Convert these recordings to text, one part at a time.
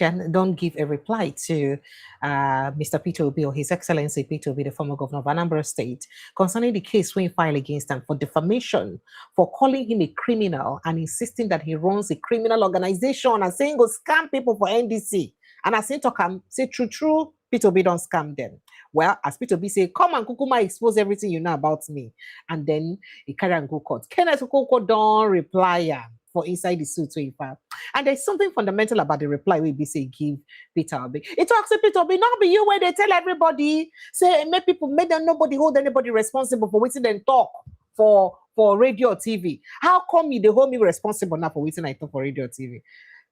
politician don't give a reply to Mr. Peter Obi or His Excellency Peter Obi, the former governor of Anambra State, concerning the case we filed against him for defamation, for calling him a criminal and insisting that he runs a criminal organization and saying go scam people for NDC. And I say to him, say true, Peter Obi don't scam them. Well, as Peter Obi say, come and Kukuma expose everything you know about me. And then he carry and go court. Kenneth Okonkwo don't reply for inside the suit. And there's something fundamental about the reply we be say give Peter Obi. It talks to Peter Obi, not be you where they tell everybody, say make them nobody hold anybody responsible for waiting and talk for radio or TV. How come you they hold me responsible now for waiting I talk for radio or TV?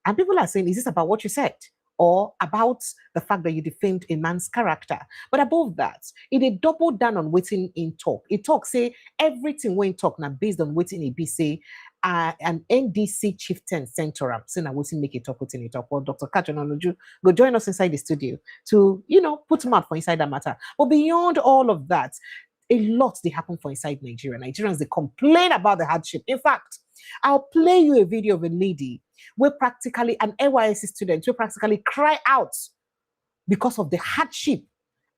And people are saying, is this about what you said? Or about the fact that you defamed a man's character? But above that, it doubled down on waiting in talk. It talk say everything when talk now based on waiting it be say an NDC chieftain center up. So now we'll make it talk within it talk. Well, Dr. Katch go join us inside the studio to put him out for inside that matter. But beyond all of that, a lot they happen for inside Nigeria. Nigerians they complain about the hardship. In fact, I'll play you a video of a lady where practically an NYSC student will practically cry out because of the hardship.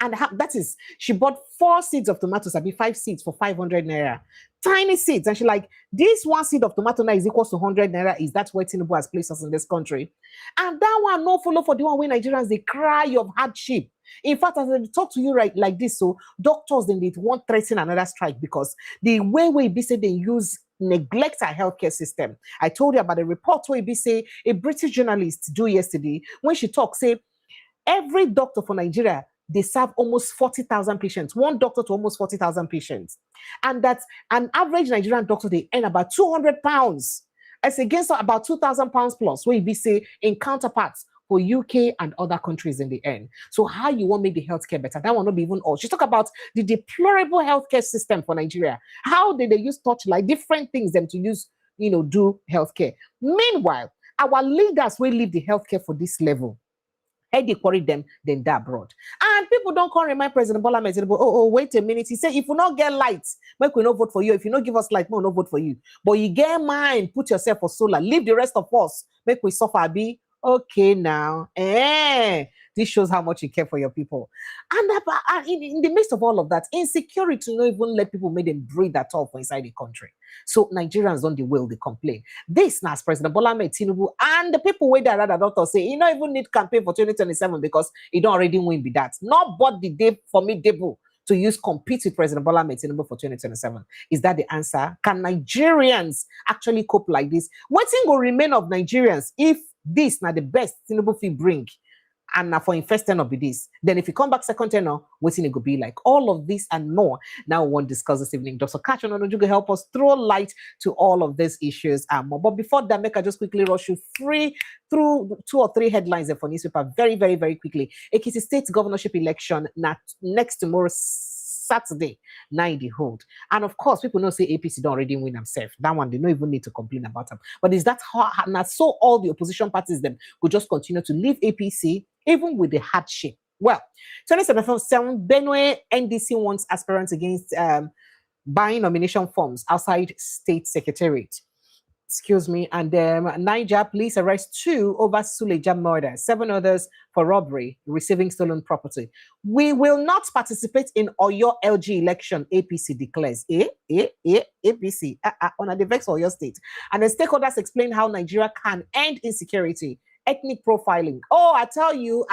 And that is, she bought 4 seeds of tomatoes, 5 seeds for 500 naira. Tiny seeds. And she like, this 1 seed of tomato now is equal to 100 naira. Is that where Tinubu has placed us in this country? And that one, no follow for the one where Nigerians, they cry of hardship. In fact, as I talk to you right like this, so doctors, then they won't threaten another strike because the way we be say they use neglect our healthcare system. I told you about a report where be say a British journalist do yesterday when she talks, say every doctor for Nigeria, they serve almost 40,000 patients, one doctor to almost 40,000 patients. And that's an average Nigerian doctor, they earn about 200 pounds as against about 2,000 pounds plus, where you be say in counterparts for UK and other countries in the end. So how you want to make the healthcare better? That will not be even all. She talk about the deplorable healthcare system for Nigeria. How did they use touchlight, different things them to use, do healthcare. Meanwhile, our leaders will leave the healthcare for this level. Hey, they quarry them, then that abroad. And people don't come remind President Bola Ahmed Tinubu, oh, wait a minute. He said, if you not get light, make we not vote for you. If you not give us light, we will not vote for you. But you get mine, put yourself for solar, leave the rest of us, make we suffer, be okay now. This shows how much you care for your people. And in the midst of all of that, insecurity not even let people make them breathe at all for inside the country. So Nigerians don't the will, they complain. This now President Bola Ahmed Tinubu and the people where they rather doctor say, you don't even need campaign for 2027 because you don't already win be that. Not but the day formidable to use compete with President Bola Ahmed Tinubu for 2027. Is that the answer? Can Nigerians actually cope like this? What thing will remain of Nigerians if this now the best Tinubu fee bring? And now for first tenor be this. Then if you come back second tenor, what's it go be like? All of this and more. Now we want to discuss this evening. Dr. Katch will help us throw light to all of these issues and more. But before that, make I just quickly rush you through 2 or 3 headlines for newspaper very, very, very quickly. Ekiti State governorship election next tomorrow, Saturday, 90 hold. And of course, people know say APC don't already win themselves. That one, they don't even need to complain about them. But is that how not so all the opposition parties them could just continue to leave APC even with the hardship? Well, 27 Benue NDC wants aspirants against buying nomination forms outside state secretariat. Excuse me. And Niger police arrest 2 over Suleja murder, 7 others for robbery, receiving stolen property. We will not participate in Oyo LG election, APC declares. APC, on the vex Oyo state. And the stakeholders explain how Nigeria can end insecurity, ethnic profiling. Oh, I tell you,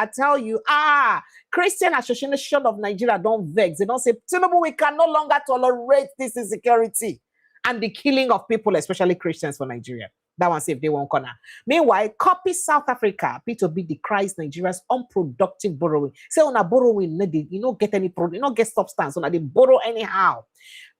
Christian Association of Nigeria don't vex. They don't say, Tinubu, we can no longer tolerate this insecurity and the killing of people, especially Christians for Nigeria. That one say if they won't corner. Meanwhile, copy South Africa. Peter Obi decries Nigeria's unproductive borrowing. Say on a borrowing, you don't get any product, you don't get substance, on they borrow anyhow.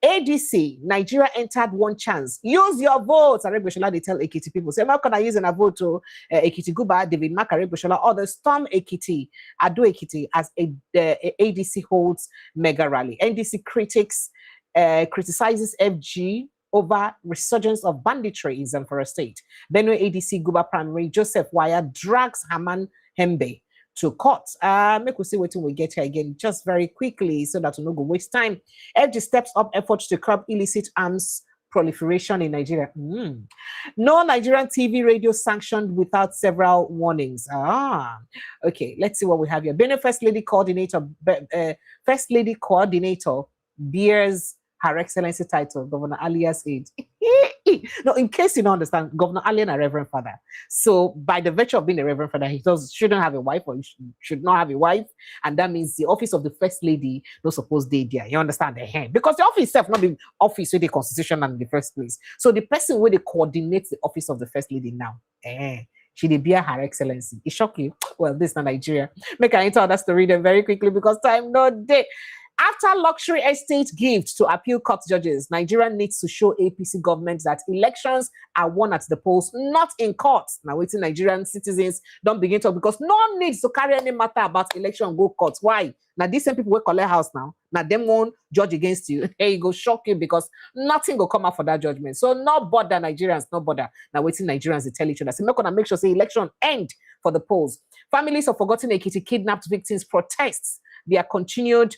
ADC, Nigeria entered one chance. Use your votes. Aregbesola, they tell Ekiti people. Say, how can I use a vote to Ekiti Guba, David Mark, Aregbesola, or the Storm Ekiti, Ado Ekiti, as ADC holds mega rally. NDC critics criticizes FG over resurgence of banditry in Zamfara State. Benue ADC Guba Primary Joseph Wire drags Haman Hembe to court. Make we see what we get here again just very quickly so that we no go waste time. FG steps up efforts to curb illicit arms proliferation in Nigeria. No Nigerian TV radio sanctioned without several warnings. Okay, let's see what we have here. Benin First Lady Coordinator, bears Her Excellency title, Governor Alia's age. No, in case you don't understand, Governor Ali and a Reverend Father. So by the virtue of being a Reverend Father, he shouldn't have a wife, or he should not have a wife. And that means the office of the First Lady not supposed to be there. You understand? Because the office itself not the office with the constitution in the first place. So the person where they coordinate the office of the First Lady now, she did bear Her Excellency. It shock you? Well, this is not Nigeria. Make I enter that story then very quickly because time no day. After luxury estate gift to appeal court judges, Nigeria needs to show APC government that elections are won at the polls, not in courts. Now, waiting Nigerian citizens don't begin to, because no one needs to carry any matter about election go courts. Why? Now, these same people will collect house now. Now, them won't judge against you. Hey, go shock you because nothing will come out for that judgment. So, no bother Nigerians, no bother. Now, waiting Nigerians, they tell each other. So, not gonna make sure say election end for the polls. Families of forgotten Ekiti kidnapped victims protests their continued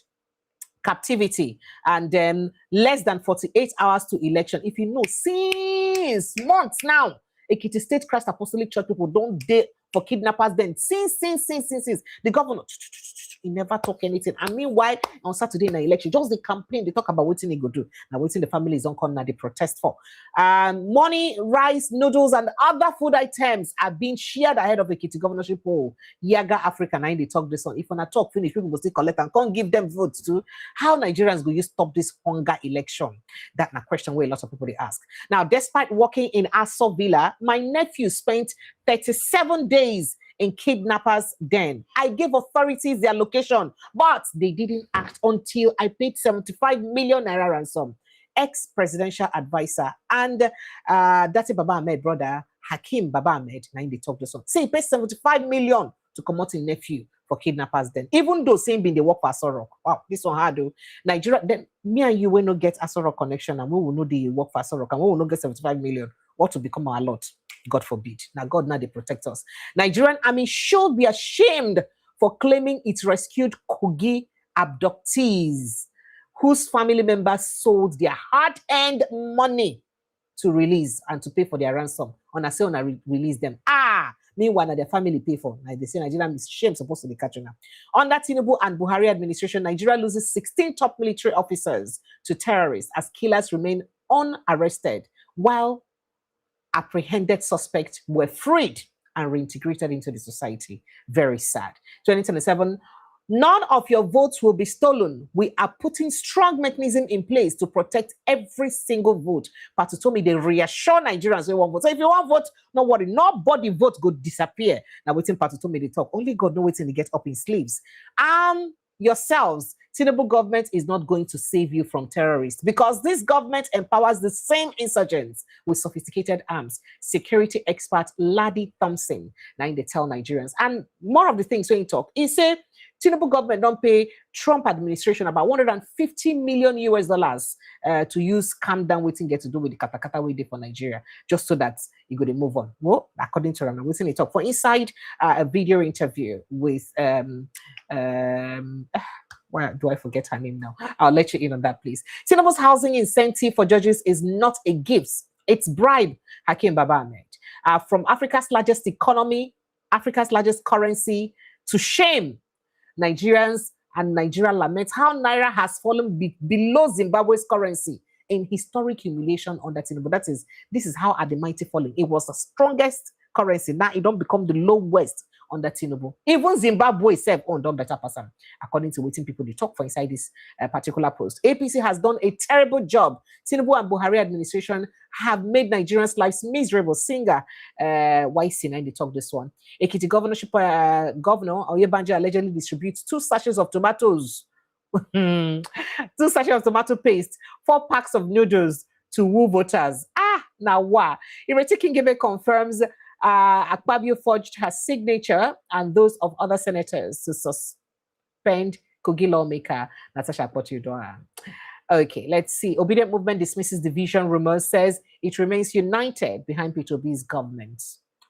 captivity, and then less than 48 hours to election. If you know, since months now, Ekiti State Christ Apostolic Church people don't dare for kidnappers then. Since the governor, he never talk anything. And meanwhile, on Saturday in the election, just the campaign, they talk about what he go do. Now, waiting the families don't come now, they protest for. Money, rice, noodles, and other food items are being shared ahead of the Ekiti governorship poll. Yaga Africa, now they talk this on. If when I talk finish, people will still collect and can't give them votes too. How Nigerians go you stop this hunger election? That's a question where a lot of people they ask. Now, despite working in Aso Villa, my nephew spent 37 days in kidnappers' den. I gave authorities their location, but they didn't act until I paid 75 million naira ransom. Ex-presidential advisor and Dati Baba Ahmed brother Hakim Baba Ahmed, now they talk this one. Say he paid 75 million to come out in nephew for kidnappers then. Even though same being they work for Asorok. Wow, this one hard though. Nigeria, then me and you will not get Asorok connection and we will know they work for Asorok and we will not get 75 million. What will become our lot? God forbid. Now God now they protect us. Nigerian army should be ashamed for claiming it rescued Kogi abductees whose family members sold their hard-earned money to release and to pay for their ransom. On a say on a release them. Meanwhile, now their family pay for. Now they say Nigeria is shame supposed to be catching up. Under Tinubu and Buhari administration, Nigeria loses 16 top military officers to terrorists as killers remain unarrested, while apprehended suspects were freed and reintegrated into the society. Very sad. 2027, none of your votes will be stolen. We are putting strong mechanism in place to protect every single vote. Patu told me they reassure Nigerians they won't vote. So if you want vote, no worry, nobody vote go disappear. Now waiting Patu told me they talk. Only God know waiting to get up in sleeves. Yourselves, Tinubu government is not going to save you from terrorists because this government empowers the same insurgents with sophisticated arms. Security expert Ladi Thompson, now they tell Nigerians. And more of the things when you talk, he said Tinubu government don't pay Trump administration about $150 million to use calm down waiting get to do with the katakata we did for Nigeria, just so that you go to move on. Well, according to them, waiting they talk for inside a video interview with where do I forget her name now? I'll let you in on that, please. Tinubu's housing incentive for judges is not a gift. It's bribe, Hakim Baba Ahmed. From Africa's largest economy, Africa's largest currency, to shame Nigerians and Nigeria laments how Naira has fallen below Zimbabwe's currency in historic humiliation under Tinubu. This is how are the mighty falling. It was the strongest currency. Now it don't become the lowest under Tinubu. Even Zimbabwe itself don't better person, according to waiting people they talk for inside this particular post. APC has done a terrible job. Tinubu and Buhari administration have made Nigerians' lives miserable. Singer YC, and they talk this one. Ekiti governorship governor Oyebanje allegedly distributes 2 sachets of tomatoes, 2 sachets of tomato paste, 4 packs of noodles to woo voters. Now wow. Ireti Kingebe confirms Akpabio forged her signature and those of other senators to suspend Kogi lawmaker Natasha Akpoti-Uduaghan. Okay, let's see. Obedient Movement dismisses division rumors, says it remains united behind Peter Obi's government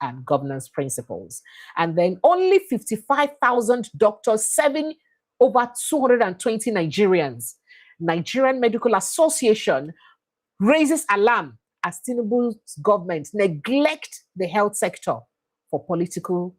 and governance principles. And then only 55,000 doctors serving over 220 Nigerians. Nigerian Medical Association raises alarm as Tinubu's government neglect the health sector for political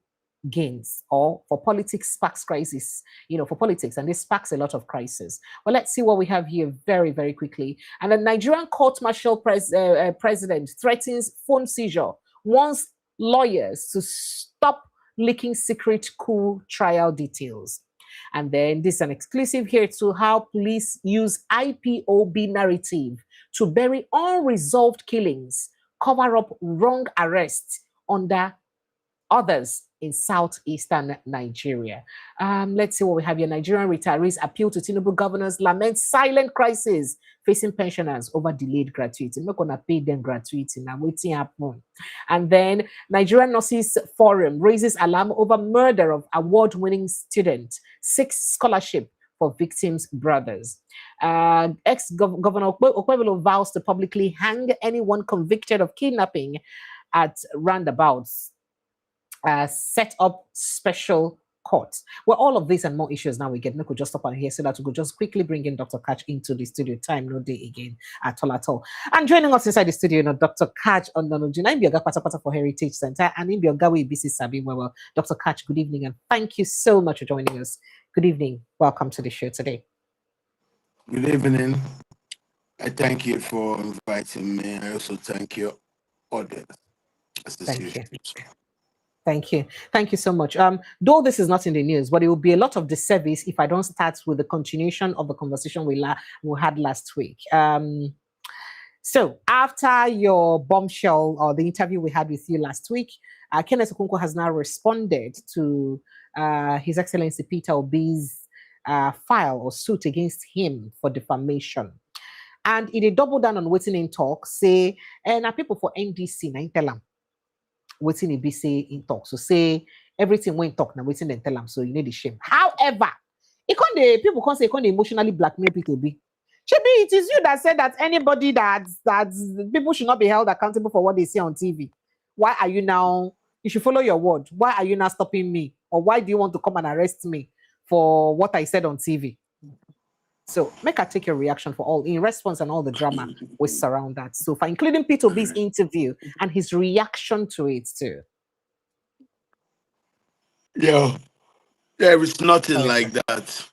gains, or for politics sparks crisis, for politics, and this sparks a lot of crisis. Well, let's see what we have here very, very quickly. And the Nigerian court-martial president threatens phone seizure, wants lawyers to stop leaking secret coup trial details. And then this is an exclusive here to how police use IPOB narrative to bury unresolved killings, cover up wrong arrests under others in southeastern Nigeria. Let's see what we have here. Nigerian retirees appeal to Tinubu governors, lament silent crisis facing pensioners over delayed gratuity. I'm not going to pay them gratuity now. Waiting happen. And then Nigerian Nurses Forum raises alarm over murder of award-winning student, seeks scholarship for victims' brothers. Ex-Governor Okonkwo vows to publicly hang anyone convicted of kidnapping at roundabouts. Set up special courts. Well, all of these and more issues now we get. We could just stop on here so that we could just quickly bring in Dr. Katch into the studio. Time no day again at all. And joining us inside the studio, Dr. Katch on the I'm Bioga Patapata for Heritage Center and in Bioga BC Sabi. Well, Dr. Katch, good evening and thank you so much for joining us. Good evening. Welcome to the show today. Good evening. I thank you for inviting me. I also thank your audience. Thank you. Thank you. Thank you so much. Though this is not in the news, but it will be a lot of disservice if I don't start with the continuation of the conversation we had last week. So after your bombshell or the interview we had with you last week, Kenneth Okonkwo has now responded to His Excellency Peter Obi's file or suit against him for defamation. And in a double down on waiting in talk, say, and people for NDC, now tell them. Waiting in BC in talk. So say everything went talk now, waiting and tell them. So you need the shame. However, people can't say emotionally blackmail Peter Obi. It is you that said that anybody that people should not be held accountable for what they say on TV. Why are you now? You should follow your word. Why are you now stopping me? Or why do you want to come and arrest me for what I said on TV? So make I take your reaction for all in response and all the drama we surround that. So for including Peter Obi's interview and his reaction to it too. Yeah, there is nothing like that.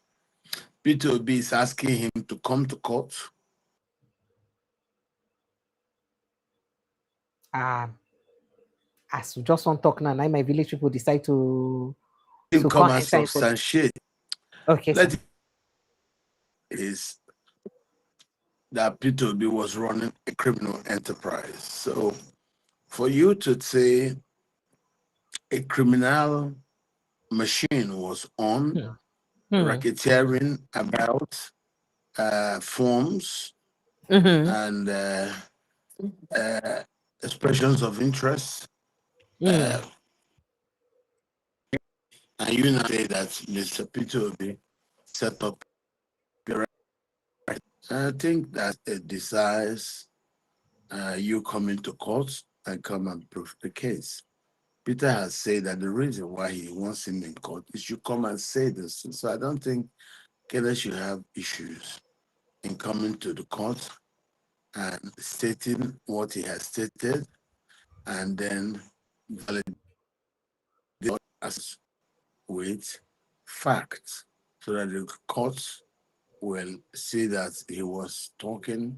Peter Obi is asking him to come to court. As we just want to talk now, my village people decide to come and substantiate. Okay. Is that Peter Obi was running a criminal enterprise. So for you to say a criminal machine was on, racketeering about forms and expressions of interest, and you now say that Mr. Peter Obi set up. I think that it desires you come into court and come and prove the case. Peter has said that the reason why he wants him in court is you come and say this. So I don't think Kenneth should have issues in coming to the court and stating what he has stated and then validate us with facts so that the courts will see that he was talking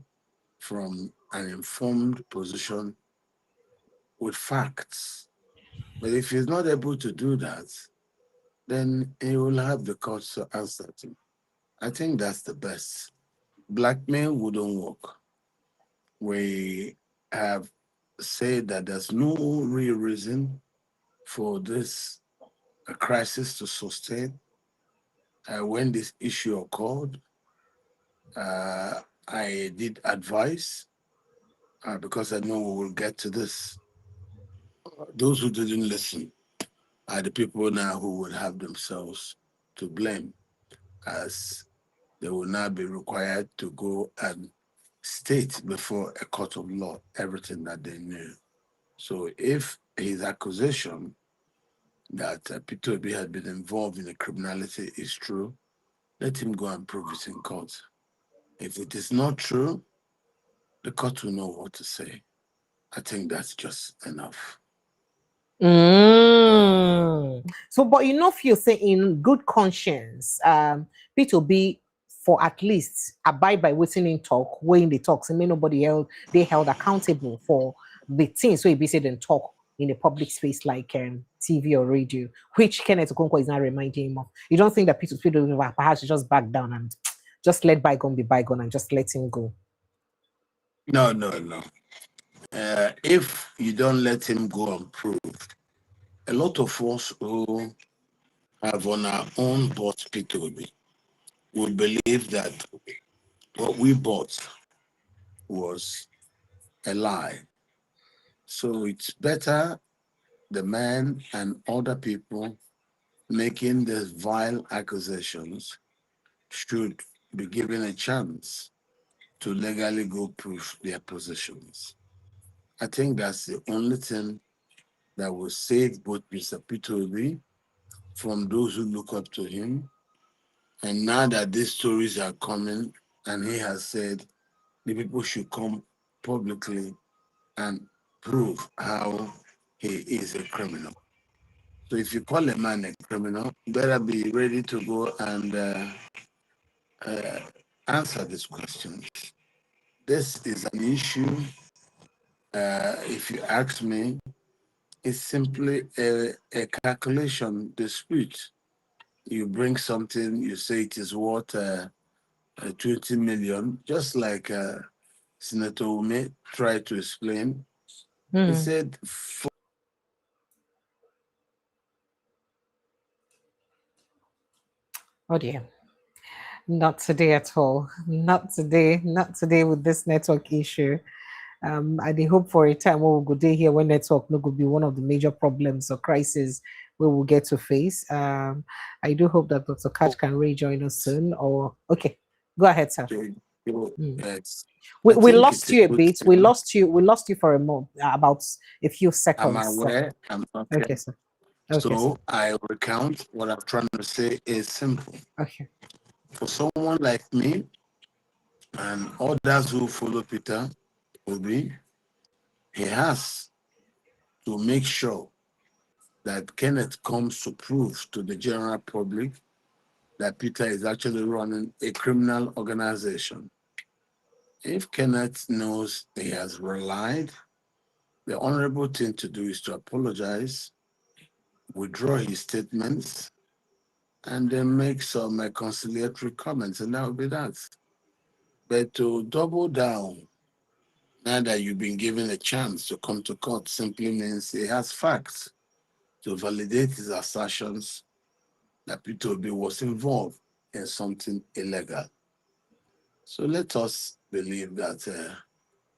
from an informed position with facts. But if he's not able to do that, then he will have the courts to answer to. I think that's the best. Blackmail wouldn't work. We have said that there's no real reason for this crisis to sustain. When this issue occurred, I did advise, because I know we will get to this. Those who didn't listen are the people now who would have themselves to blame, as they will now be required to go and state before a court of law everything that they knew. So if his accusation that Peter Obi had been involved in the criminality is true, let him go and prove it in court. If it is not true, the court will know what to say. I think that's just enough. So, but you know, if you say in good conscience, Peter be for at least abide by what's in talk, when they talk, so may nobody else they held accountable for the things so he be said and talk in a public space like TV or radio, which Kenneth Okonkwo is not reminding him of. You don't think that Peter perhaps should just back down and just let bygone be bygone and just let him go? No, no, no. If you don't let him go unproved, a lot of us who have on our own bought Peter Obi will believe that what we bought was a lie. So it's better the man and other people making these vile accusations should be given a chance to legally go prove their positions. I think that's the only thing that will save both Mr. Peter Obi from those who look up to him. And now that these stories are coming, and he has said the people should come publicly and prove how he is a criminal. So if you call a man a criminal, you better be ready to go and answer these questions. This is an issue, if you ask me, it's simply a calculation dispute. You bring something, you say it is worth 20 million, just like Senator Ume tried to explain. He said, Oh dear. Not today at all. Not today. Not today with this network issue. I dey hope for a time where we'll go day here when network no go be one of the major problems or crises we will get to face. I do hope that Dr. Katch can rejoin us soon. Or okay, go ahead, sir. yes. We lost you a bit. We lost you. We lost you for a moment, about a few seconds. I'm aware. I'm okay. Okay, sir. Okay, so sir. I recount what I'm trying to say is simple. Okay. For someone like me and others who follow Peter Obi, he has to make sure that Kenneth comes to prove to the general public that Peter is actually running a criminal organization. If Kenneth knows he has relied, the honorable thing to do is to apologize, withdraw his statements, and then make some conciliatory comments, and that will be that. But to double down, now that you've been given a chance to come to court, simply means he has facts to validate his assertions that Peter Obi was involved in something illegal. So let us believe that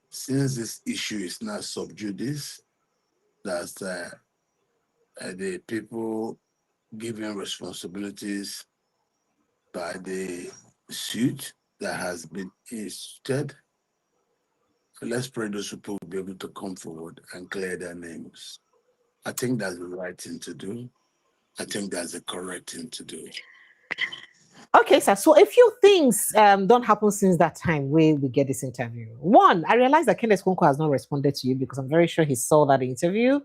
since this issue is now sub judice, that the people given responsibilities by the suit that has been instituted, let's pray those people will be able to come forward and clear their names. I think that's the right thing to do. I think that's the correct thing to do. Okay, sir. So a few things don't happen since that time where we get this interview. One, I realized that Kenneth Okonkwo has not responded to you because I'm very sure he saw that interview.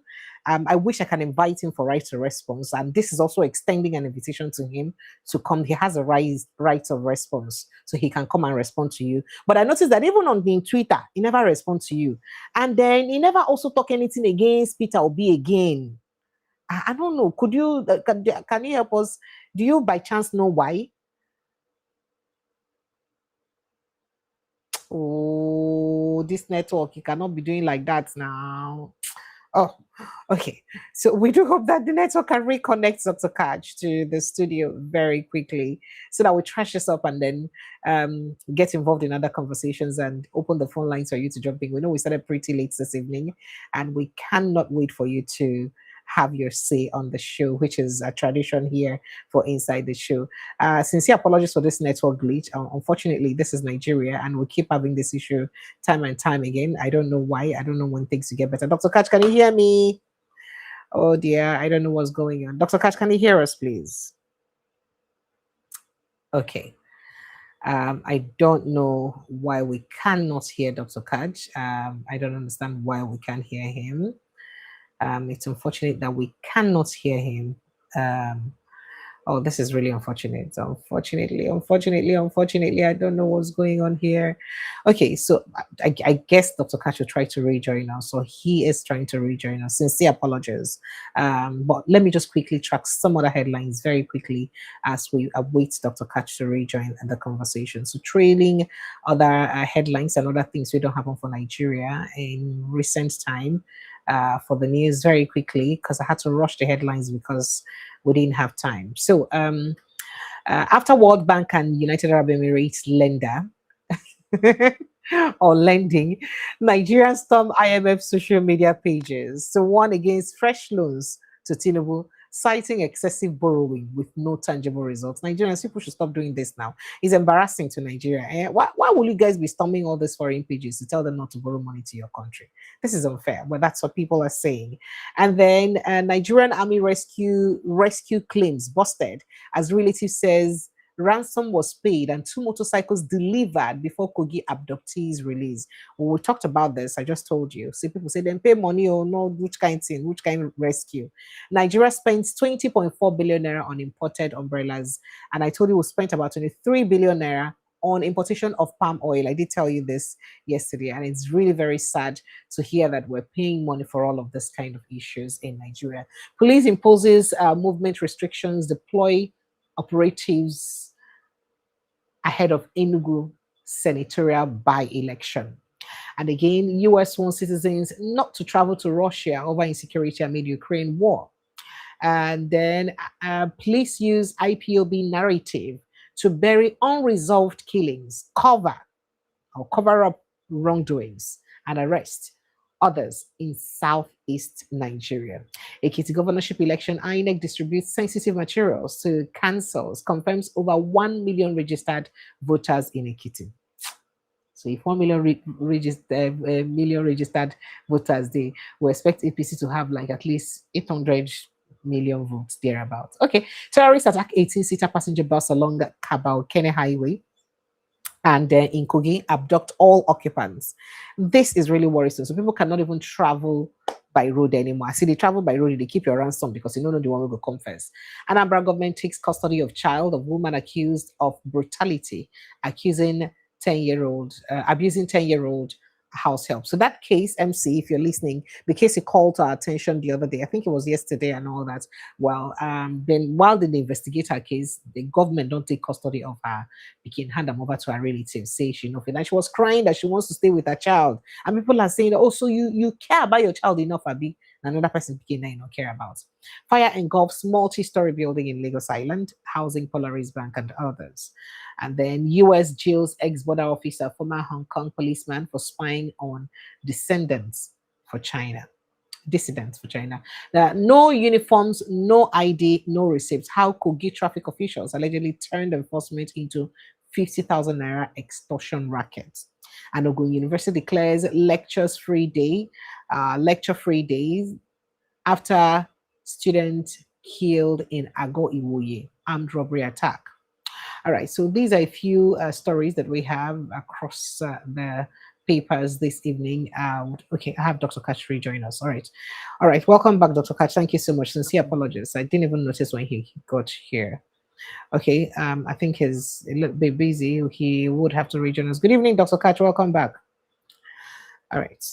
I wish I can invite him for right to response. And this is also extending an invitation to him to come. He has a right of response, so he can come and respond to you. But I noticed that even on the Twitter, he never responds to you. And then he never also talk anything against Peter Obi again. I don't know. Could you, can you help us? Do you by chance know why? Oh, this network, you cannot be doing like that now. Oh, okay. So we do hope that the network can reconnect Dr. Katch to the studio very quickly so that we trash this up and then get involved in other conversations and open the phone lines for you to jump in. We know we started pretty late this evening and we cannot wait for you to have your say on the show, which is a tradition here for Inside the Show. Sincere apologies for this network glitch. Unfortunately, this is Nigeria and we keep having this issue time and time again. I don't know why. I don't know when things will get better. Dr. Katch, can you hear me? Oh dear, I don't know what's going on. Dr. Katch, can you hear us, please? Okay. I don't know why we cannot hear Dr. Katch. I don't understand why we can't hear him. It's unfortunate that we cannot hear him. Um, Oh, this is really unfortunate. Unfortunately, I don't know what's going on here. Okay, so I guess Dr. Kash will try to rejoin us. So he is trying to rejoin us. Sincere apologies. But let me just quickly track some other headlines very quickly as we await Dr. Kash to rejoin the conversation. So trailing other headlines and other things we don't happen for Nigeria in recent time. For the news very quickly because I had to rush the headlines because we didn't have time. So, after World Bank and United Arab Emirates lender or lending, Nigerians storm IMF social media pages to warn against fresh loans to Tinubu, citing excessive borrowing with no tangible results. Nigerians, people should stop doing this now. It's embarrassing to Nigeria. Why will you guys be storming all these foreign pages to tell them not to borrow money to your country? This is unfair, but that's what people are saying. And then Nigerian Army rescue claims busted as relative says ransom was paid and two motorcycles delivered before Kogi abductees release. Well, we talked about this. I just told you. See, people say then pay money or no, which kind of thing, which kind of rescue. Nigeria spends 20.4 billion naira on imported umbrellas, and I told you we spent about 23 billion naira on importation of palm oil. I did tell you this yesterday, and it's really very sad to hear that we're paying money for all of this kind of issues in Nigeria. Police imposes movement restrictions, deploy operatives ahead of Enugu senatorial by-election. And again, US wants citizens not to travel to Russia over insecurity amid Ukraine war. And then police use IPOB narrative to bury unresolved killings, cover up wrongdoings, and arrest others in southeast Nigeria. Ekiti governorship election, INEC distributes sensitive materials to councils, confirms over 1 million registered voters in Ekiti. So if 1 million million registered voters, they will expect APC to have like at least 800 million votes thereabouts. Okay, terrorists attack 18-seater passenger bus along Kabal Kene Highway and in Kogi abduct all occupants. This is really worrisome. So people cannot even travel by road anymore. I see they travel by road, they keep your ransom because you don't know the one will go come first. Anambra government takes custody of child of woman accused of brutality, accusing 10-year-old, abusing 10-year-old house help. So that case, MC, if you're listening, the case he called to our attention the other day, I think it was yesterday and all that. Well, then while they investigate her case, the government don't take custody of her. They can hand them over to her relatives. Say she nothing. And she was crying that she wants to stay with her child. And people are saying, oh, so you care about your child enough, Abi? Another person became that you don't care about. Fire engulfs multi-story building in Lagos Island, housing Polaris Bank and others. And then US jails ex-border officer, former Hong Kong policeman for spying on descendants for China. Dissidents for China. No uniforms, no ID, no receipts. How Kogi traffic officials allegedly turned enforcement into 50,000 naira extortion racket. And Ogun University declares lecture free days after student killed in Ago Iwoye armed robbery attack. All right, so these are a few stories that we have across the papers this evening. Okay, I have Dr. Katch rejoin us. All right, welcome back, Dr. Katch. Thank you so much. Sincere apologies. I didn't even notice when he got here. Okay, I think he's a little bit busy. He would have to rejoin us. Good evening, Dr. Katch. Welcome back. All right.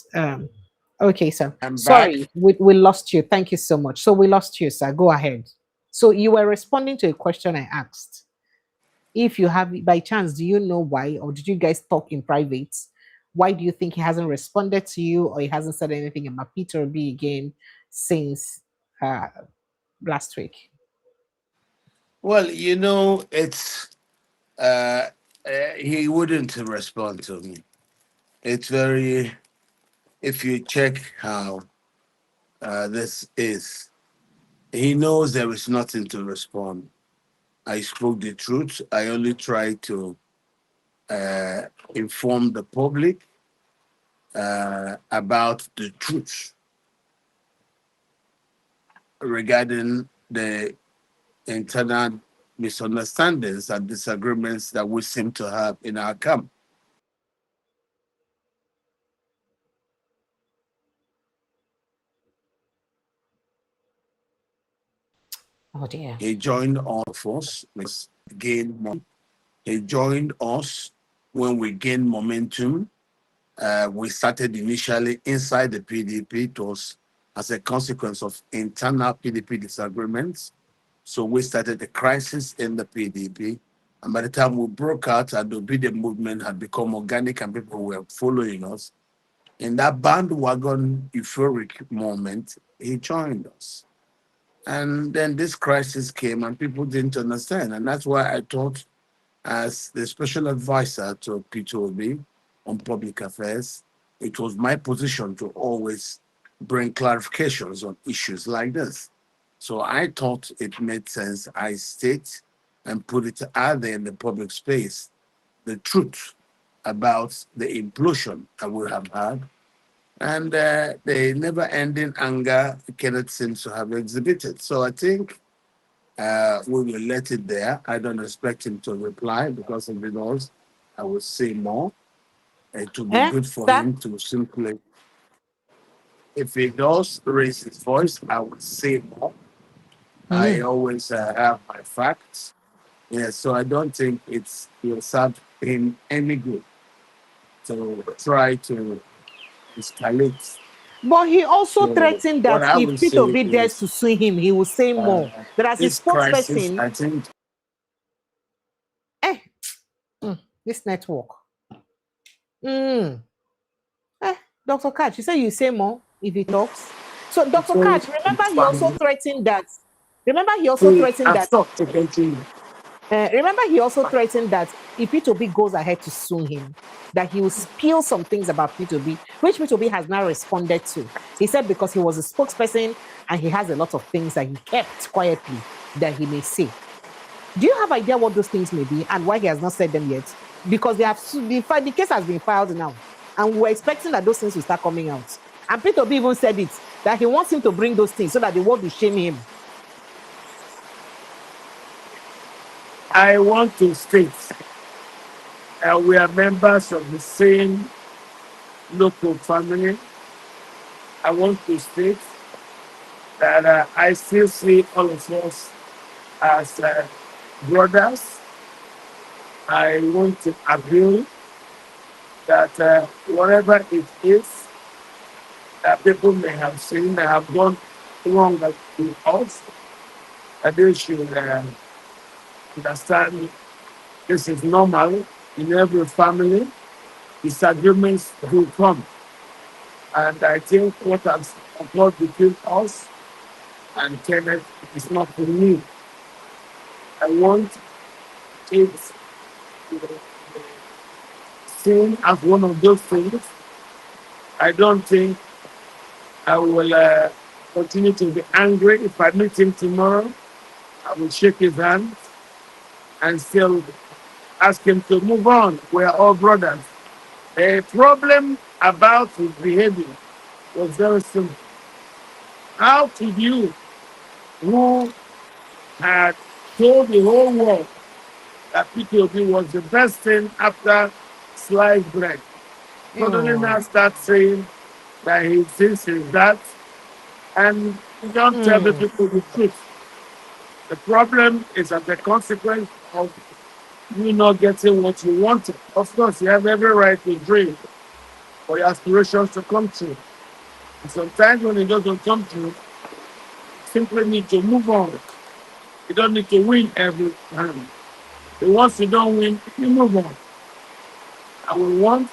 Okay, sir. I'm back. Sorry, we lost you. Thank you so much. So we lost you, sir. Go ahead. So you were responding to a question I asked. If you have, by chance, do you know why, or did you guys talk in private? Why do you think he hasn't responded to you, or he hasn't said anything about Peter Obi again since uh, last week? Well, it's he wouldn't respond to me. It's very, if you check how this is, he knows there is nothing to respond. I spoke the truth. I only try to uh, inform the public about the truth regarding the internal misunderstandings and disagreements that we seem to have in our camp. Oh dear. He joined all of us. He joined us when we gained momentum. We started initially inside the PDP. It was as a consequence of internal PDP disagreements. So we started a crisis in the PDP. And by the time we broke out and the obedient movement had become organic and people were following us, in that bandwagon euphoric moment, he joined us. And then this crisis came and people didn't understand. And that's why I thought, as the special advisor to Peter Obi on public affairs, it was my position to always bring clarifications on issues like this. So I thought it made sense I state and put it out there in the public space the truth about the implosion that we have had and the never ending anger Kenneth seems to have exhibited. So I think we will let it there. I don't expect him to reply because if he does, I will say more. It will be good for Sir? him to simply, if he does raise his voice, I will say more. I always have my facts. Yeah, so I don't think it will serve him any good to try to escalate. But he also So threatened what that I if will Peter say Obi dares is to sue him, he will say more. That as a this crisis, spokesperson, I think eh, this network. Dr. Katch, you say you say more if he talks. So Dr. Katch, remember he also threatened that. Remember he also threatened that. Remember he also threatened that if Peter Obi goes ahead to sue him, that he will spill some things about Peter Obi, which Peter Obi has now responded to. He said because he was a spokesperson and he has a lot of things that he kept quietly that he may say. Do you have idea what those things may be and why he has not said them yet? Because the case has been filed now, and we're expecting that those things will start coming out. And Peter Obi even said it, that he wants him to bring those things so that the world will shame him. I want to state we are members of the same local family. I want to state that I still see all of us as brothers. I want to appeal that whatever it is that people may have seen that have gone wrong with us, that they should understand this is normal in every family. Disagreements will come. And I think what has occurred between us and Kenneth is not for me. I want it seen as one of those things. I don't think I will continue to be angry. If I meet him tomorrow, I will shake his hand and still ask him to move on. We are all brothers. The problem about his behavior was very simple. How could you, who had told the whole world that Peter Obi was the best thing after sliced bread, suddenly now start saying that he thinks he's that, and you don't tell the people the truth? The problem is as a consequence of you not getting what you wanted. Of course, you have every right to dream for your aspirations to come true. And sometimes when it doesn't come true, you simply need to move on. You don't need to win every time. But once you don't win, you move on. I will want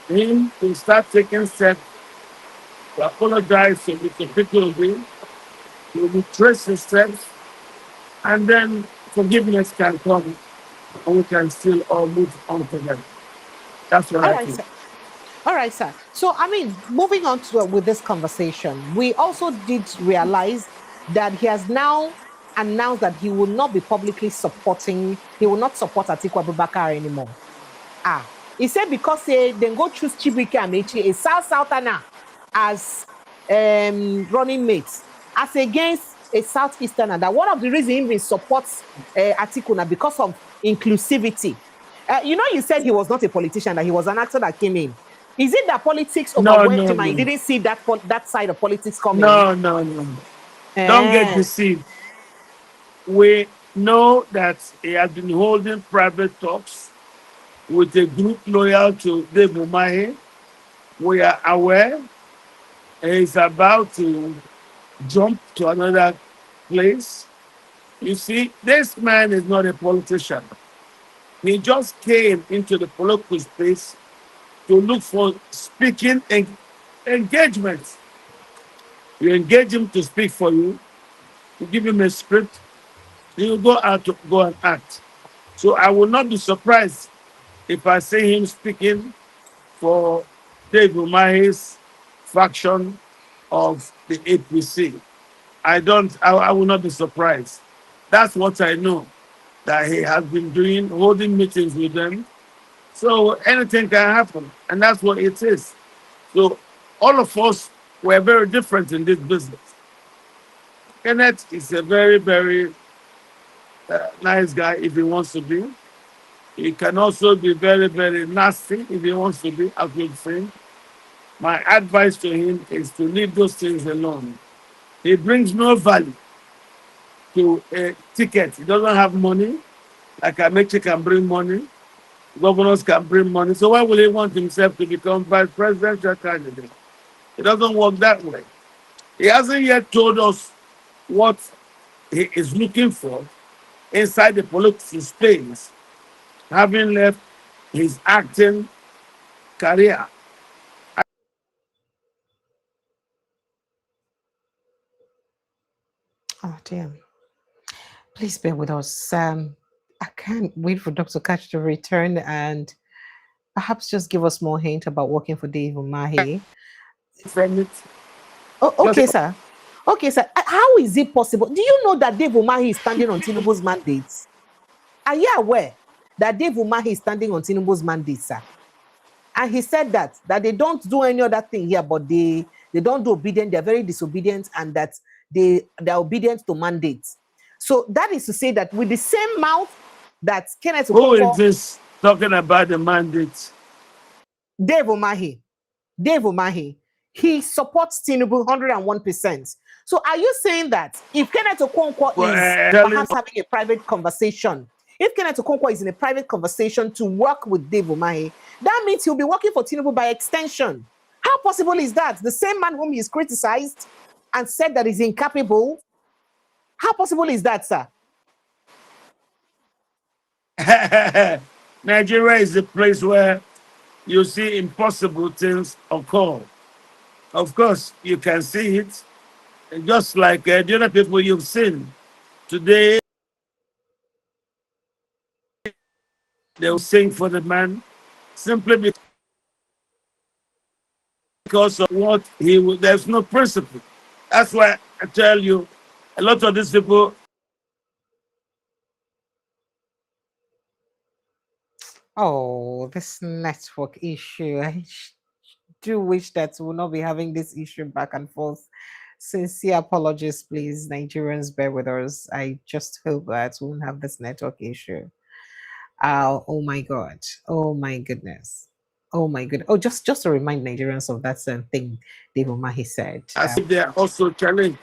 him to start taking steps to apologize to Mr. Peter Obi. He will retrace his steps, and then forgiveness can come, and we can still all move on together. That's what I think. Sir. All right, sir. So, I mean, moving on to with this conversation, we also did realize that he has now announced that he will not be publicly supporting, he will not support Atiku Abubakar anymore. He said because they go choose Chibuike Amechi, a Southerner, as running mates, as against a Southeasterner, that one of the reasons he supports Atiku now because of inclusivity. You know, you said he was not a politician, that he was an actor that came in. Is it that politics overwhelmed him and he didn't see that side of politics coming? No. Don't get deceived. We know that he has been holding private talks with a group loyal to Dave Umahi. We are aware he's about to jump to another place. You see, this man is not a politician. He just came into the political space to look for speaking engagement. You engage him to speak for you, you give him a script, he will go out to go and act. So I will not be surprised if I see him speaking for Dave Umahi's faction of the APC. I will not be surprised. That's what I know that he has been doing, holding meetings with them. So anything can happen, and that's what it is. So all of us were very different in this business. Kenneth is a very, very nice guy if he wants to be. He can also be very, very nasty if he wants to be, as we've seen. My advice to him is to leave those things alone. He brings no value to a ticket. He doesn't have money. Like Amechi can bring money. Governors can bring money. So why will he want himself to become vice presidential candidate? It doesn't work that way. He hasn't yet told us what he is looking for inside the political space, having left his acting career. Oh, dear. Please bear with us. I can't wait for Dr. Katch to return and perhaps just give us more hint about working for Dave Umahi. From it. Oh, okay, sir. Okay, sir. How is it possible? Do you know that Dave Umahi is standing on Tinubu's mandates? Are you aware that Dave Umahi is standing on Tinubu's mandate, sir? And he said that they don't do any other thing here, but they don't do obedient, they're very disobedient, and that they're obedient to mandates. So that is to say that with the same mouth that Kenneth Okonkwo, who Okonkwo, is this talking about the mandates? Dave Umahi, he supports Tinubu 101%. So are you saying that if Kenneth Okonkwo is perhaps having a private conversation, if Kenneth Okonkwo is in a private conversation to work with Dave Umahi, that means he'll be working for Tinubu by extension? How possible is that? The same man whom he's criticized and said that he's incapable. How possible is that, sir? Nigeria is a place where you see impossible things occur. Of course, you can see it, just like the other people you've seen. Today, they will sing for the man simply because of what he will. There's no principle. That's why I tell you, a lot of these people. Oh, this network issue. I do wish that we'll not be having this issue back and forth. Sincere apologies, please. Nigerians, bear with us. I just hope that we won't have this network issue. Oh my God. Oh my goodness. Oh my goodness. Oh, just to remind Nigerians of that same thing Dave Umahi said. As if they are also challenged.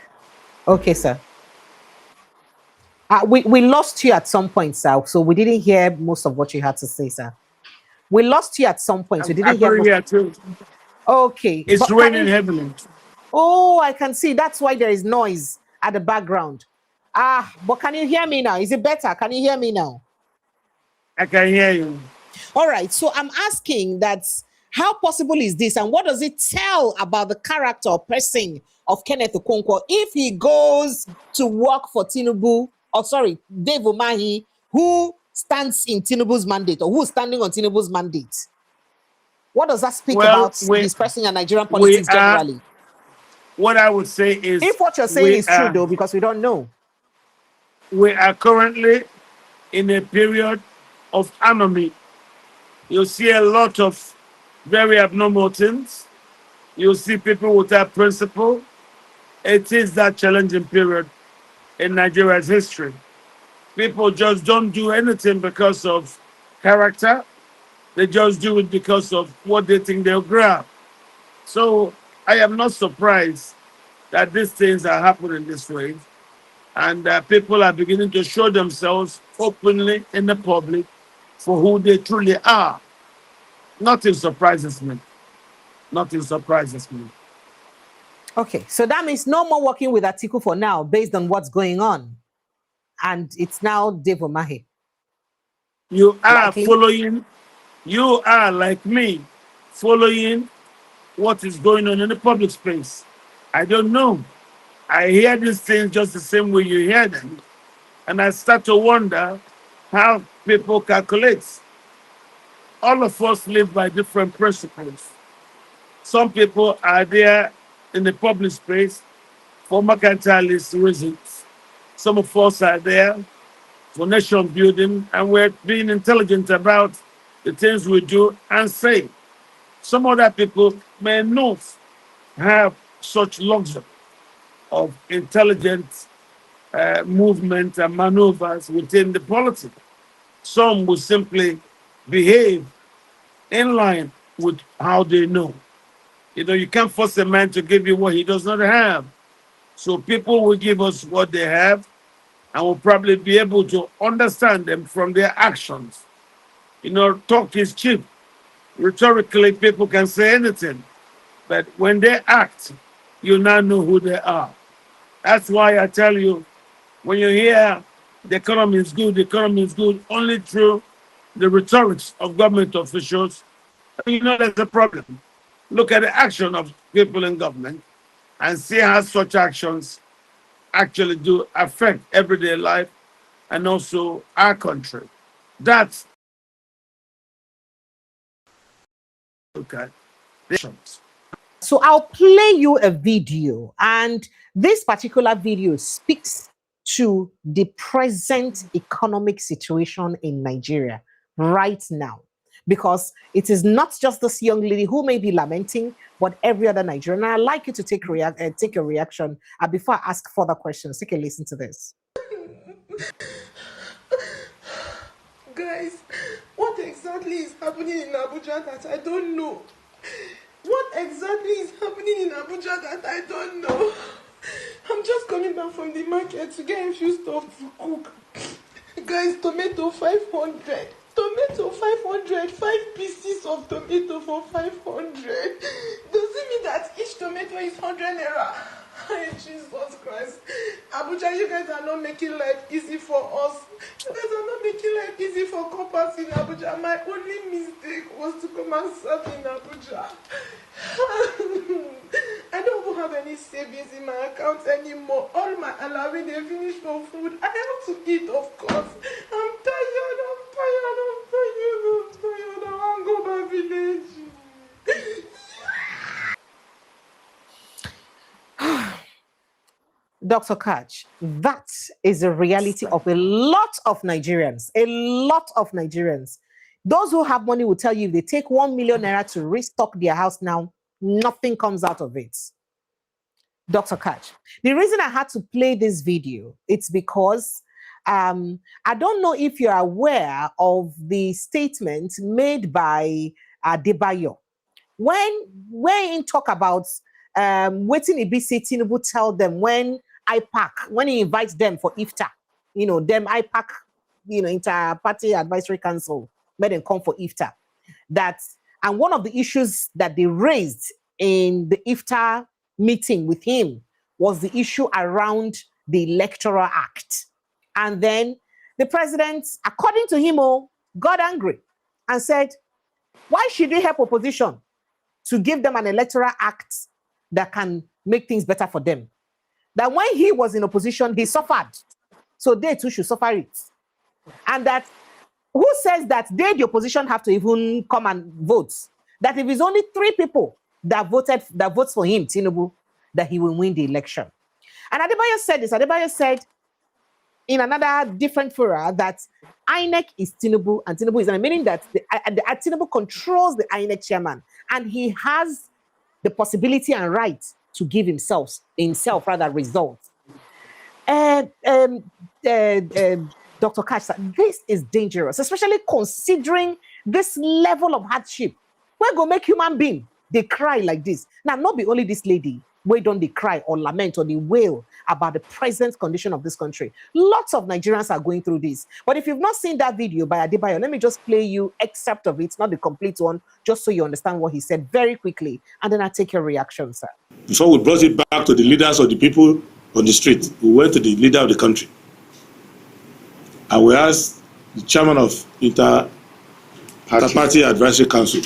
Okay, sir. We lost you at some point, sir. So we didn't hear most of what you had to say, sir. We lost you at some point. We didn't hear. Here too. Okay. It's raining heavily. Oh, I can see. That's why there is noise at the background. But can you hear me now? Is it better? Can you hear me now? I can hear you. All right. So I'm asking that how possible is this, and what does it tell about the character or person of Kenneth Okonkwo if he goes to work for Tinubu, Dave Umahi, who stands in Tinubu's mandate, or who is standing on Tinubu's mandate? What does that speak about his person and Nigerian politics generally? What I would say is, if what you're saying is true, though, because we don't know. We are currently in a period of anomaly. You'll see a lot of very abnormal things. You'll see people without principle. It is that challenging period in Nigeria's history. People just don't do anything because of character. They just do it because of what they think they'll grab. So I am not surprised that these things are happening this way. And people are beginning to show themselves openly in the public for who they truly are. Nothing surprises me. Nothing surprises me. Okay, so that means no more working with Atiku for now, based on what's going on. And it's now Dave Umahi. You are Likely. following, you are like me, following what is going on in the public space. I don't know. I hear these things just the same way you hear them. And I start to wonder how people calculate. All of us live by different principles. Some people are there in the public space for mercantilist reasons. Some of us are there for nation building, and we're being intelligent about the things we do and say. Some other people may not have such luxury of intelligent movement and maneuvers within the politics. Some will simply behave in line with how they know. You know, you can't force a man to give you what he does not have. So people will give us what they have and will probably be able to understand them from their actions. You know, talk is cheap. Rhetorically, people can say anything. But when they act, you now know who they are. That's why I tell you, when you hear the economy is good only through the rhetorics of government officials, you know there's a problem. Look at the action of people in government and see how such actions actually do affect everyday life and also our country. That's okay. So I'll play you a video, and this particular video speaks to the present economic situation in Nigeria right now. Because it is not just this young lady who may be lamenting, but every other Nigerian. And I'd like you to take a reaction before I ask further questions. Take a listen to this. Guys, what exactly is happening in Abuja that I don't know? What exactly is happening in Abuja that I don't know? I'm just coming back from the market to get a few stuff to cook. Guys, tomato 500. Tomato 500. 5 pieces of tomato for 500. Does it mean that each tomato is 100 naira? Jesus Christ. Abuja, you guys are not making life easy for us. You guys are not making life easy for coppers in Abuja. My only mistake was to come and serve in Abuja. I don't even have any savings in my account anymore. All my allowance, they finished for food. I have to eat, of course. I'm tired. I want to go back village. Dr. Katch, that is the reality of a lot of Nigerians. A lot of Nigerians. Those who have money will tell you if they take 1 million naira to restock their house now, nothing comes out of it. Dr. Katch, the reason I had to play this video, it's because I don't know if you're aware of the statement made by Adebayo. When he talk about waiting Ibisi Tinubu tell them when when he invites them for iftar, you know, them IPAC, you know, Inter-Party Advisory Council, made them come for iftar. And one of the issues that they raised in the iftar meeting with him was the issue around the Electoral Act. And then the president, according to him, got angry and said, why should we help opposition to give them an electoral act that can make things better for them? That when he was in opposition, he suffered. So they too should suffer it. And that who says that they, the opposition, have to even come and vote? That if it's only 3 people that votes for him, Tinubu, that he will win the election. And Adebayo said this. Adebayo said in another different fora that INEC is Tinubu and Tinubu is, meaning that Tinubu controls the INEC chairman and he has the possibility and right to give himself results. Dr. Katch, this is dangerous, especially considering this level of hardship. We're going to make human being, they cry like this. Now, not be only this lady, where don't they cry or lament or they wail about the present condition of this country. Lots of Nigerians are going through this. But if you've not seen that video by Adebayo, let me just play you excerpt of it, not the complete one, just so you understand what he said very quickly. And then I'll take your reaction, sir. Before we brought it back to the leaders of the people on the street, we went to the leader of the country. And we asked the chairman of Inter-Party Advisory Council,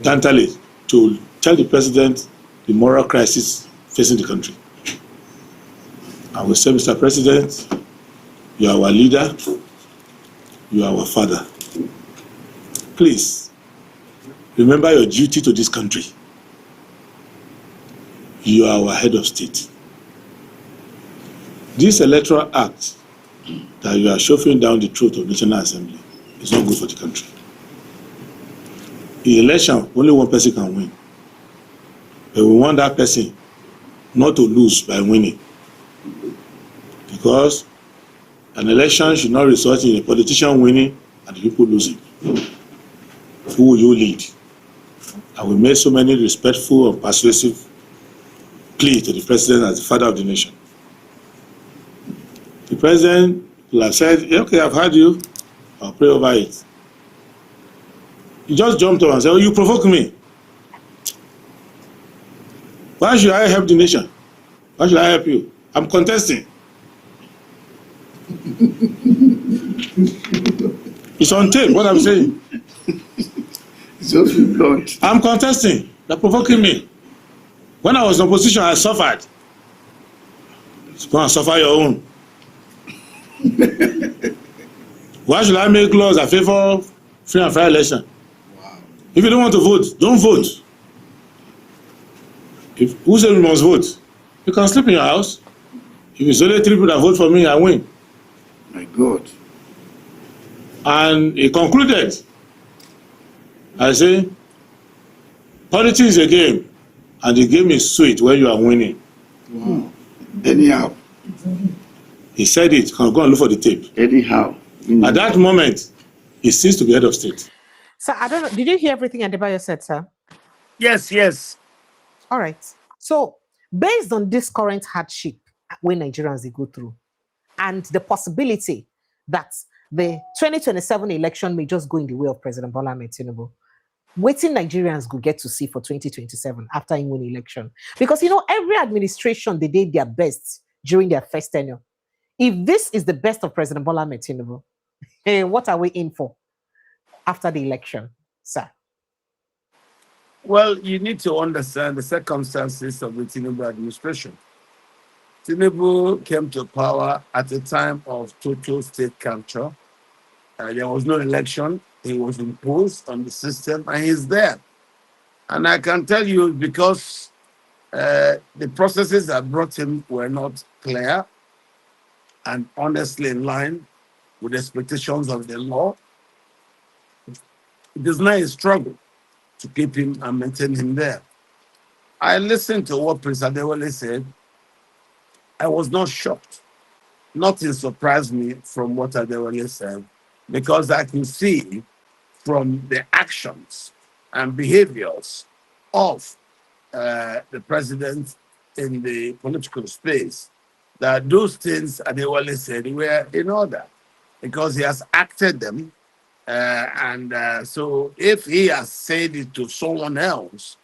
Dantale, to tell the president the moral crisis facing the country. And we said, Mr. President, you are our leader, you are our father. Please, remember your duty to this country. You are our head of state. This electoral act that you are shoving down the throat of the National Assembly is not good for the country. In election, only one person can win. But we want that person not to lose by winning. Because an election should not result in a politician winning and the people losing. Who will you lead? And we made so many respectful and persuasive plea to the president as the father of the nation. The president will have said, okay, I've heard you, I'll pray over it. He just jumped up and said, oh, you provoke me. Why should I help the nation? Why should I help you? I'm contesting. It's on tape, what I'm saying. I'm contesting. They're provoking me. When I was in opposition, I suffered. Go and suffer your own. Why should I make laws that favor free and fair election? Wow. If you don't want to vote, don't vote. Who said we must vote? You can sleep in your house. If it's only 3 people that vote for me, I win. My God. And he concluded, I say, politics is a game, and the game is sweet when you are winning. Wow. Anyhow. He said it. Go and look for the tape. Anyhow. At that moment, he ceased to be head of state. Sir, I don't know. Did you hear everything Adebayo said, sir? Yes, yes. All right. So, based on this current hardship when Nigerians they go through, and the possibility that the 2027 election may just go in the way of President Bola Ahmed Tinubu, waiting Nigerians go get to see for 2027 after he win election. Because, you know, every administration, they did their best during their first tenure. If this is the best of President Bola Ahmed Tinubu, what are we in for after the election, sir? Well, you need to understand the circumstances of the Tinubu administration. Tinubu came to power at a time of total state capture. There was no election. He was imposed on the system, and he's there. And I can tell you, because the processes that brought him were not clear and honestly in line with the expectations of the law, it is not a struggle to keep him and maintain him there. I listened to what Prince Adewale said. I was not shocked. Nothing surprised me from what Adewale said, because I can see from the actions and behaviors of the president in the political space that those things Adewale said were in order, because he has acted them. So if he has said it to someone else,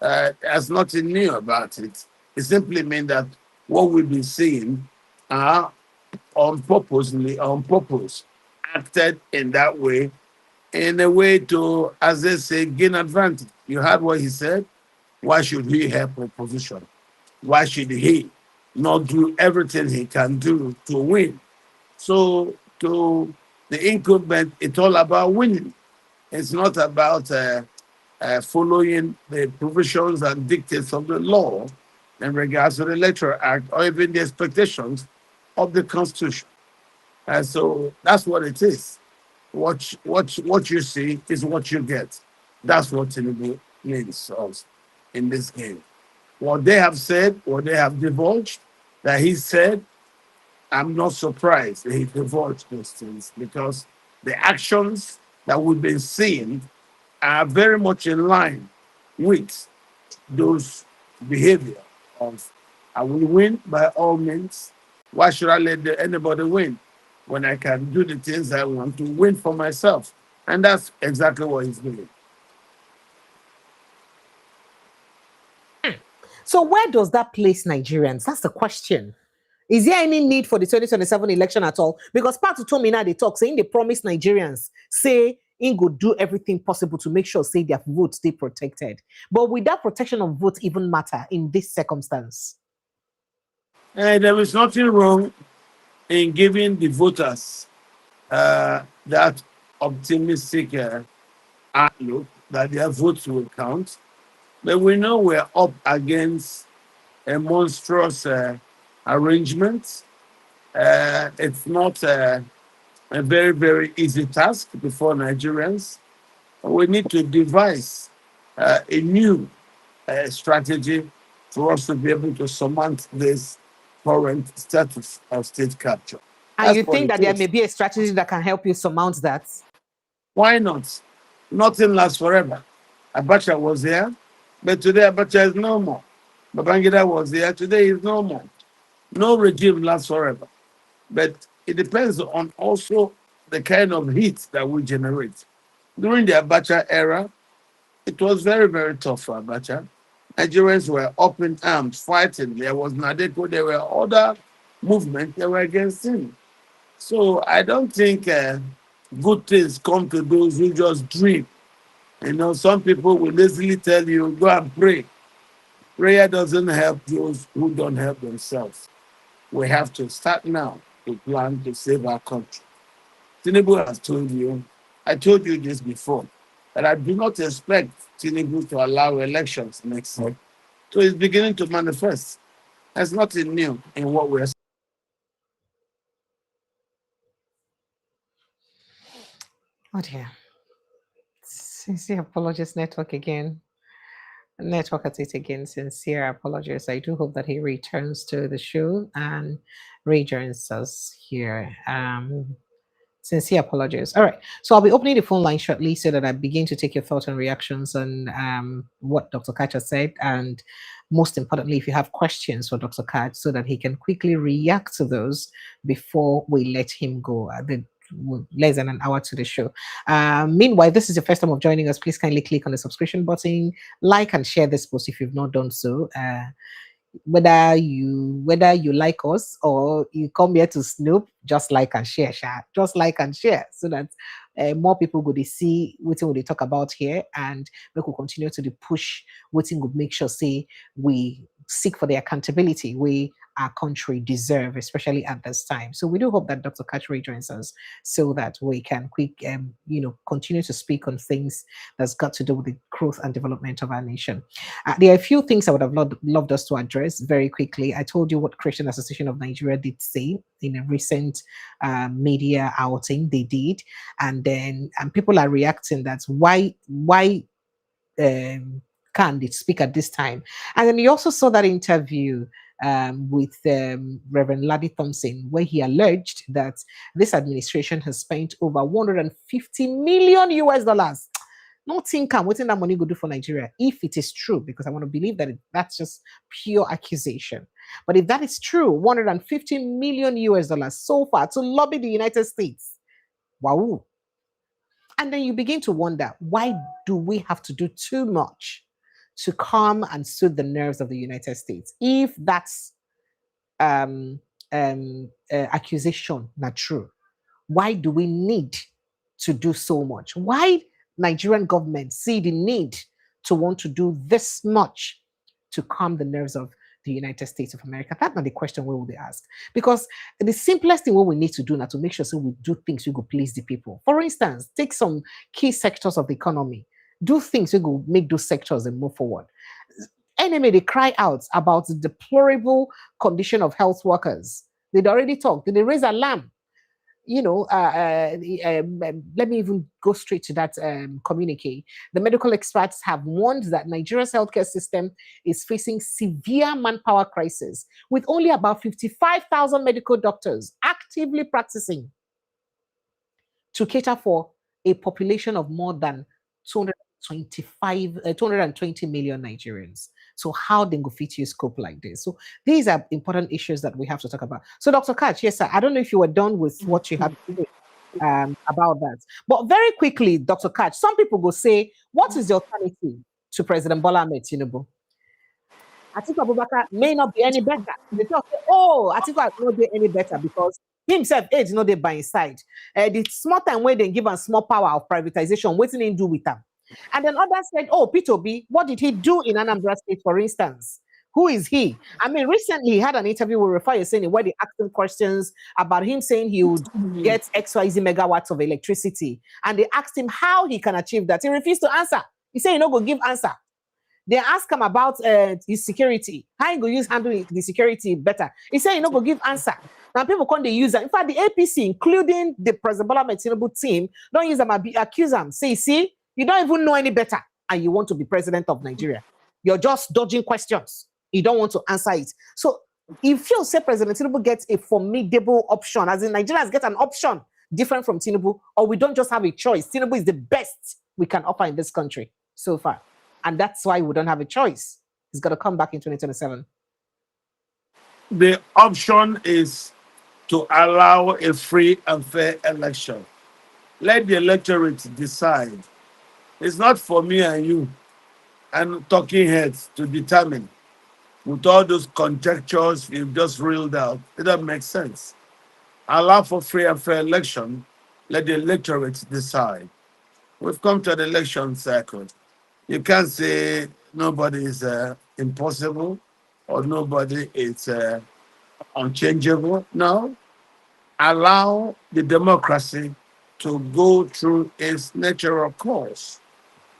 there's nothing new about it. It simply means that what we've been seeing are on purpose, acted in that way, in a way to, as they say, gain advantage. You heard what he said. Why should he help opposition? Why should he not do everything he can do to win? So to the incumbent, it's all about winning. It's not about following the provisions and dictates of the law in regards to the Electoral Act or even the expectations of the Constitution. And so that's what it is. What you see is what you get. That's what Tinubu means us in this game. What they have said, what they have divulged, that he said, I'm not surprised that he divulged those things because the actions that we've been seeing are very much in line with those behavior of I will win by all means. Why should I let anybody win when I can do the things I want to win for myself? And that's exactly what he's doing. So where does that place Nigerians? That's the question. Is there any need for the 2027 election at all? Because part told me now they talk saying they promise Nigerians, say in go do everything possible to make sure say their votes stay protected. But would that protection of votes even matter in this circumstance? And there is nothing wrong in giving the voters that optimistic outlook that their votes will count. But we know we're up against a monstrous arrangement. It's not a very, very easy task before Nigerians. We need to devise a new strategy for us to be able to surmount this current status of state capture. And you think that there may be a strategy that can help you surmount that? Why not? Nothing lasts forever. Abacha was there, but today Abacha is no more. Babangida was there, today is no more. No regime lasts forever. But it depends on also the kind of heat that we generate. During the Abacha era, it was very, very tough for Abacha. Nigerians were up in arms fighting. There was Nadeko, there were other movements that were against him. So I don't think good things come to those who just dream. You know, some people will lazily tell you, go and pray. Prayer doesn't help those who don't help themselves. We have to start now to plan to save our country. Tinubu has told you, I told you this before, that I do not expect Tinubu to allow elections next year. So it's beginning to manifest. There's nothing new in what we're. Oh dear. Sincere apologies, network again. Network at it again. Sincere apologies. I do hope that he returns to the show and rejoins us here. Sincere apologies. All right. So I'll be opening the phone line shortly so that I begin to take your thoughts and reactions on what Dr. Katch has said. And most importantly, if you have questions for Dr. Katch so that he can quickly react to those before we let him go. Less than an hour to the show. Meanwhile, this is the first time of joining us. Please kindly click on the subscription button, like and share this post if you've not done so. Whether you like us or you come here to snoop, just like and share, just like and share, so that more people go to see what we talk about here, and we will continue to push what would make sure say we seek for the accountability we our country deserve, especially at this time. So we do hope that Dr. Katch rejoins us so that we can continue to speak on things that's got to do with the growth and development of our nation. There are a few things I would have loved us to address very quickly. I told you what Christian Association of Nigeria did say in a recent media outing. They did, and people are reacting. That's why can they speak at this time? And then you also saw that interview with Reverend Laddie Thompson, where he alleged that this administration has spent over 150 million US dollars. Nothing can waiting that money go do for Nigeria, if it is true, because I want to believe that that's just pure accusation. But if that is true, 150 million US dollars so far to lobby the United States. Wow. And then you begin to wonder, why do we have to do too much to calm and soothe the nerves of the United States? If that's accusation not true, why do we need to do so much? Why Nigerian government see the need to want to do this much to calm the nerves of the United States of America? That's not the question we will be asked. Because the simplest thing what we need to do now to make sure so we do things we go please the people. For instance, take some key sectors of the economy. Do things we go make those sectors and move forward. Enemy, they cry out about the deplorable condition of health workers. They'd already talked. Did they raise alarm? let me even go straight to that communique. The medical experts have warned that Nigeria's healthcare system is facing severe manpower crisis, with only about 55,000 medical doctors actively practicing to cater for a population of more than 220 million Nigerians. So how they go fit use scope like this? So these are important issues that we have to talk about. So Dr. Katch, yes, sir, I don't know if you were done with what you had to say about that. But very quickly, Dr. Katch, some people go say, what is the alternative to President Bola Ahmed Tinubu? Atiku Abubakar may not be any better. They talk, oh, Atiku will not be any better because himself age no dey by his side. The small time when they give a small power of privatization, what did he do with them? And then others said, oh, Peter Obi, what did he do in Anambra State, for instance? Who is he? I mean, recently he had an interview with Rufai Yeseni where they asked him questions about him saying he would get XYZ megawatts of electricity. And they asked him how he can achieve that. He refused to answer. He said, you know, go give answer. They asked him about his security. How he go use handle the security better. He said, you know, go give answer. Now people can't use that. In fact, the APC, including the President Bola Ahmed Tinubu team, don't use them and accuse them. Say, see, you don't even know any better, and you want to be president of Nigeria. You're just dodging questions. You don't want to answer it. So if you say President Tinubu gets a formidable option, as in Nigerians get an option different from Tinubu, or we don't just have a choice. Tinubu is the best we can offer in this country so far. And that's why we don't have a choice. He's got to come back in 2027. The option is to allow a free and fair election. Let the electorate decide. It's not for me and you and talking heads to determine with all those conjectures you've just reeled out. It doesn't make sense. Allow for free and fair election. Let the electorate decide. We've come to an election cycle. You can't say nobody is impossible or nobody is unchangeable. No. Allow the democracy to go through its natural course.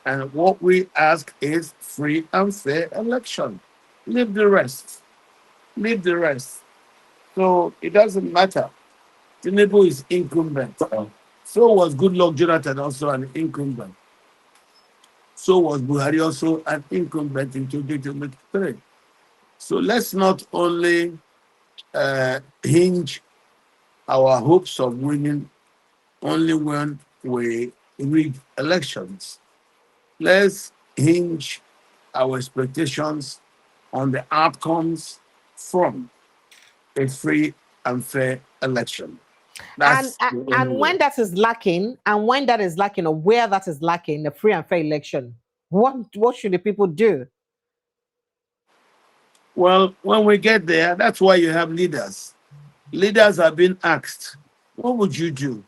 And what we ask is free and fair election. Leave the rest. Leave the rest. So it doesn't matter. Tinubu is incumbent. So was Goodluck Jonathan also an incumbent. So was Buhari also an incumbent in 2023. So let's not only hinge our hopes of winning only when we rig elections. Let's hinge our expectations on the outcomes from a free and fair election. And when that is lacking, or where that is lacking, the free and fair election, what should the people do? Well, when we get there, that's why you have leaders. Leaders have been asked, what would you do?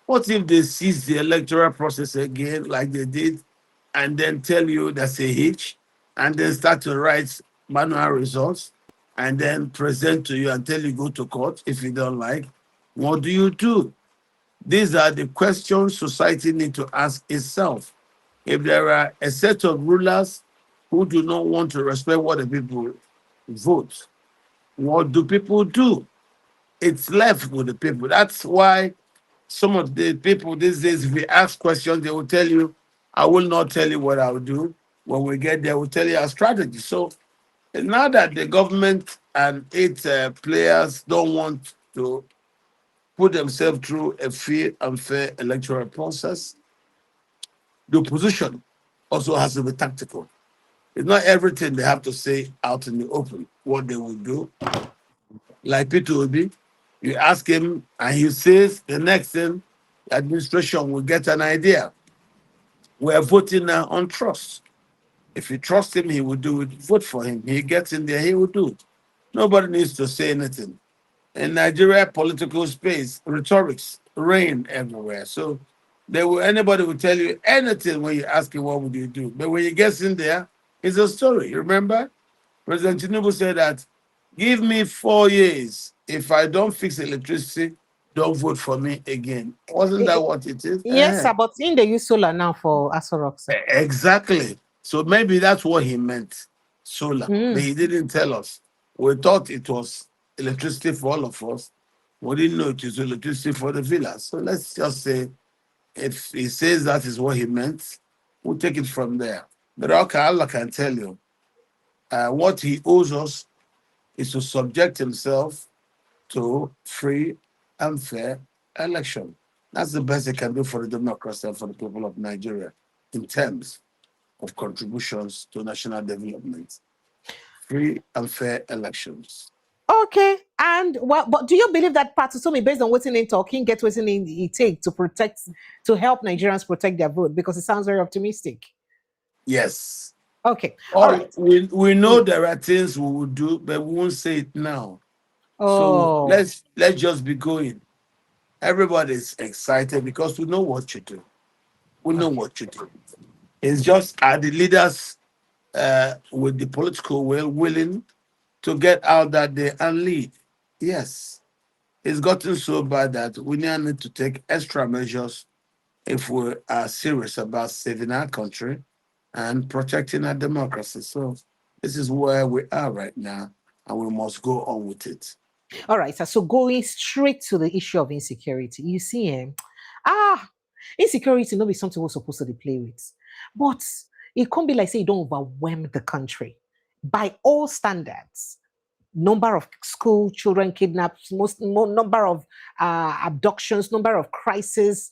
What if they seize the electoral process again, like they did, and then tell you that's a hitch, and then start to write manual results, and then present to you until you go to court if you don't like? What do you do? These are the questions society needs to ask itself. If there are a set of rulers who do not want to respect what the people vote, what do people do? It's left with the people. That's why some of the people these days, if we ask questions, they will tell you, I will not tell you what I will do. When we get there, we'll tell you our strategy. So now that the government and its players don't want to put themselves through a fair and fair electoral process, the opposition also has to be tactical. It's not everything they have to say out in the open, what they will do. Like Peter Obi, you ask him and he says the next thing, the administration will get an idea. We are voting now on trust. If you trust him, he will do it. Vote for him. He gets in there, he will do it. Nobody needs to say anything. In Nigeria, political space, rhetorics reign everywhere. So anybody will tell you anything when you ask him, what would you do? But when he gets in there, it's a story. Remember, President Tinubu said that, give me 4 years. If I don't fix electricity, don't vote for me again. Wasn't that what it is? Yes, sir, but in the use solar now for Asorok. Exactly. So maybe that's what he meant, solar. But he didn't tell us. We thought it was electricity for all of us. We didn't know it was electricity for the villa. So let's just say, if he says that is what he meant, we'll take it from there. But okay, Allah can tell you, what he owes us is to subject himself to free and fair election. That's the best he can do for the democracy and for the people of Nigeria in terms of contributions to national development. Free and fair elections. Okay, and well, but do you believe that part to me based on what's in talking, get what's in it take to help Nigerians protect their vote? Because it sounds very optimistic. Yes. Okay, all All right. we know there are things we will do, but we won't say it now. So Oh, let's just be going. Everybody's excited because we know what you do. We know okay. what you do. It's just, are the leaders with the political will willing to get out that day and lead? Yes. It's gotten so bad that we now need to take extra measures if we are serious about saving our country and protecting our democracy. So this is where we are right now, and we must go on with it. All right, so going straight to the issue of insecurity, you see, ah, insecurity not be something we're supposed to play with, but it can't be like say you don't overwhelm the country by all standards. Number of school children kidnapped, number of abductions, number of crises.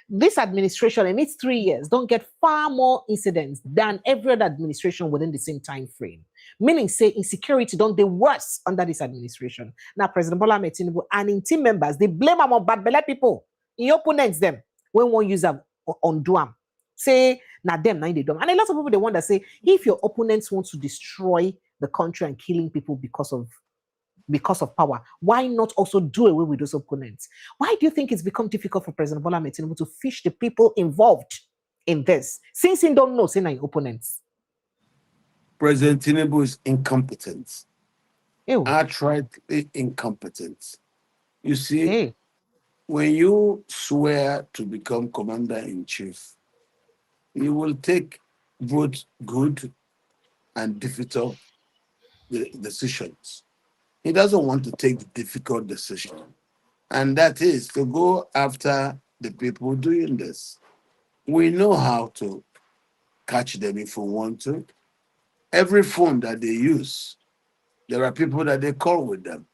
This administration in its 3 years don't get far more incidents than every other administration within the same time frame. Meaning, say insecurity don't they worse under this administration. Now, President Bola Ahmed Tinubu and in team members, they blame them on bad belly people. In opponents them when one use them undo them. Say now them now they do. And a lot of people they wonder say if your opponents want to destroy the country and killing people because of power, why not also do away with those opponents? Why do you think it's become difficult for President Bola Ahmed Tinubu to fish the people involved in this, since he don't know, say your opponents? President Tinubu is incompetent, Ew. outrightly incompetent. You see, Hey. when you swear to become commander in chief, you will take both good and difficult decisions. He doesn't want to take the difficult decision, and that is to go after the people doing this. We know how to catch them if we want to. Every phone that they use, there are people that they call with them.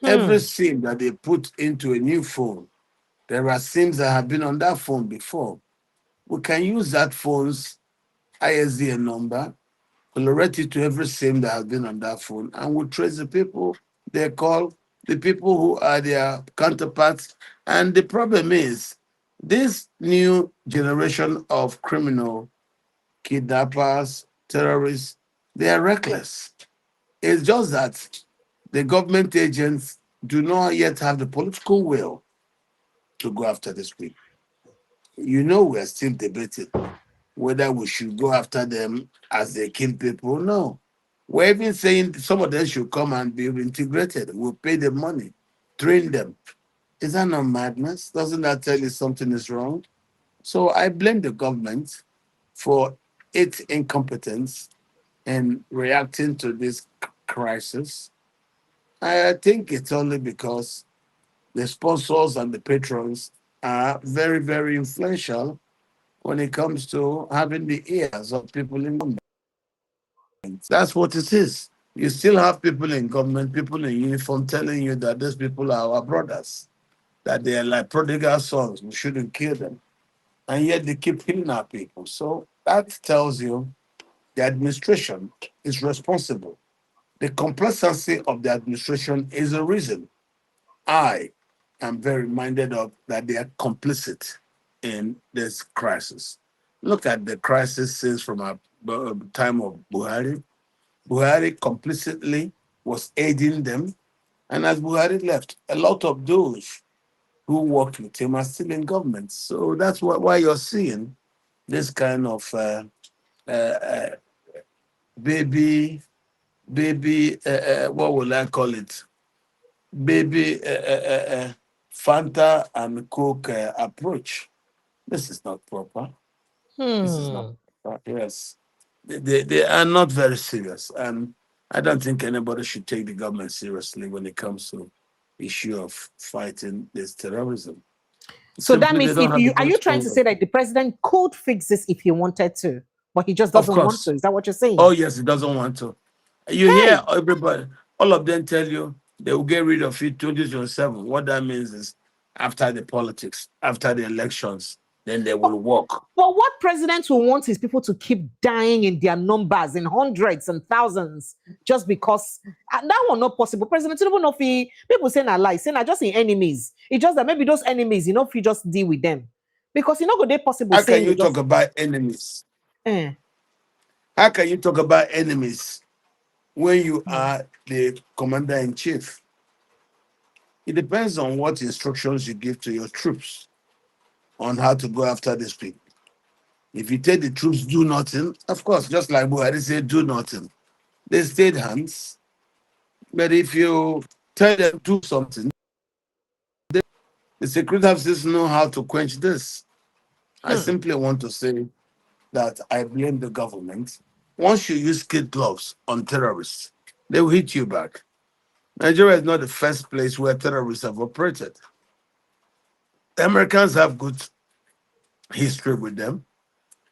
Every SIM that they put into a new phone, there are SIMs that have been on that phone before. We can use that phone's ISDN number, colorate it to every SIM that has been on that phone, and we'll trace the people they call, the people who are their counterparts. And the problem is, this new generation of criminal kidnappers, terrorists, they are reckless. It's just that the government agents do not yet have the political will to go after these people. You know, we're still debating whether we should go after them as they kill people. No. We're even saying some of them should come and be integrated. We'll pay them money, train them. Is that not madness? Doesn't that tell you something is wrong? So I blame the government for its incompetence in reacting to this crisis. I think it's only because the sponsors and the patrons are very, very influential when it comes to having the ears of people in government. That's what it is. You still have people in government, people in uniform telling you that these people are our brothers, that they are like prodigal sons, we shouldn't kill them. And yet they keep killing our people. So that tells you the administration is responsible. The complacency of the administration is the reason I am very minded of that they are complicit in this crisis. Look at the crisis since from our time of Buhari. Buhari complicitly was aiding them, and as Buhari left, a lot of those who worked with him are still in government. So that's why you're seeing this kind of uh, baby, what will I call it? Baby Fanta and Coke approach. This is not proper. This is not Hmm. proper. Yes. They are not very serious. And I don't think anybody should take the government seriously when it comes to issue of fighting this terrorism. So that Simply, they means don't if have you the are you trying to control. say that the president could fix this if he wanted to, but he just Of doesn't want course. to? Is that what you're saying? Oh, yes, he doesn't want to. You hear Hey, everybody, all of them tell you they will get rid of it 2027. What that means is after the politics, after the elections, then they but, will work. but what president will want is people to keep dying in their numbers, in hundreds and thousands, just because that one not possible. President Tinubu no fit, people say na lie, say na just in enemies. It's just that maybe those enemies, if you just deal with them, because go they possible How can saying you you talk just about enemies? eh. How can you talk about enemies when you Hmm. are the commander in chief? It depends on what instructions you give to your troops on how to go after these people. If you tell the troops do nothing, of course, just like Buhari said, do nothing, they stayed hands. But if you tell them do something, the security officers know how to quench this. I Hmm. simply want to say that I blame the government. Once you use kid gloves on terrorists, they will hit you back. Nigeria is not the first place where terrorists have operated. The Americans have good history with them.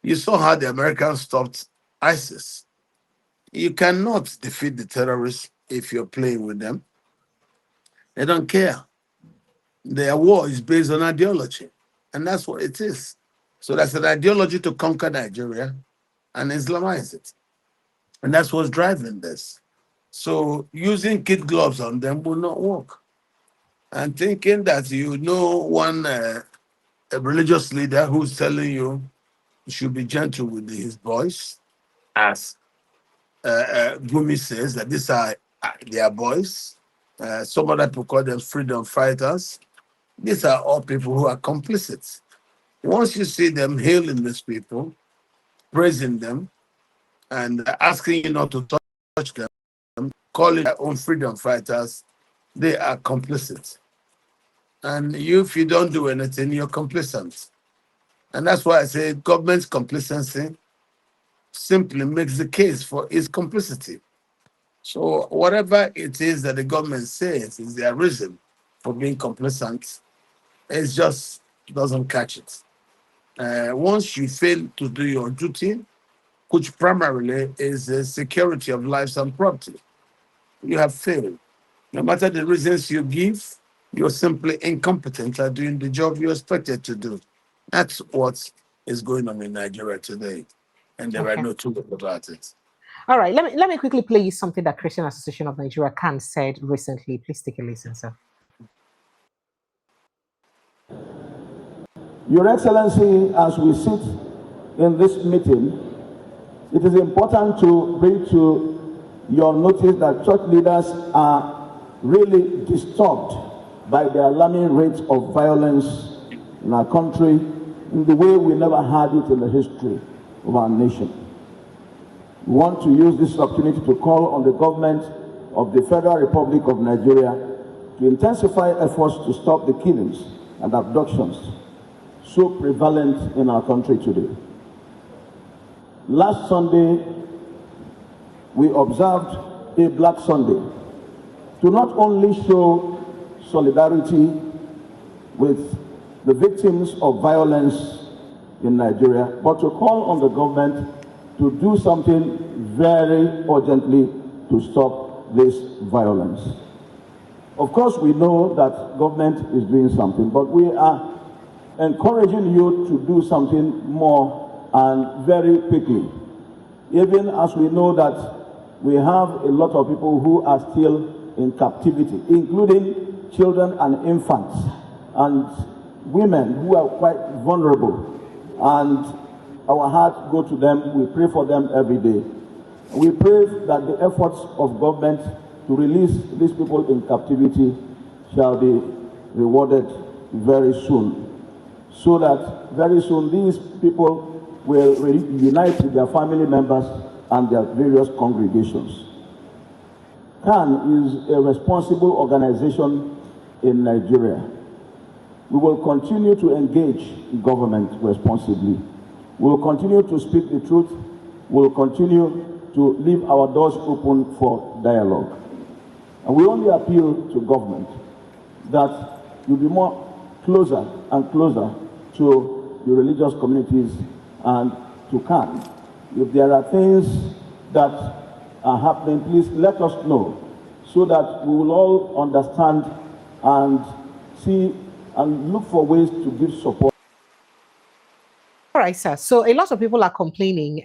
You saw how the Americans stopped ISIS. You cannot defeat the terrorists if you're playing with them. They don't care. Their war is based on ideology, and that's what it is. So that's an ideology to conquer Nigeria and Islamize it. And that's what's driving this. So using kid gloves on them will not work. And thinking that one a religious leader who's telling you should be gentle with his boys, as Gumi says that these are their boys. Some other people call them freedom fighters. These are all people who are complicit. Once you see them hailing these people, praising them, and asking you not to touch them, calling their own freedom fighters, they are complicit. And if you don't do anything, you're complicit. And that's why I say government's complacency simply makes the case for its complicity. So whatever it is that the government says is their reason for being complacent, it just doesn't catch it. Once you fail to do your duty, which primarily is the security of lives and property, you have failed. No matter the reasons you give, you're simply incompetent at doing the job you're expected to do. That's what is going on in Nigeria today, and there are Okay. no two ways about it. All right. Let me quickly play you something that Christian Association of Nigeria can said recently. Please take a listen, sir. Your Excellency, as we sit in this meeting, it is important to bring to your notice that church leaders are really disturbed by the alarming rate of violence in our country in the way we never had it in the history of our nation. We want to use this opportunity to call on the government of the Federal Republic of Nigeria to intensify efforts to stop the killings and abductions so prevalent in our country today. Last Sunday, we observed a Black Sunday to not only show solidarity with the victims of violence in Nigeria, but to call on the government to do something very urgently to stop this violence. Of course, we know that government is doing something, but we are encouraging you to do something more and very quickly. Even as we know that we have a lot of people who are still in captivity, including children and infants and women who are quite vulnerable. And our hearts go to them. We pray for them every day. We pray that the efforts of government to release these people in captivity shall be rewarded very soon, so that very soon these people will reunite with their family members and their various congregations. CAN is a responsible organization in Nigeria. We will continue to engage government responsibly. We will continue to speak the truth. We will continue to leave our doors open for dialogue. And we only appeal to government that you'll be more closer and closer to the religious communities and to CAN. If there are things that are happening, please let us know so that we will all understand and see and look for ways to give support. All right, sir. So a lot of people are complaining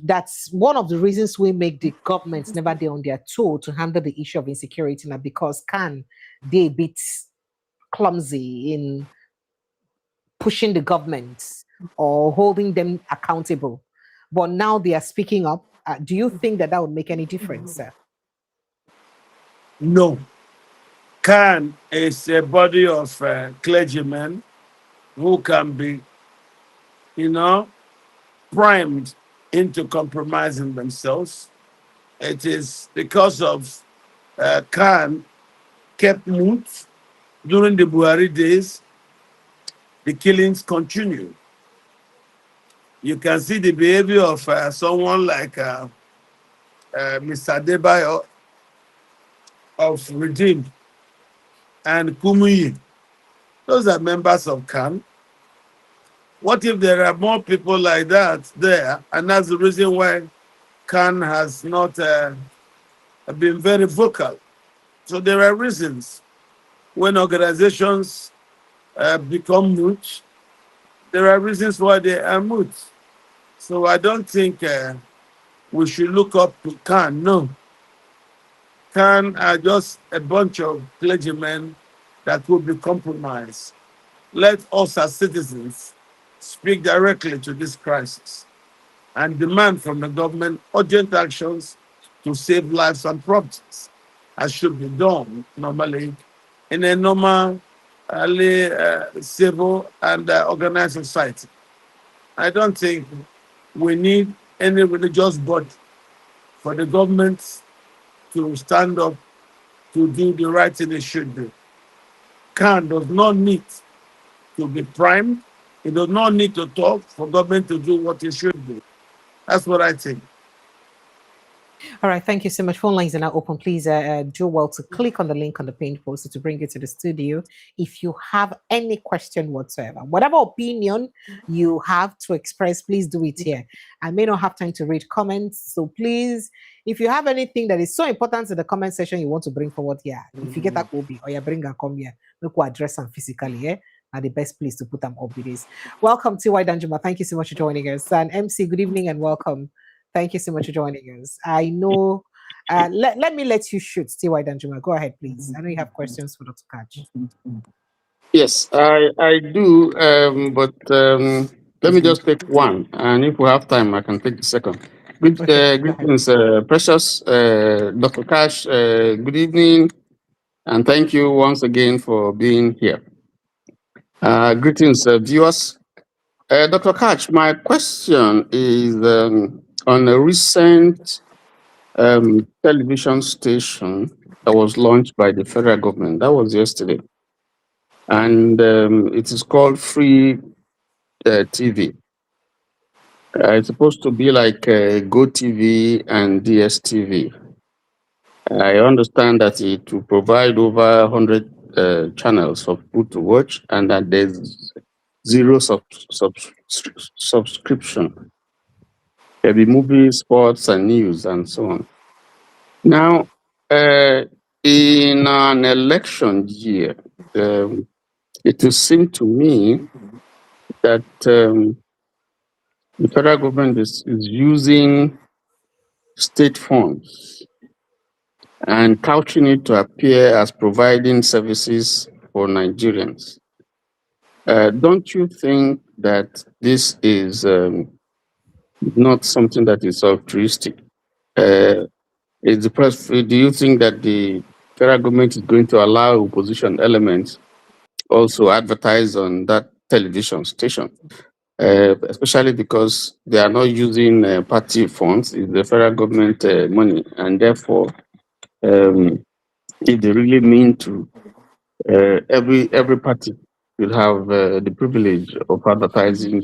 that's one of the reasons we make the governments never day on their toe to handle the issue of insecurity now, because they bit clumsy in pushing the governments or holding them accountable. But now they are speaking up. Do you think that would make any difference, sir? No. CAN is a body of clergymen who can be, primed into compromising themselves. It is because of CAN kept mute during the Buhari days, the killings continue. You can see the behavior of someone like Mr. Debayo of Redeem and Kumuyi. Those are members of CAN. What if there are more people like that there? And that's the reason why CAN has not been very vocal. So there are reasons when organizations become mute, there are reasons why they are mute. So I don't think we should look up to CAN. No. CAN are just a bunch of clergymen that will be compromised. Let us as citizens speak directly to this crisis and demand from the government urgent actions to save lives and properties, as should be done normally in a normal, civil and organized society. I don't think we need any religious body for the government to stand up to do the right thing it should do. CAN does not need to be primed. It does not need to talk for government to do what it should do. That's what I think. All right, thank you so much. Phone lines are now open. Please do well to click on the link on the page poster to bring you to the studio. If you have any question whatsoever, whatever opinion you have to express, please do it here. I may not have time to read comments, so please, if you have anything that is so important in the comment section you want to bring forward here, if you get a copy or you bring a come here, look what address them physically here. Are the best place to put them up with this. Welcome to White Danjuma. Thank you so much for joining us. And MC, good evening and welcome. Thank you so much for joining us. I know, let me let you shoot, T.Y. Danjuma. Go ahead, please. I know you have questions for Dr. Katch. Yes, I do, but let me just take one, and if we have time, I can take the second. Greetings, precious Dr. Katch. Good evening, and thank you once again for being here. Greetings, viewers. Dr. Katch, my question is on a recent television station that was launched by the federal government. That was yesterday. And it is called Free TV. It's supposed to be like Go TV and DSTV. I understand that it will provide over 100 channels for people to watch, and that there's zero subscription. There'll be movies, sports, and news, and so on. Now, in an election year, it will seem to me that the federal government is using state funds and couching it to appear as providing services for Nigerians. Don't you think that this is not something that is altruistic? Do you think that the federal government is going to allow opposition elements also advertise on that television station? Especially because they are not using party funds, it's the federal government money, and therefore, if they really mean to, every party will have the privilege of advertising.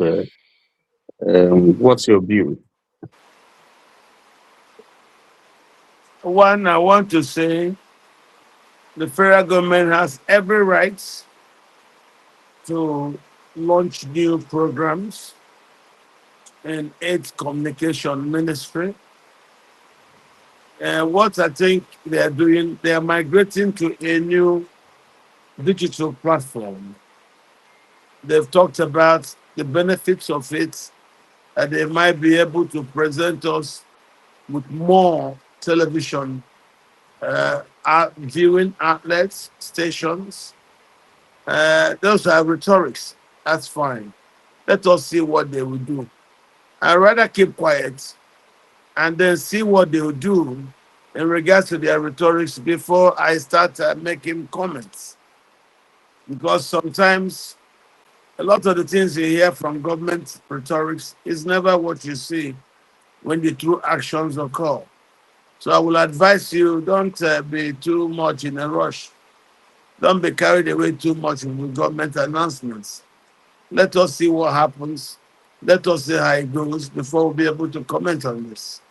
What's your view? One, I want to say The federal government has every right to launch new programs in its communication ministry. And what I think they are doing, they are migrating to a new digital platform. They've talked about the benefits of it, and they might be able to present us with more television viewing outlets, stations. Those are rhetorics. That's fine. Let us see what they will do. I'd rather keep quiet and then see what they will do in regards to their rhetorics before I start making comments. Because sometimes a lot of the things you hear from government rhetorics is never what you see when the true actions occur. So I will advise you, don't be too much in a rush. Don't be carried away too much with government announcements. Let us see what happens. Let us see how it goes before we'll be able to comment on this.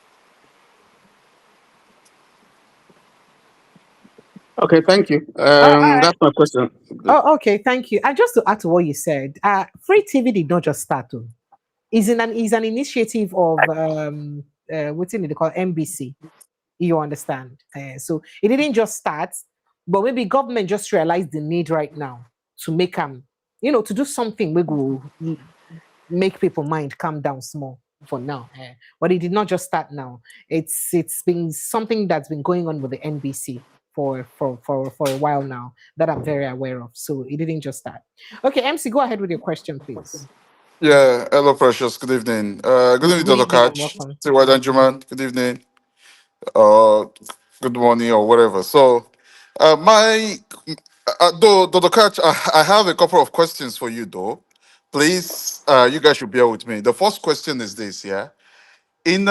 Okay, thank you. I, That's my question. oh, okay, thank you. And just to add to what you said, Free TV did not just start. Oh. Is an initiative of what's in it called NBC. You understand? So it didn't just start, but maybe government just realized the need right now to make to do something we will make people mind calm down small for now. But it did not just start now. It's been something that's been going on with the NBC for a while now that I'm very aware of. So it didn't just start. Okay, MC, go ahead with your question, please. Yeah, hello, Precious. Good evening. Good evening, Good Dr. evening and Katch. welcome. Say well done, Juman. Good evening. Uh, good morning or whatever. So, my though, Dr. Katch, I have a couple of questions for you, though. Please, you guys should bear with me. The first question is this: yeah, in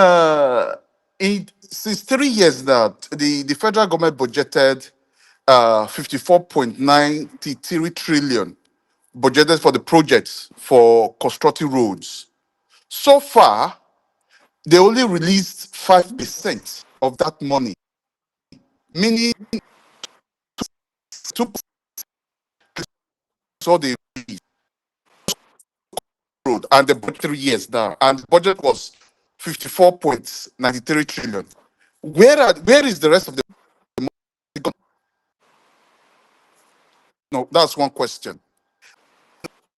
since 3 years now, the federal government budgeted 54.93 trillion budgeted for the projects for constructing roads. So far, they only released 5% of that money, meaning 2% all they road and the budget 3 years now. And the budget was 54.93 trillion. Where is the rest of the money? No, that's one question.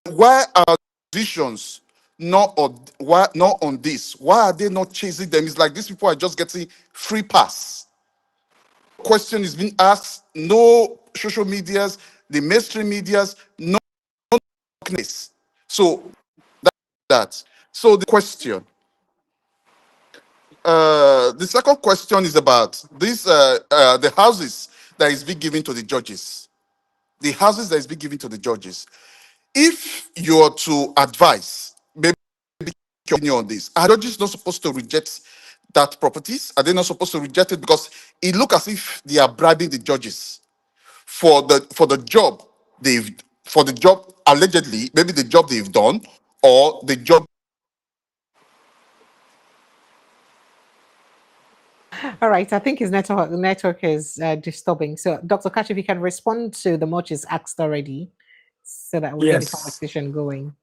Why are decisions not on this? Why are they not chasing them? It's like these people are just getting free pass. Question is being asked, no social medias, the mainstream medias, no darkness. So that. So the question, the second question is about this, the houses that is being given to the judges. The houses that is being given to the judges. If you are to advise, maybe your opinion on this, are judges not supposed to reject that properties? Are they not supposed to reject it because it looks as if they are bribing the judges for the job they've for the job allegedly, maybe the job they've done or the job. All right, I think his network is disturbing. So, Dr. Kachi, if you can respond to the much is asked already, so that we get the Yes. conversation going.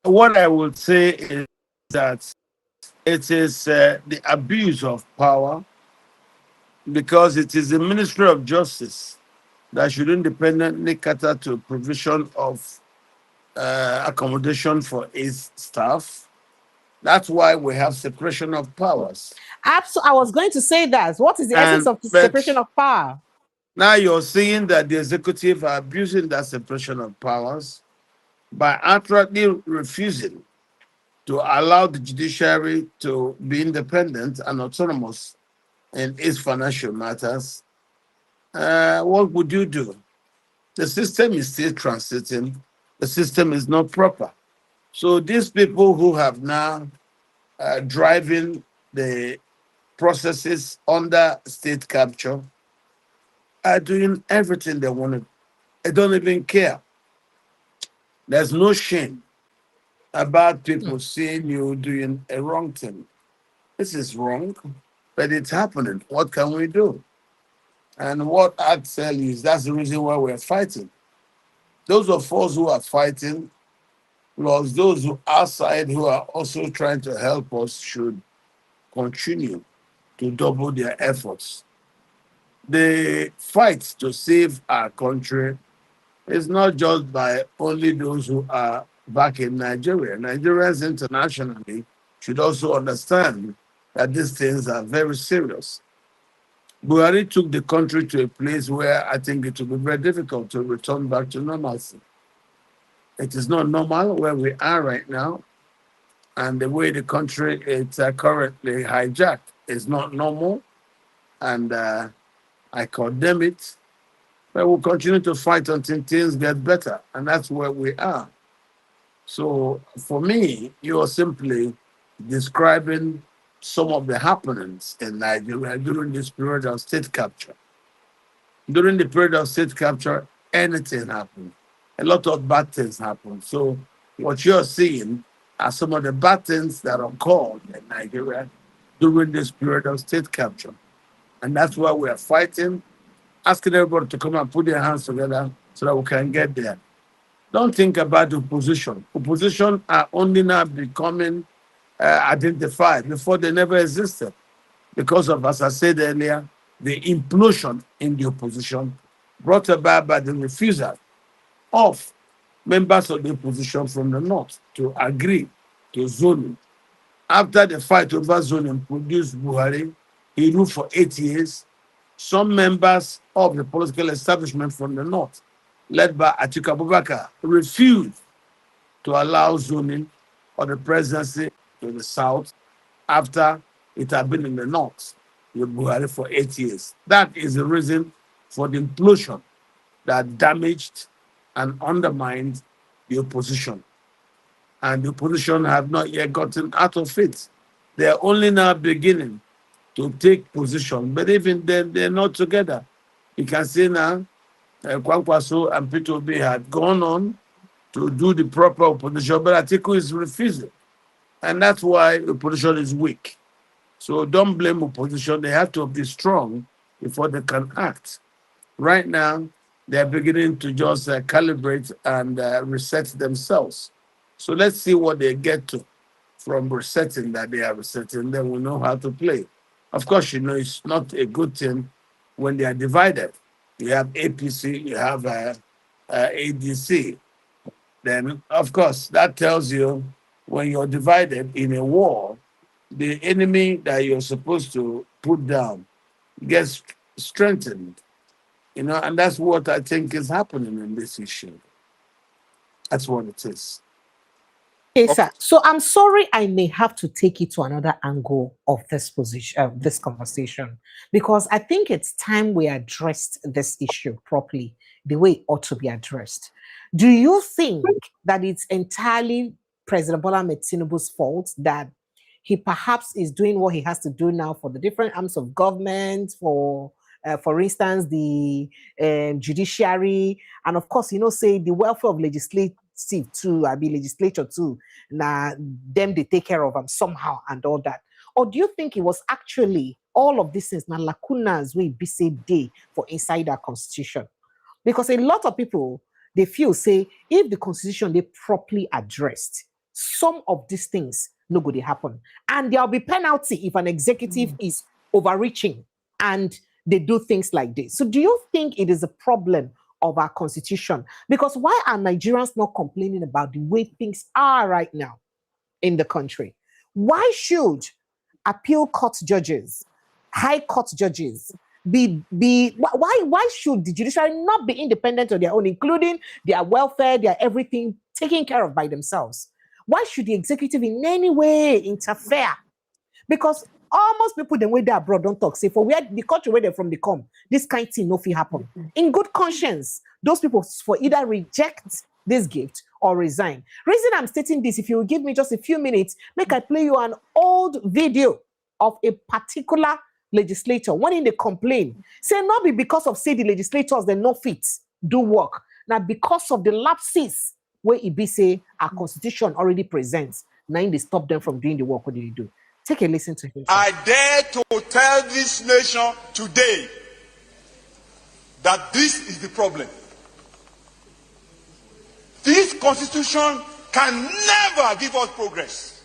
What I would say is that it is the abuse of power because it is the Ministry of Justice that should independently cater to provision of accommodation for its staff. That's why we have separation of powers. Absolutely, I was going to say that. What is the essence And of the separation but of power? now you're seeing that the executive are abusing that separation of powers by outrightly refusing to allow the judiciary to be independent and autonomous in its financial matters. What would you do? The system is still transiting. The system is not proper. So these people who have now driving the processes under state capture are doing everything they want to. They don't even care. There's no shame about Hmm. people seeing you doing a wrong thing. This is wrong, but it's happening. What can we do? And what I tell you is that's the reason why we're fighting. Those of us who are fighting, plus those who outside who are also trying to help us, should continue to double their efforts. The fight to save our country is not just by only those who are back in Nigeria. Nigerians internationally should also understand that these things are very serious. Buhari took the country to a place where I think it will be very difficult to return back to normalcy. It is not normal where we are right now, and the way the country is currently hijacked is not normal, and I condemn it. But we'll continue to fight until things get better, and that's where we are. So for me, you're simply describing some of the happenings in Nigeria during this period of state capture. During the period of state capture, anything happened. A lot of bad things happened. So what you're seeing are some of the bad things that occurred in Nigeria during this period of state capture. And that's why we are fighting, asking everybody to come and put their hands together so that we can get there. Don't think about opposition. Opposition are only now becoming identified. Before, they never existed because of, as I said earlier, the implosion in the opposition brought about by the refusal of members of the opposition from the north to agree to zoning. After the fight over zoning produced Buhari, he ruled for 8 years. Some members of the political establishment from the north, led by Atiku Abubakar, refused to allow zoning or the presidency to the south after it had been in the north with Buhari for 8 years. That is the reason for the implosion that damaged and undermined the opposition. And the opposition have not yet gotten out of it. They are only now beginning to take position, but even then, they're not together. You can see now, Kwankwaso and Peter Obi had gone on to do the proper opposition, but Atiku is refusing. And that's why the opposition is weak. So don't blame opposition. They have to be strong before they can act. Right now, they're beginning to just calibrate and reset themselves. So let's see what they get to from resetting that they are resetting. Then we know how to play. Of course, you know, it's not a good thing when they are divided. You have APC, you have ADC. Then, of course, that tells you when you're divided in a war, the enemy that you're supposed to put down gets strengthened. You know, and that's what I think is happening in this issue. That's what it is. Okay, sir. So I'm sorry I may have to take it to another angle of this position, this conversation, because I think it's time we addressed this issue properly, the way it ought to be addressed. Do you think that it's entirely President Bola Ahmed Tinubu's fault that he perhaps is doing what he has to do now for the different arms of government, for instance, the judiciary, and of course, you know, say the welfare of legislative too, legislature too. Now, them they take care of them somehow and all that. Or do you think it was actually all of these things, now lacunas we be say day for inside our constitution? Because a lot of people they feel say if the constitution they properly addressed, some of these things no good they happen, and there'll be penalty if an executive is overreaching and they do things like this. So do you think it is a problem of our constitution? Because why are Nigerians not complaining about the way things are right now in the country? Why should appeal court judges, high court judges why should the judiciary not be independent on their own, including their welfare, their everything taken care of by themselves? Why should the executive in any way interfere? Because almost people the way they abroad don't talk. Say for where the country where they're from they come, this kind of thing no fit happen. In good conscience, those people for either reject this gift or resign. Reason I'm stating this, if you will give me just a few minutes, make I play you an old video of a particular legislator when they complain. Say not be because of say the legislators they're not fit do work. Now because of the lapses where it be say our constitution already presents. Now they stop them from doing the work. What do you do? Take a listen to him. I dare to tell this nation today that this is the problem. This constitution can never give us progress.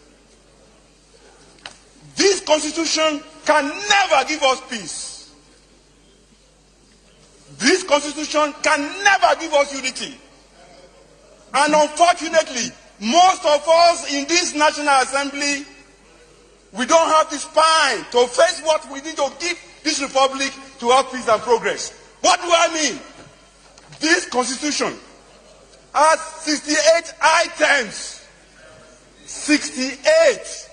This constitution can never give us peace. This constitution can never give us unity. And unfortunately, most of us in this National Assembly, we don't have the spine to face what we need to give this republic to have peace and progress. What do I mean? This constitution has 68 items. 68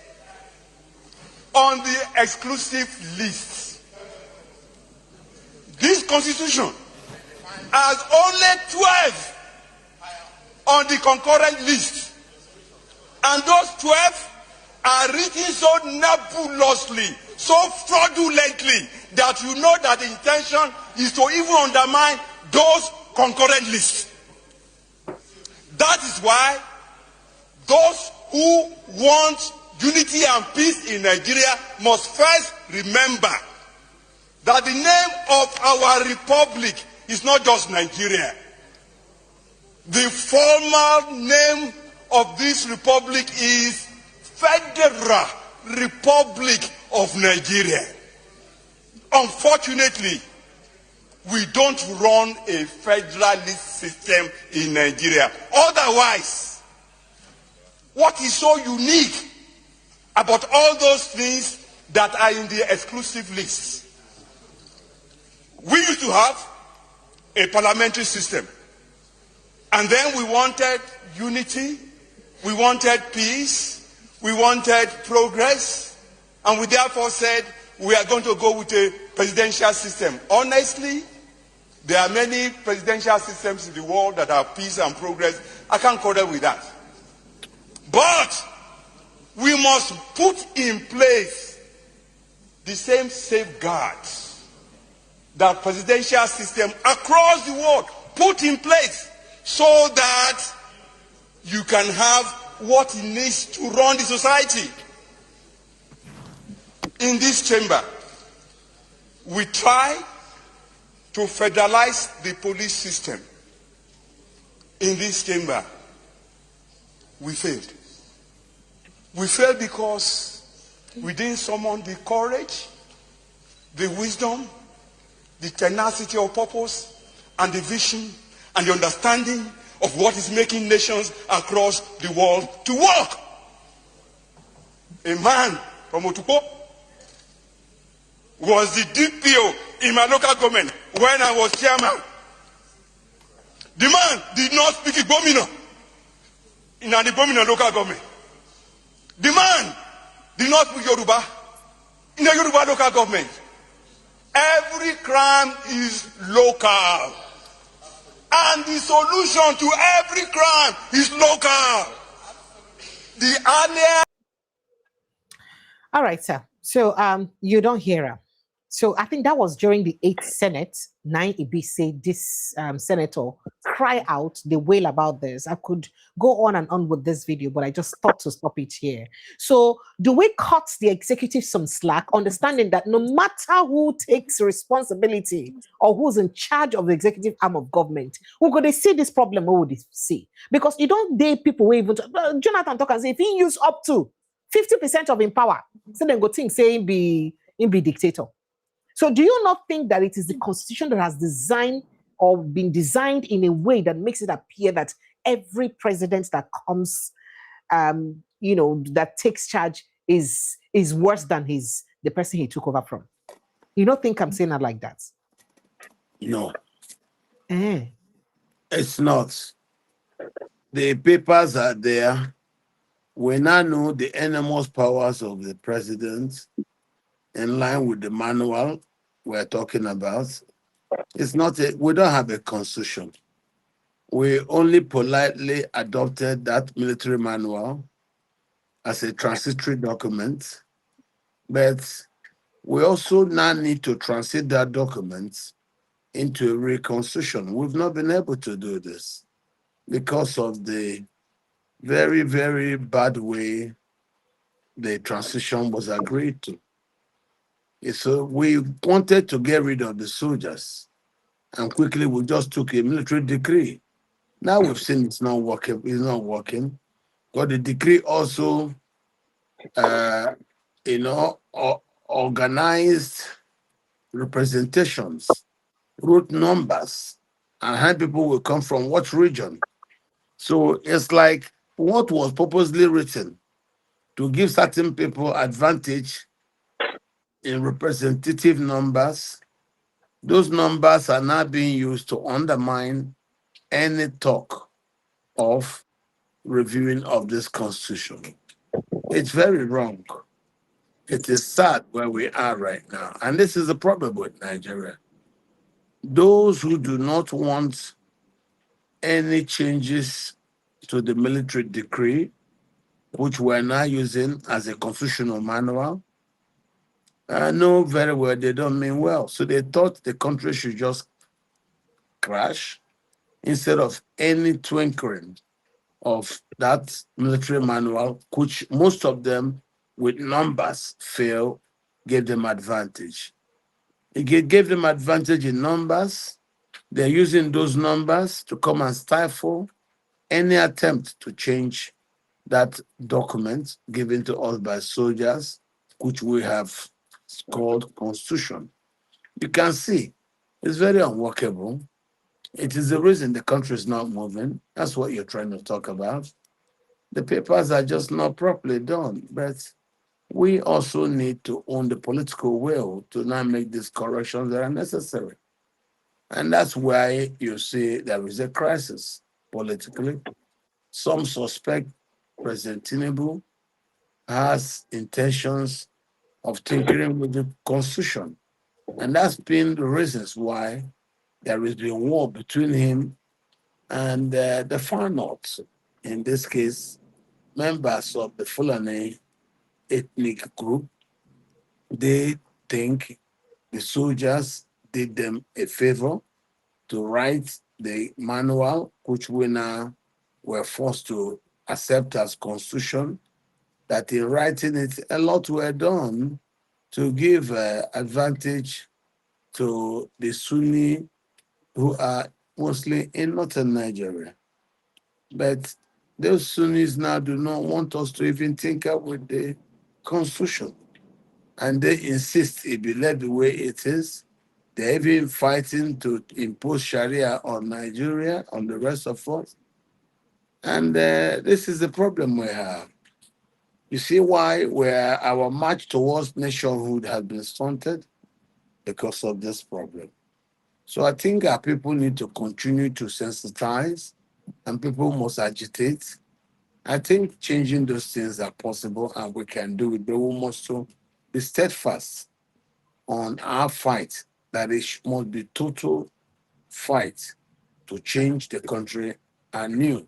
on the exclusive list. This constitution has only 12 on the concurrent list. And those 12 are written so nebulously, so fraudulently, that you know that the intention is to even undermine those concurrent lists. That is why those who want unity and peace in Nigeria must first remember that the name of our republic is not just Nigeria. The formal name of this republic is Federal Republic of Nigeria. Unfortunately, we don't run a federalist system in Nigeria. Otherwise, what is so unique about all those things that are in the exclusive list? We used to have a parliamentary system. And then we wanted unity, we wanted peace, we wanted progress, and we therefore said we are going to go with a presidential system. Honestly, there are many presidential systems in the world that have peace and progress. I can't quarrel with that. But we must put in place the same safeguards that presidential system across the world put in place, so that you can have what it needs to run the society. In this chamber, we try to federalize the police system. In this chamber, we failed. We failed because we didn't summon the courage, the wisdom, the tenacity of purpose, and the vision, and the understanding of what is making nations across the world to work. A man from Otukpo was the DPO in my local government when I was chairman. The man did not speak Igbomina in an Igbomina local government. The man did not speak Yoruba in a Yoruba local government. Every crime is local. And the solution to every crime is local. The earlier. All right, sir. So you don't hear her. So I think that was during the 8th Senate. 9 Ibise, this senator cry out, they wail about this. I could go on and on with this video, but I just thought to stop it here. So do we cut the executive some slack, understanding that no matter who takes responsibility or who's in charge of the executive arm of government, who could they see this problem, who would they see? Because you don't dare people even Jonathan talk and say if he use up to 50% of his power, so then go think say he be dictator. So do you not think that it is the constitution that has designed or been designed in a way that makes it appear that every president that comes, that takes charge is worse than the person he took over from? You don't think I'm saying that like that? No. It's not. The papers are there. We now know the enormous powers of the president in line with the manual we're talking about. It's not we don't have a constitution. We only politely adopted that military manual as a transitory document, but we also now need to translate that document into a real constitution. We've not been able to do this because of the very, very bad way the transition was agreed to. So we wanted to get rid of the soldiers and quickly we just took a military decree. Now we've seen it's not working. It's not working. But the decree also, uh, organized representations, wrote numbers, and how people will come from what region. So it's like what was purposely written to give certain people advantage in representative numbers. Those numbers are now being used to undermine any talk of reviewing of this constitution. It's very wrong. It is sad where we are right now. And this is the problem with Nigeria. Those who do not want any changes to the military decree, which we're now using as a constitutional manual, know very well they don't mean well. So they thought the country should just crash instead of any twinkling of that military manual, which most of them with numbers fail, gave them advantage. It gave them advantage in numbers. They're using those numbers to come and stifle any attempt to change that document given to us by soldiers, which we have called constitution. You can see it's very unworkable. It is the reason the country is not moving. That's what you're trying to talk about. The papers are just not properly done. But we also need to own the political will to now make these corrections that are necessary. And that's why you see there is a crisis politically. Some suspect President Tinubu has intentions of tinkering with the constitution. And that's been the reasons why there has been war between him and the far north. In this case, members of the Fulani ethnic group, they think the soldiers did them a favor to write the manual, which we now were forced to accept as constitution, that in writing it, a lot were done to give advantage to the Sunni who are mostly in northern Nigeria. But those Sunnis now do not want us to even tinker with the constitution. And they insist it be left the way it is. They're even fighting to impose Sharia on Nigeria, on the rest of us. And this is the problem we have. You see why our march towards nationhood has been stunted? Because of this problem. So I think our people need to continue to sensitize and people must agitate. I think changing those things are possible and we can do it, but we must be steadfast on our fight, that it must be total fight to change the country anew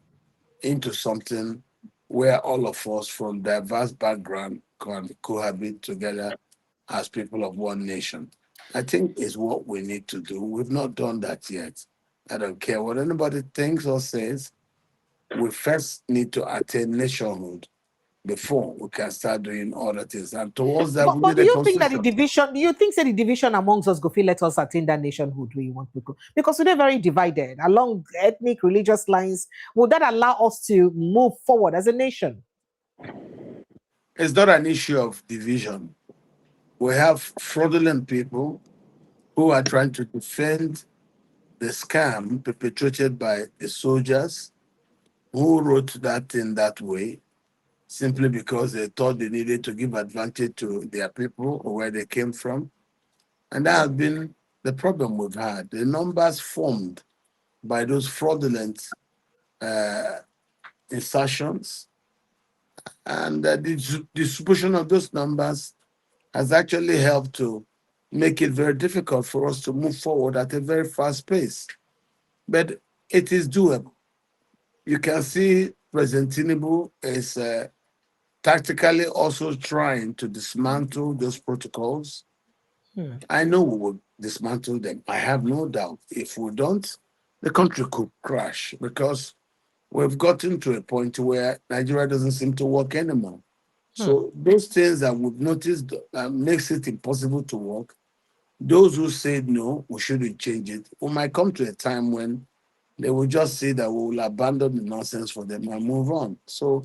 into something where all of us from diverse backgrounds can cohabit together as people of one nation. I think is what we need to do. We've not done that yet. I don't care what anybody thinks or says. We first need to attain nationhood before we can start doing other things. And towards that, we But need do a you think that the constitution. division, do you think that the division amongst us go feel let us attain that nationhood we want to go? Because we're very divided along ethnic, religious lines. Would that allow us to move forward as a nation? It's not an issue of division. We have fraudulent people who are trying to defend the scam perpetrated by the soldiers who wrote that in that way simply because they thought they needed to give advantage to their people or where they came from. And that has been the problem we've had. The numbers formed by those fraudulent insertions and the distribution of those numbers has actually helped to make it very difficult for us to move forward at a very fast pace. But it is doable. You can see President Tinubu is tactically also trying to dismantle those protocols. I know we will dismantle them. I have no doubt. If we don't, the country could crash because we've gotten to a point where Nigeria doesn't seem to work anymore. So those things that we've noticed that makes it impossible to work, Those who said no, we shouldn't change it. We might come to a time when they will just say that we will abandon the nonsense for them and move on. So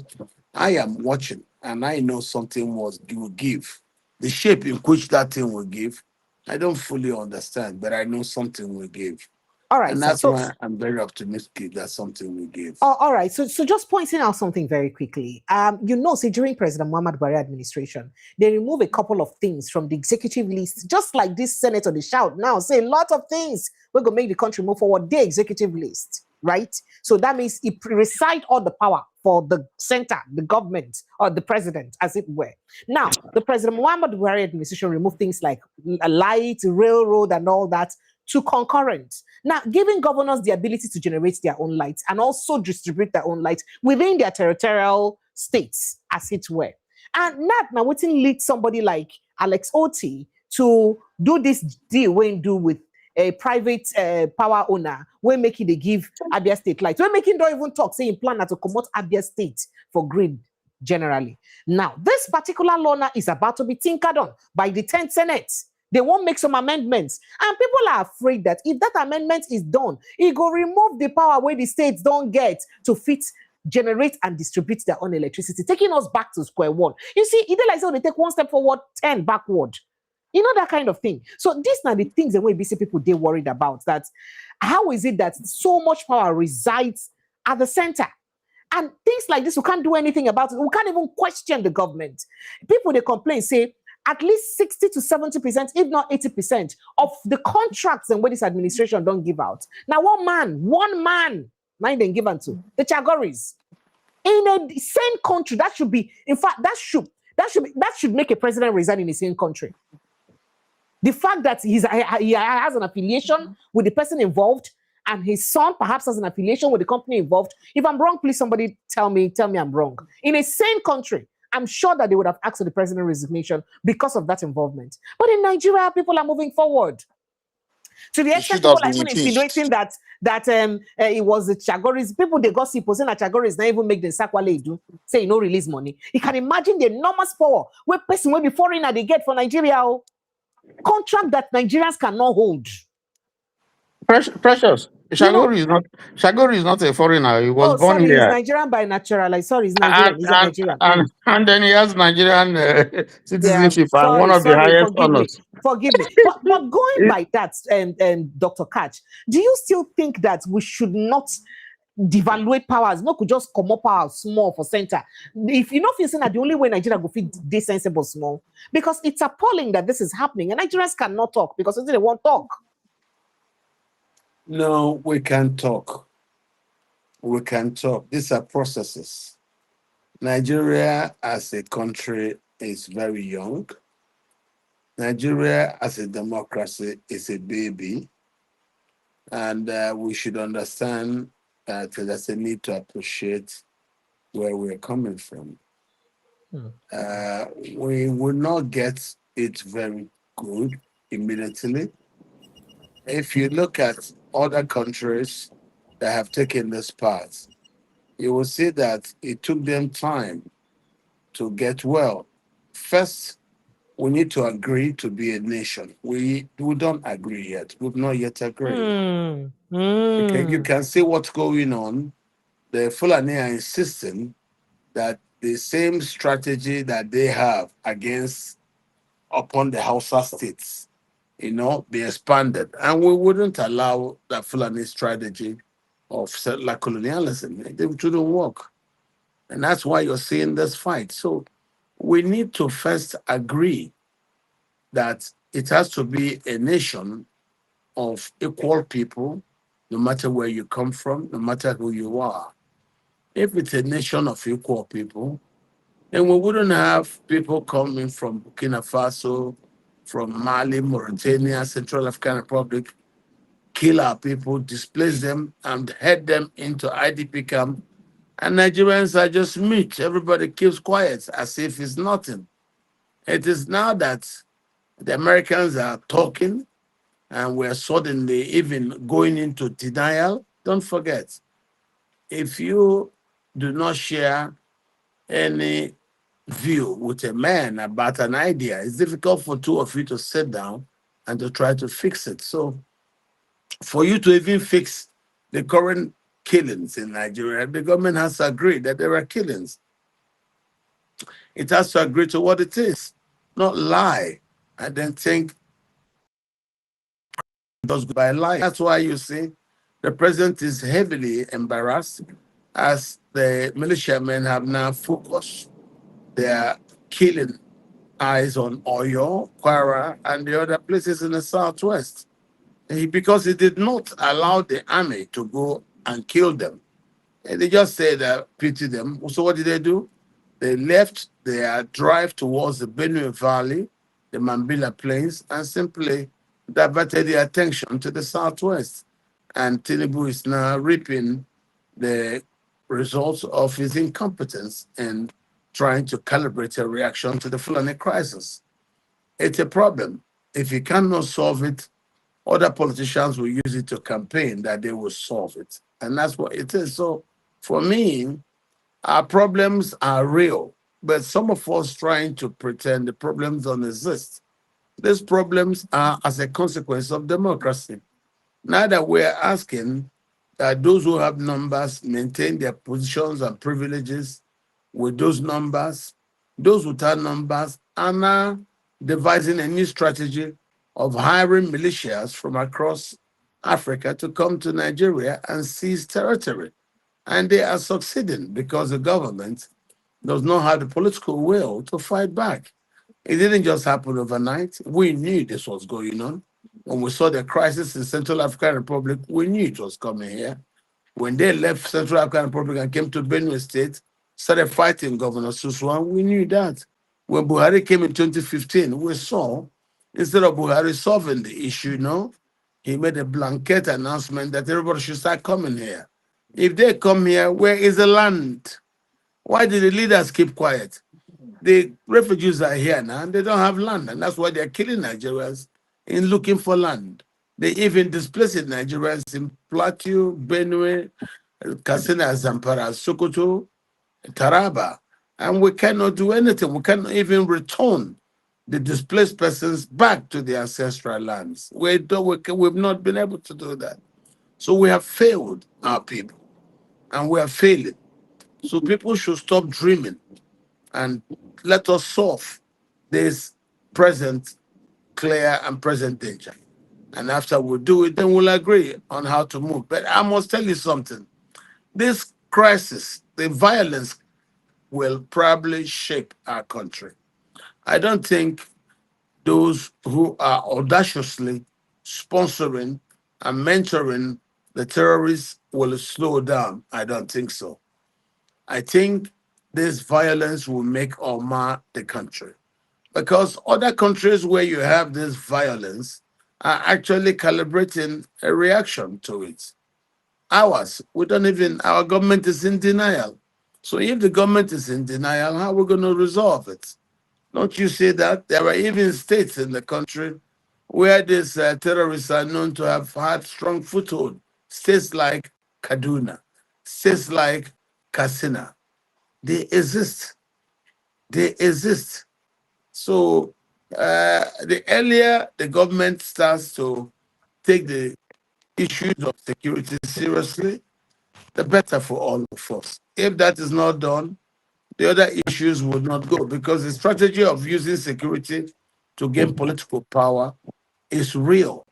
I am watching and I know something will give. The shape in which that thing will give, I don't fully understand, but I know something will give. All right, And sir. that's So why I'm very optimistic that something will give. all right. So just pointing out something very quickly. See, during President Muhammad Buhari administration, they remove a couple of things from the executive list, just like this senator, they shout now, say a lot of things we're gonna make the country move forward. The executive list, right? So that means it recite all the power for the center, the government, or the president, as it were. Now, the President Muhammad Buhari administration removed things like a light, railroad, and all that to concurrent. Now, giving governors the ability to generate their own lights and also distribute their own lights within their territorial states, as it were. And that now what lead somebody like Alex Oti to do this deal when do with a private power owner, when making they give Abia State lights, when making don't even talk, saying plan to promote Abia State for grid generally. Now, this particular law now is about to be tinkered on by the 10th Senate. They won't make some amendments. And people are afraid that if that amendment is done, it will remove the power where the states don't get to generate and distribute their own electricity, taking us back to square one. You see, it like so they take one step forward, 10 backward. You know, that kind of thing. So these are the things that we BC people they worried about. That how is it that so much power resides at the center? And things like this, we can't do anything about it. We can't even question the government. People, they complain, say, at least 60 to 70%, if not 80%, of the contracts and what this administration don't give out. Now, one man, mind them given to the Chagoris. In a same country, that should be, in fact, that should make a president resign in the same country. The fact that he has an affiliation with the person involved, and his son perhaps has an affiliation with the company involved. If I'm wrong, please somebody tell me I'm wrong. In a same country, I'm sure that they would have asked for the president's resignation because of that involvement. But in Nigeria, people are moving forward. To the extent people are even insinuating that it was the Chagoris. People, they gossip, saying that Chagoris not even make the Sakwale do, say you no release money. You can imagine the enormous power where person will be foreigner they get for Nigeria. Contract that Nigerians cannot hold. Precious. Shagori is not a foreigner. He was born sorry, here. he's Nigerian by natural. Like, sorry, he's Nigerian. He's a Nigerian. And then he has Nigerian citizenship and one of the highest honors. Forgive me. But going by that, Dr. Katch, do you still think that we should not devaluate powers? No, could just come up power small for center. If you know, if you're saying that the only way Nigeria go fit desensible small, because it's appalling that this is happening and Nigerians cannot talk because they won't talk. No, we can talk. We can talk. These are processes. Nigeria as a country is very young. Nigeria as a democracy is a baby. And we should understand that there's a need to appreciate where we're coming from. We will not get it very good immediately. If you look at other countries that have taken this path, you will see that it took them time to get well. First, we need to agree to be a nation. We don't agree yet. We've not yet agreed. Okay, you can see what's going on. The Fulani are insisting that the same strategy that they have upon the Hausa states, be expanded. And we wouldn't allow that Fulani strategy of settler colonialism. It shouldn't work. And that's why you're seeing this fight. So we need to first agree that it has to be a nation of equal people, no matter where you come from, no matter who you are. If it's a nation of equal people, then we wouldn't have people coming from Burkina Faso, from Mali, Mauritania, Central African Republic, kill our people, displace them, and head them into IDP camp. And Nigerians are just mute. Everybody keeps quiet as if it's nothing. It is now that the Americans are talking and we're suddenly even going into denial. Don't forget, if you do not share any view with a man about an idea, it's difficult for two of you to sit down and to try to fix it. So for you to even fix the current killings in Nigeria, the government has to agree that there are killings. It has to agree to what it is, not lie and then think just by lying. That's why you see the president is heavily embarrassed as the militiamen have now focused their killing eyes on Oyo, Kwara, and the other places in the southwest. Because he did not allow the army to go and kill them. And they just said, pity them. So what did they do? They left their drive towards the Benue Valley, the Mambila Plains, and simply diverted their attention to the southwest. And Tinubu is now reaping the results of his incompetence in trying to calibrate a reaction to the Fulani crisis. It's a problem. If he cannot solve it, other politicians will use it to campaign that they will solve it. And that's what it is. So for me, our problems are real, but some of us trying to pretend the problems don't exist. These problems are as a consequence of democracy. Now that we're asking that those who have numbers maintain their positions and privileges with those numbers, those without numbers are now devising a new strategy of hiring militias from across Africa to come to Nigeria and seize territory. And they are succeeding because the government does not have the political will to fight back. It didn't just happen overnight. We knew this was going on. When we saw the crisis in Central African Republic, we knew it was coming here. When they left Central African Republic and came to Benue State, started fighting Governor Suswan, we knew that. When Buhari came in 2015, we saw, instead of Buhari solving the issue, he made a blanket announcement that everybody should start coming here. If they come here, where is the land? Why did the leaders keep quiet? The refugees are here now and they don't have land, and that's why they're killing Nigerians in looking for land. They even displaced Nigerians in Plateau, Benue, Katsina, Zamfara, Sokoto, Taraba, and we cannot do anything. We cannot even return the displaced persons back to their ancestral lands. We've not been able to do that. So we have failed our people, and we are failing. So people should stop dreaming and let us solve this present clear and present danger. And after we do it, then we'll agree on how to move. But I must tell you something. This crisis, the violence, will probably shape our country. I don't think those who are audaciously sponsoring and mentoring the terrorists will slow down. I don't think so. I think this violence will make or mar the country. Because other countries where you have this violence are actually calibrating a reaction to it. Ours, our government is in denial. So if the government is in denial, how are we going to resolve it? Don't you see that? There are even states in the country where these terrorists are known to have had strong foothold. States like Kaduna, states like Katsina. They exist. They exist. So the earlier the government starts to take the issues of security seriously, the better for all of us. If that is not done, the other issues would not go, because the strategy of using security to gain political power is real,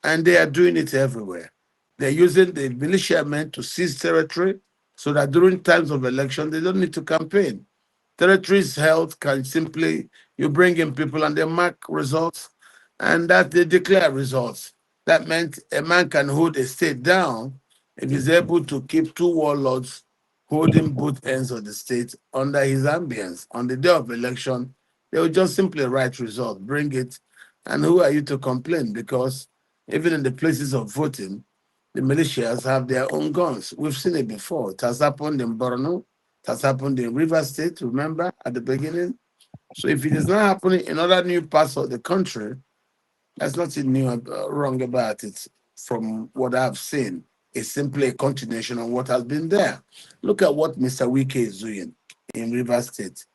and they are doing it everywhere. They're using the militiamen to seize territory so that during times of election, they don't need to campaign. Territories held can simply, you bring in people and they mark results, and that they declare results. That meant a man can hold a state down if he's able to keep two warlords holding both ends of the state under his ambience. On the day of election, they will just simply write results, bring it, and who are you to complain? Because even in the places of voting, the militias have their own guns. We've seen it before. It has happened in Borno. It has happened in River State, remember, at the beginning? So if it is not happening in other new parts of the country, there's nothing new wrong about it from what I've seen. It's simply a continuation of what has been there. Look at what Mr. Wike is doing in River State.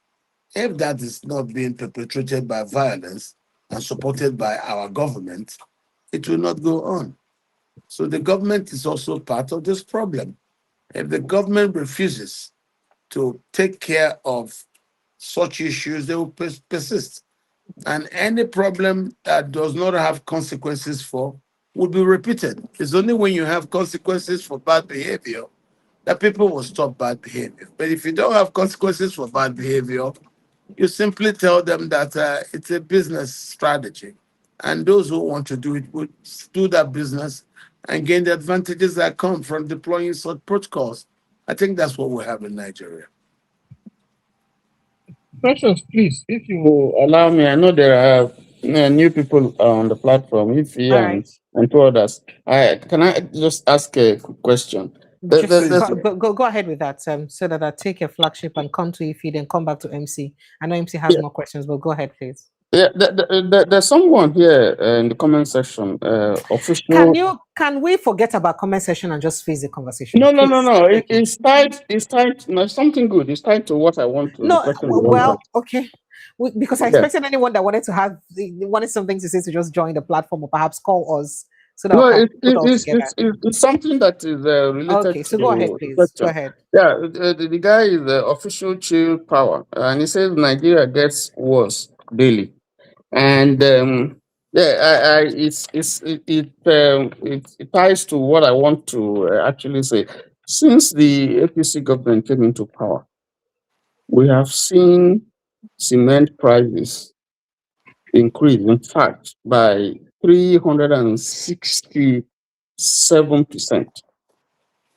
If that is not being perpetrated by violence, and supported by our government, it will not go on. So the government is also part of this problem. If the government refuses to take care of such issues, they will persist. And any problem that does not have consequences for will be repeated. It's only when you have consequences for bad behavior that people will stop bad behavior. But if you don't have consequences for bad behavior, you simply tell them that it's a business strategy. And those who want to do it would do that business and gain the advantages that come from deploying such protocols. I think that's what we have in Nigeria. Questions, please. If you allow me, I know there are new people on the platform. If you All right. and two others, can I just ask a quick question? Just Please go ahead with that, so that I take a flagship and come to Ify, then come back to MC. I know MC has more questions, but go ahead, please. Yeah, there's someone here in the comment section. Official. Can we forget about comment section and just face the conversation? No. Please? It's tied. No, something good. It's tied to what I want to. The No, question I want to ask. okay. Because I Yeah. expected anyone that wanted something to say to just join the platform or perhaps call us so that No, we can put all together. it's something that is related Okay, so to go ahead, the please. question. Go ahead. Yeah, the guy is official chill power, and he says Nigeria gets worse daily, and it ties to what I want to actually say. Since the APC government came into power, we have seen cement prices increase, in fact, by 367%.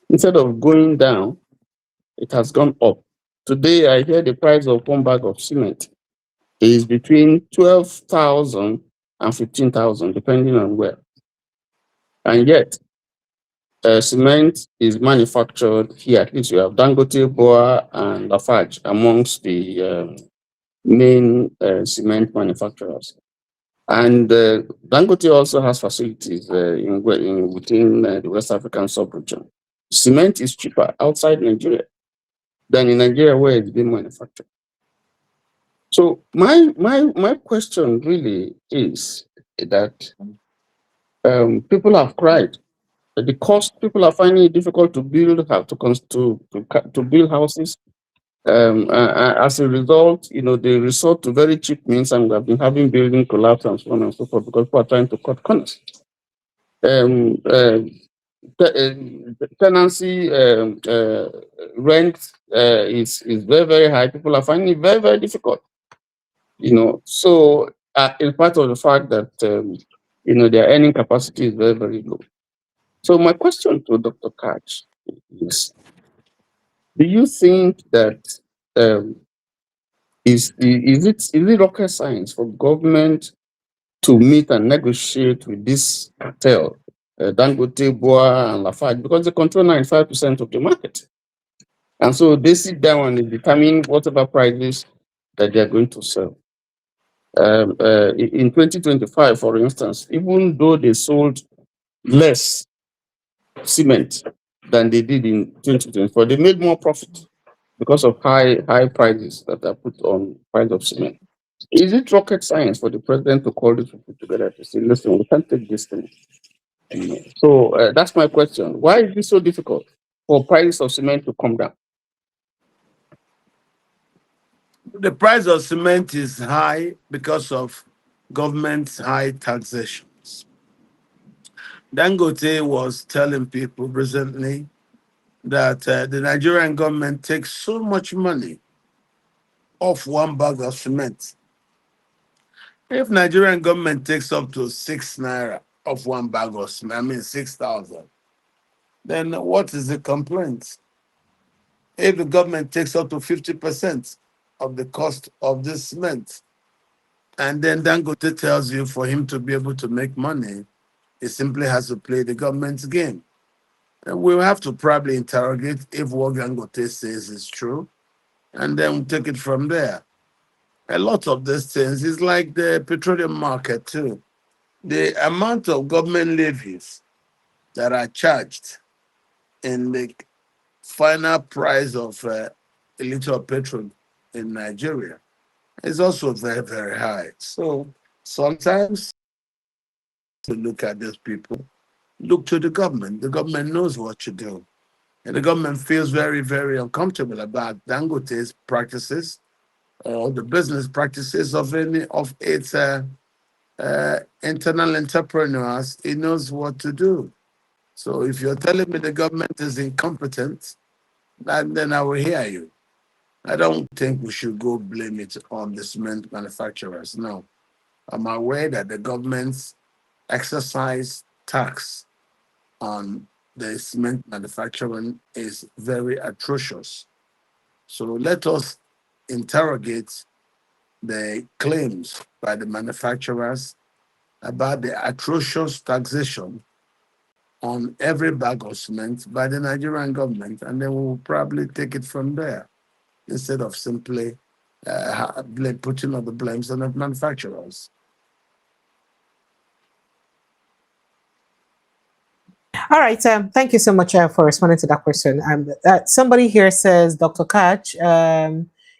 Instead of going down, it has gone up. Today, I hear the price of one bag of cement is between 12,000 and 15,000, depending on where. And yet, cement is manufactured here. At least you have Dangote, Boa, and Lafarge amongst the main cement manufacturers. And Dangote also has facilities within the West African sub-region. Cement is cheaper outside Nigeria than in Nigeria where it's being manufactured. So my question really is that people have cried. The cost, people are finding it difficult to build to build houses. As a result, they resort to very cheap means, and we have been having building collapse and so on and so forth because people are trying to cut corners. Tenancy rent is very, very high. People are finding it very, very difficult. So in part of the fact that their earning capacity is very, very low. So my question to Dr. Katch is: do you think that is it rocket science for government to meet and negotiate with this cartel, Dangote, Boa, and Lafarge, because they control 95% of the market, and so they sit down and determine whatever prices that they are going to sell. In 2025, for instance, even though they sold less cement than they did in 2024, they made more profit because of high prices that are put on price of cement. Is it rocket science for the president to call these people together to say, listen, we can't take this thing? So that's my question. Why is it so difficult for prices of cement to come down? The price of cement is high because of government's high taxations. Dangote was telling people recently that the Nigerian government takes so much money off one bag of cement. If Nigerian government takes up to 6 naira off one bag of cement, 6,000, then what is the complaint? If the government takes up to 50% of the cost of this cement, and then Dangote tells you for him to be able to make money, he simply has to play the government's game. And we'll have to probably interrogate if what Dangote says is true, and then we'll take it from there. A lot of these things is like the petroleum market too. The amount of government levies that are charged in the final price of a liter of petrol in Nigeria is also very, very high. So Sometimes to look at these people, look to the government. The government knows what to do. And the government feels very, very uncomfortable about Dangote's practices or the business practices of any of its internal entrepreneurs. It knows what to do. So if you're telling me the government is incompetent, then I will hear you. I don't think we should go blame it on the cement manufacturers. No, I'm aware that the government's exercise tax on the cement manufacturing is very atrocious. So let us interrogate the claims by the manufacturers about the atrocious taxation on every bag of cement by the Nigerian government, and then we'll probably take it from there instead of simply putting all the blames on the manufacturers. All right. Thank you so much for responding to that question. Somebody here says, Dr. Katch,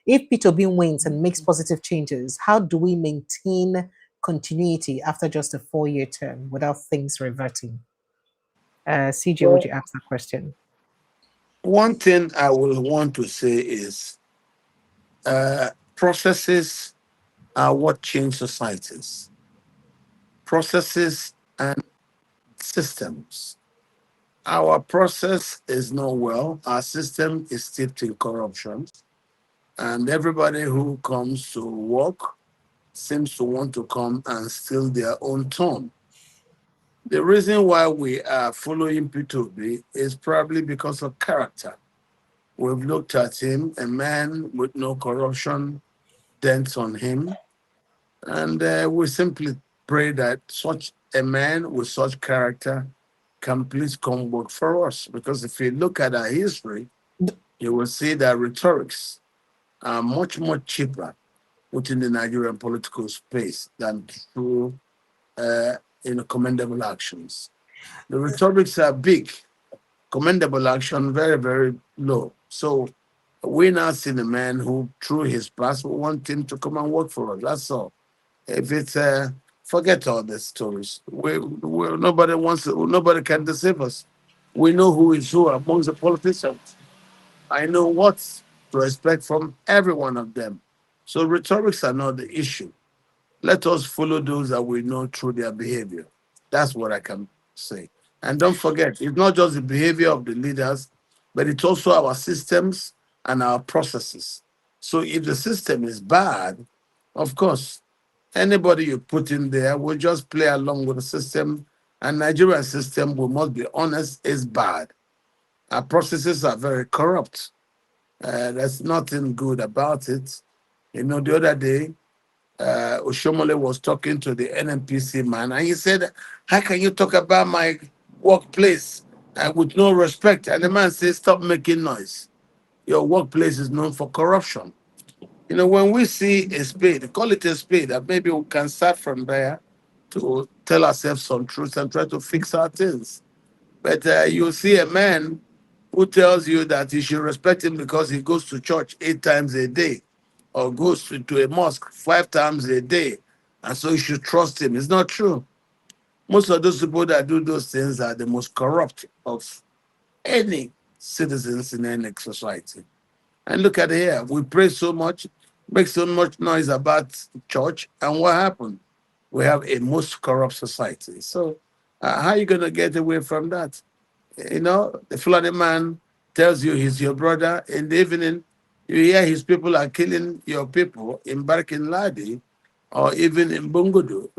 if Peter Obi wins and makes positive changes, how do we maintain continuity after just a 4-year term without things reverting? CJ, would you ask that question? One thing I will want to say is processes are what change societies. Processes and systems. Our process is not well. Our system is steeped in corruption. And everybody who comes to work seems to want to come and steal their own turn. The reason why we are following Peter Obi is probably because of character. We've looked at him, a man with no corruption dents on him, and we simply pray that such a man with such character can please come work for us. Because if you look at our history, you will see that rhetorics are much, much cheaper within the Nigerian political space than through commendable actions. The rhetorics are big, commendable action very, very low. So we now see the man who, through his past, we want him to come and work for us. That's all. If it's forget all the stories. Nobody can deceive us. We know who is who amongst the politicians. I know what to expect from every one of them. So rhetorics are not the issue. Let us follow those that we know through their behavior. That's what I can say. And don't forget, it's not just the behavior of the leaders, but it's also our systems and our processes. So if the system is bad, of course, anybody you put in there will just play along with the system. And Nigerian system, we must be honest, is bad. Our processes are very corrupt. There's nothing good about it. You know, the other day, Oshomole was talking to the NNPC man, and he said, "How can you talk about my workplace with no respect?" And the man says, "Stop making noise. Your workplace is known for corruption." You know, when we see a spade, call it a spade, that maybe we can start from there to tell ourselves some truth and try to fix our things. But you see a man who tells you that you should respect him because he goes to church 8 times a day or goes to a mosque 5 times a day, and so you should trust him. It's not true. Most of those people that do those things are the most corrupt of any citizens in any society. And look at here, we pray so much, make so much noise about church, and what happened? We have a most corrupt society. So how are you going to get away from that? You know, the Fulani man tells you he's your brother. In the evening, you hear his people are killing your people in Barkin Ladi or even in Bungudu.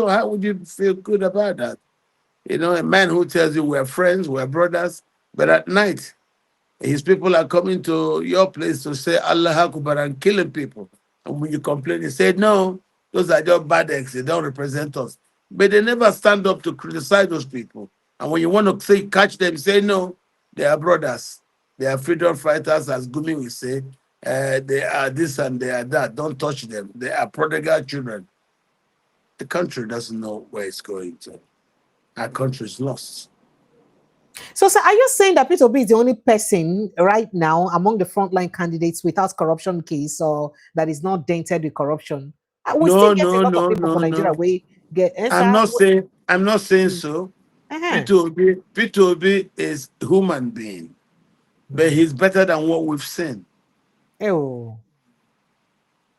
How would you feel good about that? You know, a man who tells you we're friends, we're brothers, but at night, his people are coming to your place to say Allah Akbar and killing people. And when you complain, he said, no, those are just bad eggs. They don't represent us. But they never stand up to criticize those people. And when you want to say catch them, say no, they are brothers. They are freedom fighters, as Gumi will say. They are this and they are that. Don't touch them. They are prodigal children. The country doesn't know where it's going to. Our country is lost. So, sir, are you saying that Peter Obi is the only person right now among the frontline candidates without corruption case or that is not dented with corruption? We No, still get a no, lot of no, people no, for Nigeria. no. We get I'm answer. not saying so. Uh-huh. Peter Obi is a human being, but he's better than what we've seen. Ew.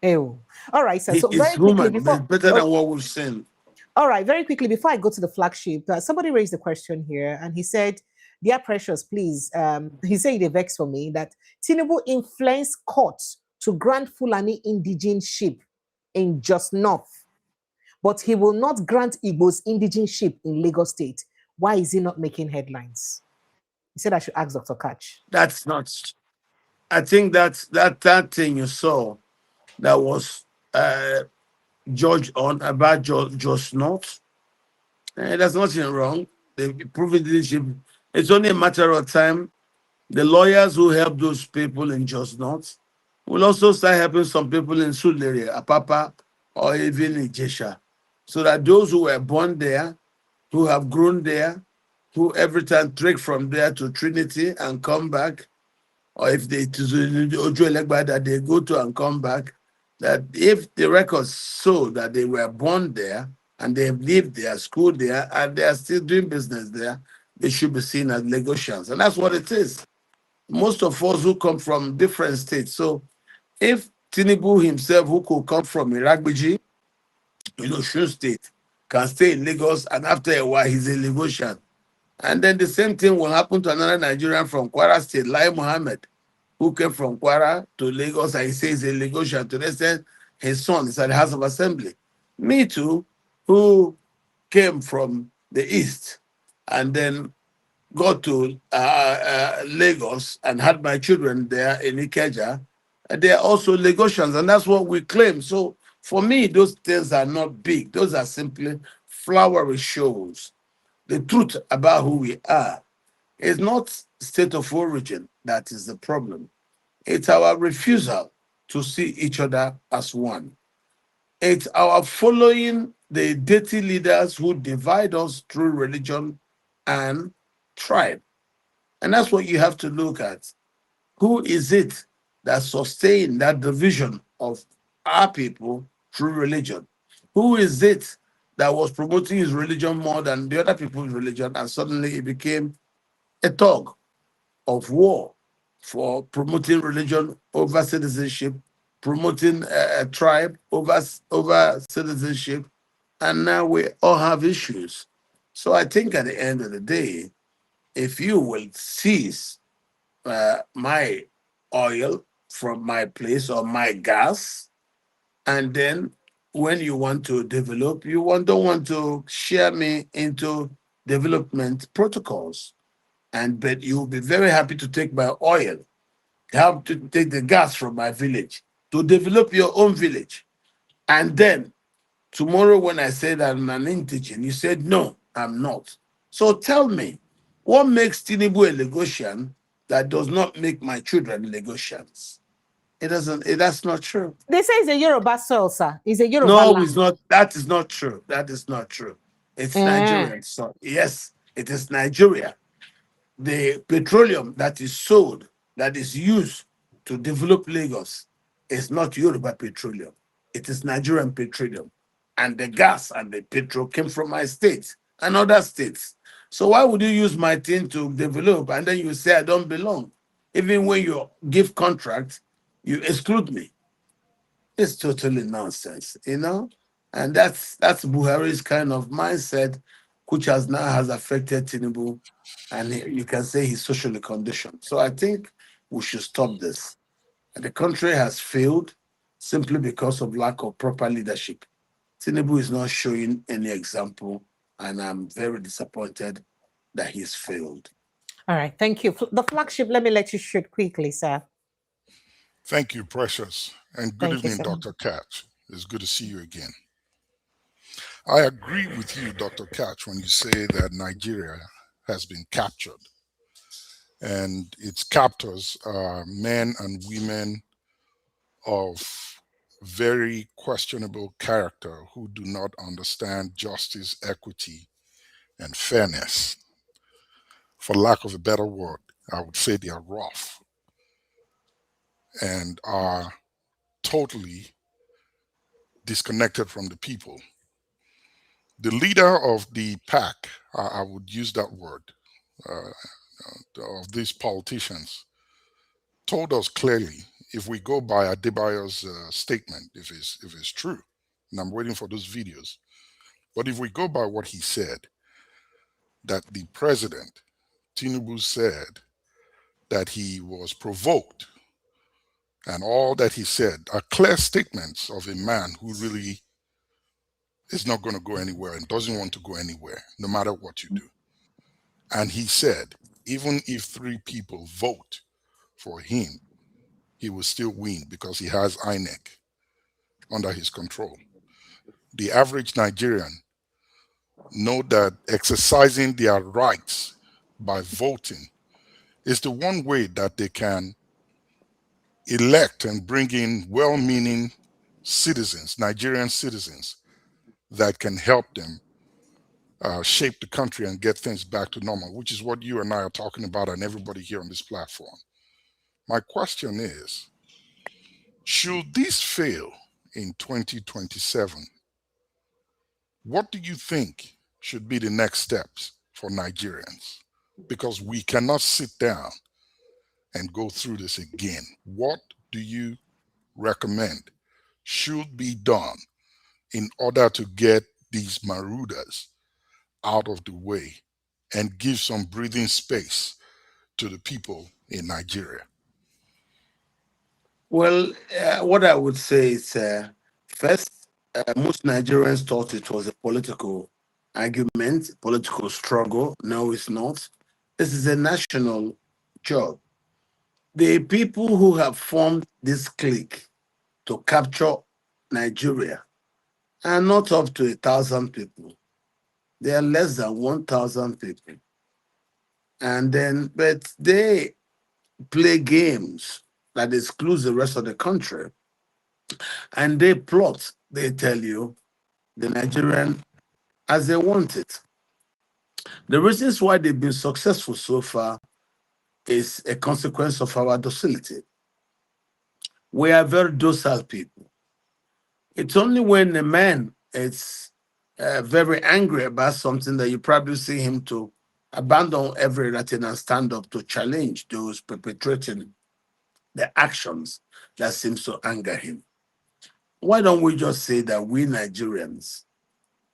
Ew. All right, sir. He So is very quickly human, but before, he's better oh, than what we've seen. all right, very quickly before I go to the flagship, somebody raised a question here, and he said, "Dear Precious, please." He said it vexed for me that Tinubu influenced courts to grant Fulani indigenship in Just North, but he will not grant Igbo's indigenship in Lagos State. Why is he not making headlines? He said I should ask Dr. Katch. That's not. I think that thing you saw that was judged on about just not. There's nothing wrong. They proven leadership. It's only a matter of time. The lawyers who help those people in Just Not will also start helping some people in Sulere, Apapa, or even in Jesha. So that those who were born there, who have grown there, who every time trek from there to Trinity and come back, or if they to Ojo Elegba that they go to and come back, that if the records show that they were born there and they have lived there, school there, and they are still doing business there, they should be seen as Lagosians. And that's what it is. Most of us who come from different states. So if Tinubu himself, who could come from Iragbiji, Shun State, can stay in Lagos, and after a while he's a Lagosian. And then the same thing will happen to another Nigerian from Kwara State, Lai Mohammed, who came from Kwara to Lagos, and he says he's a Lagosian. To the extent his son is at the House of Assembly. Me too, who came from the East and then got to Lagos and had my children there in Ikeja, they are also Lagosians, and that's what we claim. So for me, those things are not big. Those are simply flowery shows. The truth about who we are is not state of origin that is the problem. It's our refusal to see each other as one. It's our following the dirty leaders who divide us through religion and tribe. And that's what you have to look at. Who is it that sustained that division of our people through religion? Who is it that was promoting his religion more than the other people's religion, and suddenly it became a tug of war for promoting religion over citizenship, promoting a tribe over citizenship, and now we all have issues. So I think at the end of the day, if you will seize my oil from my place or my gas, and then when you want to develop, don't want to share me into development protocols, and but you'll be very happy to take my oil, help to take the gas from my village to develop your own village, and then tomorrow when I said I'm an indigene, you said no, I'm not. So tell me, what makes Tinubu a Lagosian that does not make my children Lagosians? It doesn't. That's not true. They say it's a Yoruba soil, sir. It's a Yoruba No, land. it's not. That is not true. That is not true. It's Eh. Nigerian. So yes, it is Nigeria. The petroleum that is sold, that is used to develop Lagos, is not Yoruba petroleum. It is Nigerian petroleum. And the gas and the petrol came from my state and other states. So why would you use my thing to develop and then you say I don't belong? Even when you give contract, you exclude me. It's totally nonsense, you know? And that's Buhari's kind of mindset, which has affected Tinubu, and you can say he's socially conditioned. So I think we should stop this. And the country has failed simply because of lack of proper leadership. Tinubu is not showing any example, and I'm very disappointed that he's failed. All right, thank you. The flagship, let me let you shoot quickly, sir. Thank you, Precious. And good Thank you, evening, sir. Dr. Katch. It's good to see you again. I agree with you, Dr. Katch, when you say that Nigeria has been captured. And its captors are men and women of very questionable character who do not understand justice, equity, and fairness. For lack of a better word, I would say they are rough and are totally disconnected from the people. The leader of the pack, I would use that word, of these politicians, told us clearly, if we go by Adebayo's statement, if it's true, and I'm waiting for those videos, but if we go by what he said, that the president, Tinubu, said that he was provoked, and all that he said are clear statements of a man who really is not going to go anywhere and doesn't want to go anywhere, no matter what you do. And he said, even if 3 people vote for him, he will still win because he has INEC under his control. The average Nigerian know that exercising their rights by voting is the one way that they can elect and bring in well-meaning citizens, Nigerian citizens, that can help them shape the country and get things back to normal, which is what you and I are talking about and everybody here on this platform. My question is, should this fail in 2027, what do you think should be the next steps for Nigerians? Because we cannot sit down and go through this again. What do you recommend should be done in order to get these marauders out of the way and give some breathing space to the people in Nigeria? Well, what I would say is first, most Nigerians thought it was a political argument, political struggle. No, it's not. This is a national job. The people who have formed this clique to capture Nigeria are not up to 1,000 people. They are less than 1,000 people. And then, but they play games that excludes the rest of the country. And they plot, they tell you, the Nigerian as they want it. The reasons why they've been successful so far is a consequence of our docility. We are very docile people. It's only when a man is very angry about something that you probably see him to abandon everything and stand up to challenge those perpetrating the actions that seems to anger him. Why don't we just say that we Nigerians,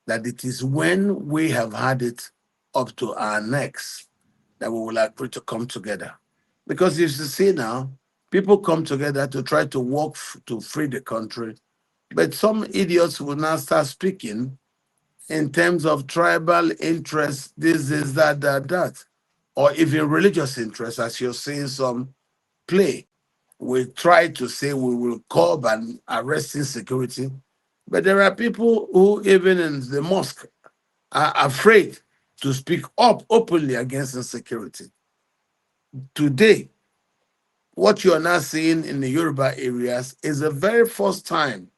that it is when we have had it up to our necks that we will agree to come together? Because you see now, people come together to try to work to free the country, but some idiots will now start speaking in terms of tribal interests, this is that, or even religious interests, as you're seeing some play. We try to say we will curb and arrest insecurity, but there are people who, even in the mosque, are afraid to speak up openly against insecurity. Today, what you are now seeing in the Yoruba areas is the very first time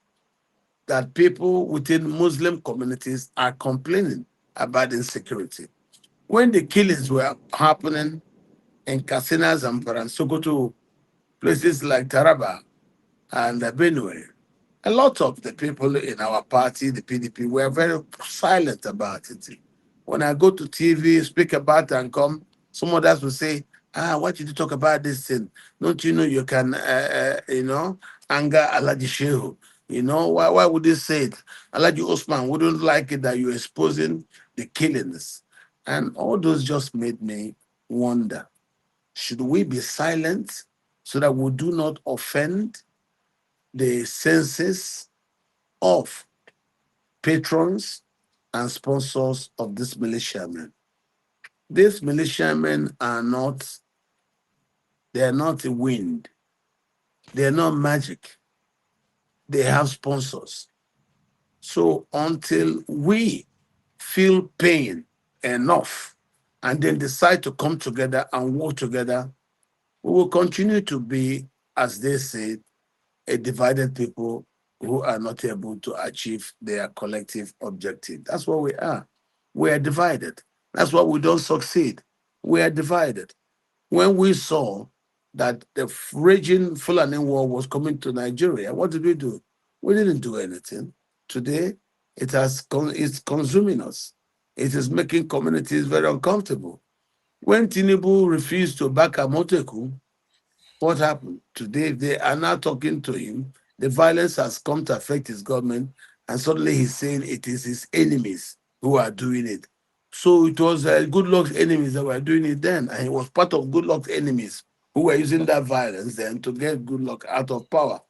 that people within Muslim communities are complaining about insecurity. When the killings were happening in Katsina, Zamfara, and Sokoto, places like Taraba and Benue, a lot of the people in our party, the PDP, were very silent about it. When I go to TV, speak about it and come, some others will say, why did you talk about this thing? Don't you know you can, anger Alaji Shehu? Why would they say it? Alaji Osman wouldn't like it that you're exposing the killings. And all those just made me wonder, should we be silent so that we do not offend the senses of patrons and sponsors of this militiamen? These militiamen are not a wind. They are not magic. They have sponsors. So until we feel pain enough and then decide to come together and work together, we will continue to be, as they say, a divided people who are not able to achieve their collective objective. That's what we are. We are divided. That's why we don't succeed. We are divided. When we saw that the raging Fulani war was coming to Nigeria, what did we do? We didn't do anything. today, it's consuming us. It is making communities very uncomfortable. When Tinubu refused to back Amoteku, what happened? Today, they are now talking to him. The violence has come to affect his government, and suddenly he's saying it is his enemies who are doing it. So it was Goodluck's enemies that were doing it then, and he was part of Goodluck's enemies who were using that violence then to get Goodluck out of power.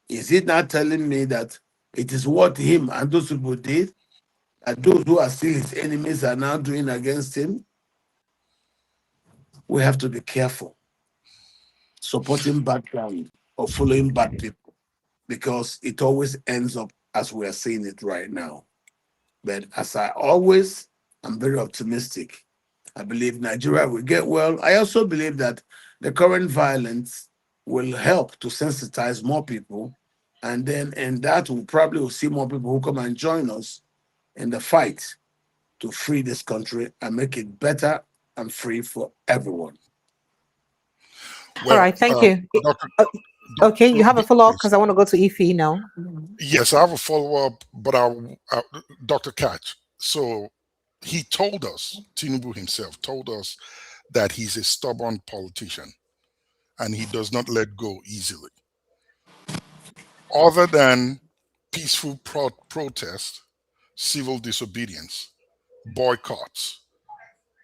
Is he now telling me that it is what him and those people did, that those who are still his enemies are now doing against him? We have to be careful supporting bad ground or following bad people, because it always ends up as we are seeing it right now. But as I always, I'm very optimistic. I believe Nigeria will get well. I also believe that the current violence will help to sensitize more people. And then, and that will probably will see more people who come and join us in the fight to free this country and make it better and free for everyone. All right, thank you. Okay, you have a follow-up because I want to go to Ify now. Yes, I have a follow-up, but Dr. Katch. So he told us, Tinubu himself told us that he's a stubborn politician and he does not let go easily. Other than peaceful protest, civil disobedience, boycotts,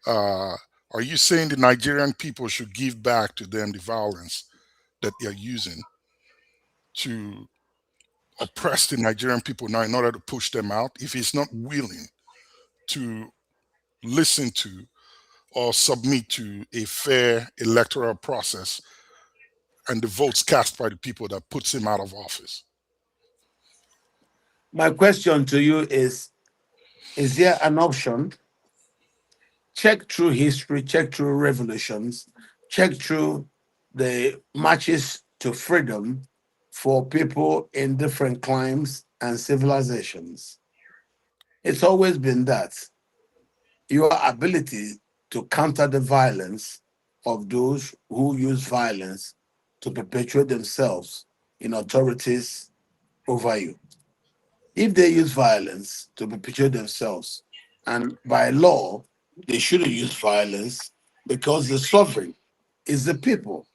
are you saying the Nigerian people should give back to them the violence that they're using to oppress the Nigerian people now in order to push them out? If he's not willing to listen to or submit to a fair electoral process and the votes cast by the people that puts him out of office? My question to you is there an option? Check through history, check through revolutions, check through the marches to freedom for people in different climes and civilizations. It's always been that your ability to counter the violence of those who use violence to perpetuate themselves in authorities over you. If they use violence to perpetuate themselves, and by law, they shouldn't use violence because the sovereign is the people,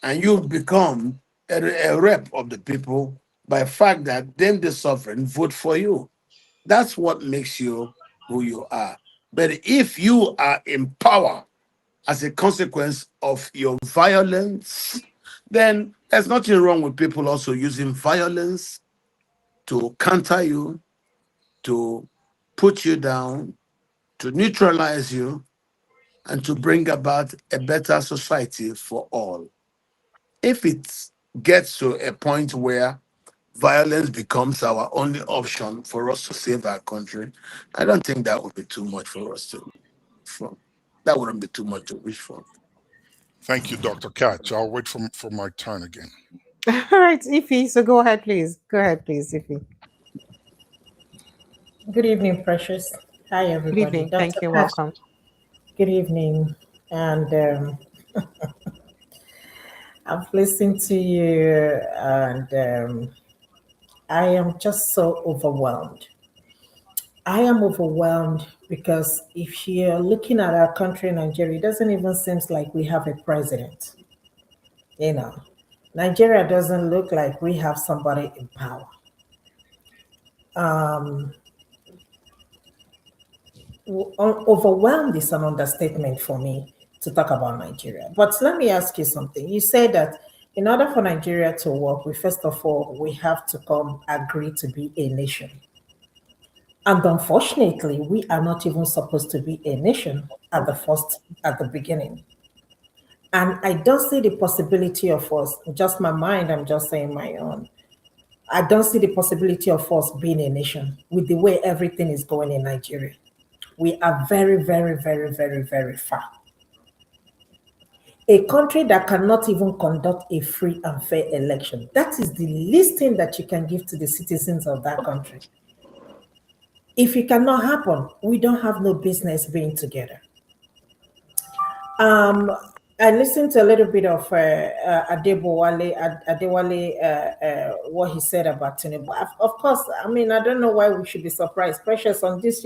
and you've become a rep of the people by the fact that them, the sovereign, vote for you. That's what makes you who you are. But if you are in power as a consequence of your violence, then there's nothing wrong with people also using violence to counter you, to put you down, to neutralize you, and to bring about a better society for all. If it gets to a point where violence becomes our only option for us to save our country, I don't think that would be too much for us to from. That wouldn't be too much to wish for. Thank you, Dr. Katch. I'll wait for my turn again. All right, Ify, so go ahead, please. Go ahead, please, Ify. Good evening, Precious. Hi, everybody. Good evening. Dr. Thank you. Katch, Welcome. good evening. And I've listened to you, and I am just so overwhelmed. I am overwhelmed because if you're looking at our country, Nigeria, it doesn't even seem like we have a president. You know, Nigeria doesn't look like we have somebody in power. Overwhelmed is an understatement for me to talk about Nigeria. But let me ask you something. You said that in order for Nigeria to work, first of all, we have to come agree to be a nation. And unfortunately, we are not even supposed to be a nation at the beginning. And I don't see the possibility of us, just my mind, I'm just saying my own. I don't see the possibility of us being a nation with the way everything is going in Nigeria. We are very, very, very, very, very far. A country that cannot even conduct a free and fair election, that is the least thing that you can give to the citizens of that country. If it cannot happen, we don't have no business being together. I listened to a little bit of Adewale, what he said about Tinubu. Of course, I mean, I don't know why we should be surprised. Precious, on this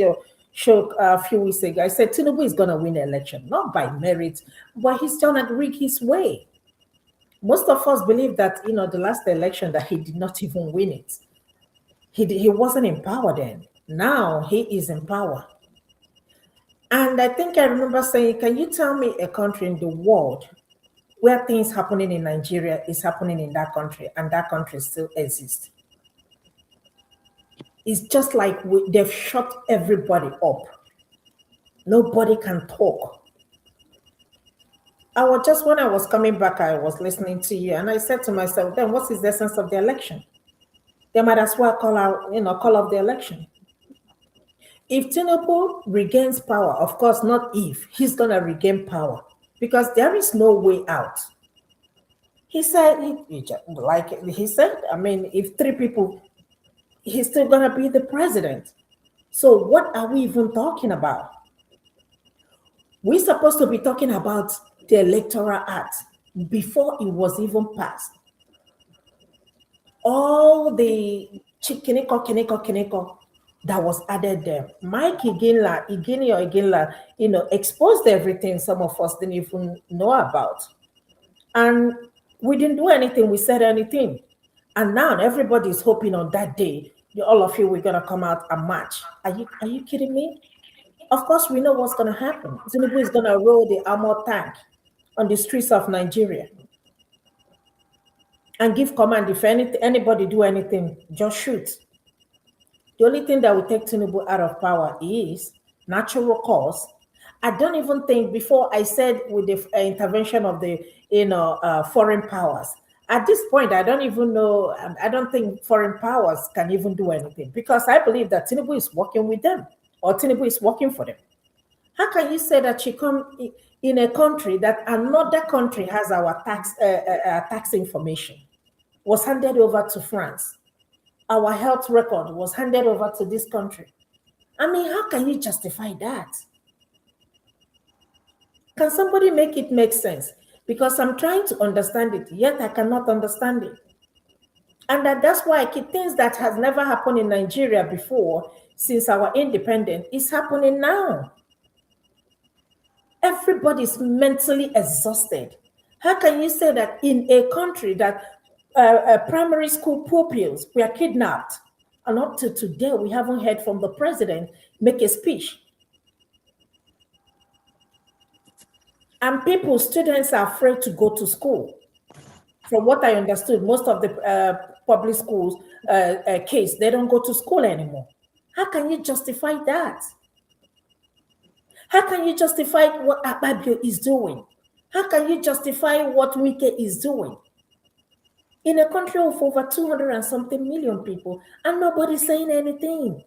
show a few weeks ago, I said Tinubu is going to win the election, not by merit, but he's going to rig his way. Most of us believe that, the last election that he did not even win it. He wasn't in power then. Now he is in power. And I think I remember saying, can you tell me a country in the world where things happening in Nigeria is happening in that country and that country still exists? It's just like they've shut everybody up. Nobody can talk. When I was coming back, I was listening to you and I said to myself, then what is the essence of the election? They might as well call off the election. If Tinubu regains power, of course, not if, he's going to regain power because there is no way out. He said, I mean, if 3 people, he's still going to be the president. So what are we even talking about? We're supposed to be talking about the Electoral Act before it was even passed. All the kineko that was added there. Mike Iginla, exposed everything some of us didn't even know about. And we didn't do anything, we said anything. And now everybody's hoping on that day, all of you, we're gonna come out and march. Are you kidding me? Of course, we know what's gonna happen. Tinubu is gonna roll the armor tank on the streets of Nigeria and give command. If anybody do anything, just shoot. The only thing that will take Tinubu out of power is natural cause. I don't even think, before I said with the intervention of the foreign powers. At this point, I don't even know. I don't think foreign powers can even do anything because I believe that Tinubu is working with them or Tinubu is working for them. How can you say that you come in a country that another country has our tax information, was handed over to France? Our health record was handed over to this country. I mean, how can you justify that? Can somebody make it make sense? Because I'm trying to understand it, yet I cannot understand it. And that's why things that has never happened in Nigeria before, since our independence, is happening now. Everybody's mentally exhausted. How can you say that in a country that primary school pupils were kidnapped, and up to today we haven't heard from the president make a speech? And students are afraid to go to school. From what I understood, most of the public schools case, they don't go to school anymore. How can you justify that? How can you justify what Ababio is doing? How can you justify what Wike is doing? In a country of over 200 and something million people, and nobody's saying anything.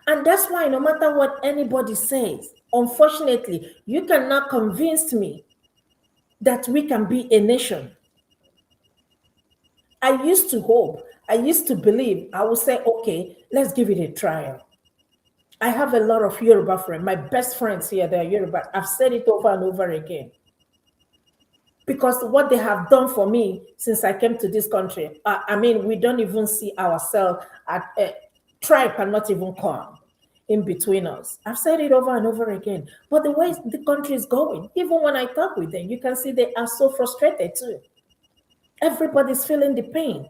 And that's why no matter what anybody says, unfortunately, you cannot convince me that we can be a nation. I used to hope, I used to believe, I would say, okay, let's give it a trial. I have a lot of Yoruba friends. My best friends here, they're Yoruba. I've said it over and over again. Because what they have done for me since I came to this country, I mean, we don't even see ourselves at a tribe cannot even come in between us. I've said it over and over again. But the way the country is going, even when I talk with them, you can see they are so frustrated too. Everybody's feeling the pain.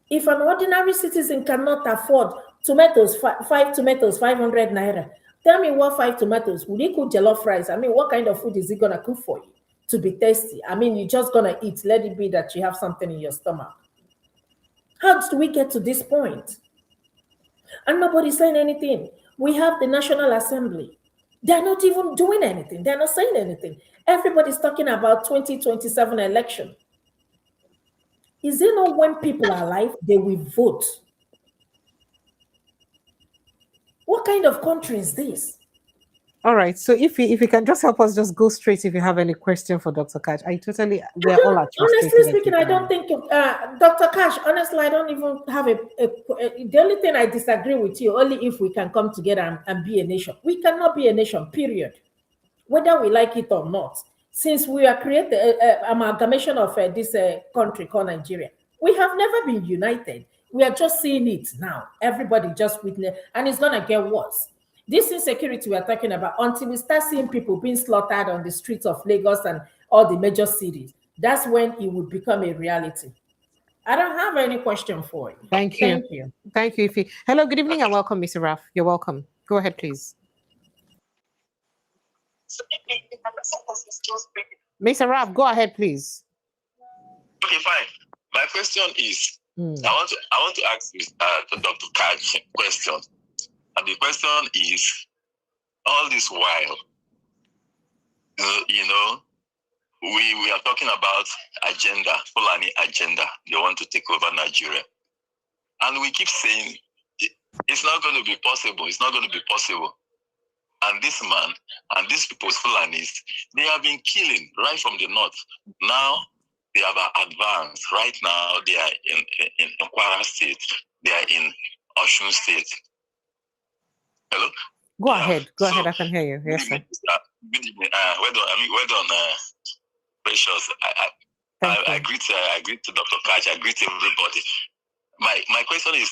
If an ordinary citizen cannot afford tomatoes, 5 tomatoes, 500 naira, tell me what 5 tomatoes, would he cook jollof rice? I mean, what kind of food is he gonna cook for you to be tasty? I mean, you're just gonna eat, let it be that you have something in your stomach. How do we get to this point? And nobody's saying anything. We have the National Assembly. They're not even doing anything. They're not saying anything. Everybody's talking about 2027 election. Is it not when people are alive, they will vote? What kind of country is this? All right. So if you can just help us just go straight if you have any question for Dr. Katch. We're all at your honestly speaking, I don't think, Dr. Katch, honestly, I don't even have the only thing I disagree with you, only if we can come together and be a nation. We cannot be a nation, period. whether we like it or not. Since we are created amalgamation of this country called Nigeria, we have never been united. We are just seeing it now. Everybody just witness, and it's gonna get worse. This insecurity we are talking about, until we start seeing people being slaughtered on the streets of Lagos and all the major cities, that's when it will become a reality. I don't have any question for you. Thank you. Thank you, Ife. Hello, good evening and welcome, Mr. Raf. You're welcome. Go ahead, please. Mr. Raf, go ahead, please. Okay, fine. My question is, I want to ask Dr. Katch a question. And the question is, all this while, we are talking about agenda, Fulani agenda. They want to take over Nigeria. And we keep saying, it's not going to be possible. It's not going to be possible. And this man and these people's Fulanis, they have been killing right from the north. Now they have advanced. Right now they are in Kwara State. They are in Osun State. Hello? Go ahead. Go ahead. I can hear you. Yes, sir. Good evening. Well done, Precious. I greet to Dr. Katch. I greet everybody. My question is,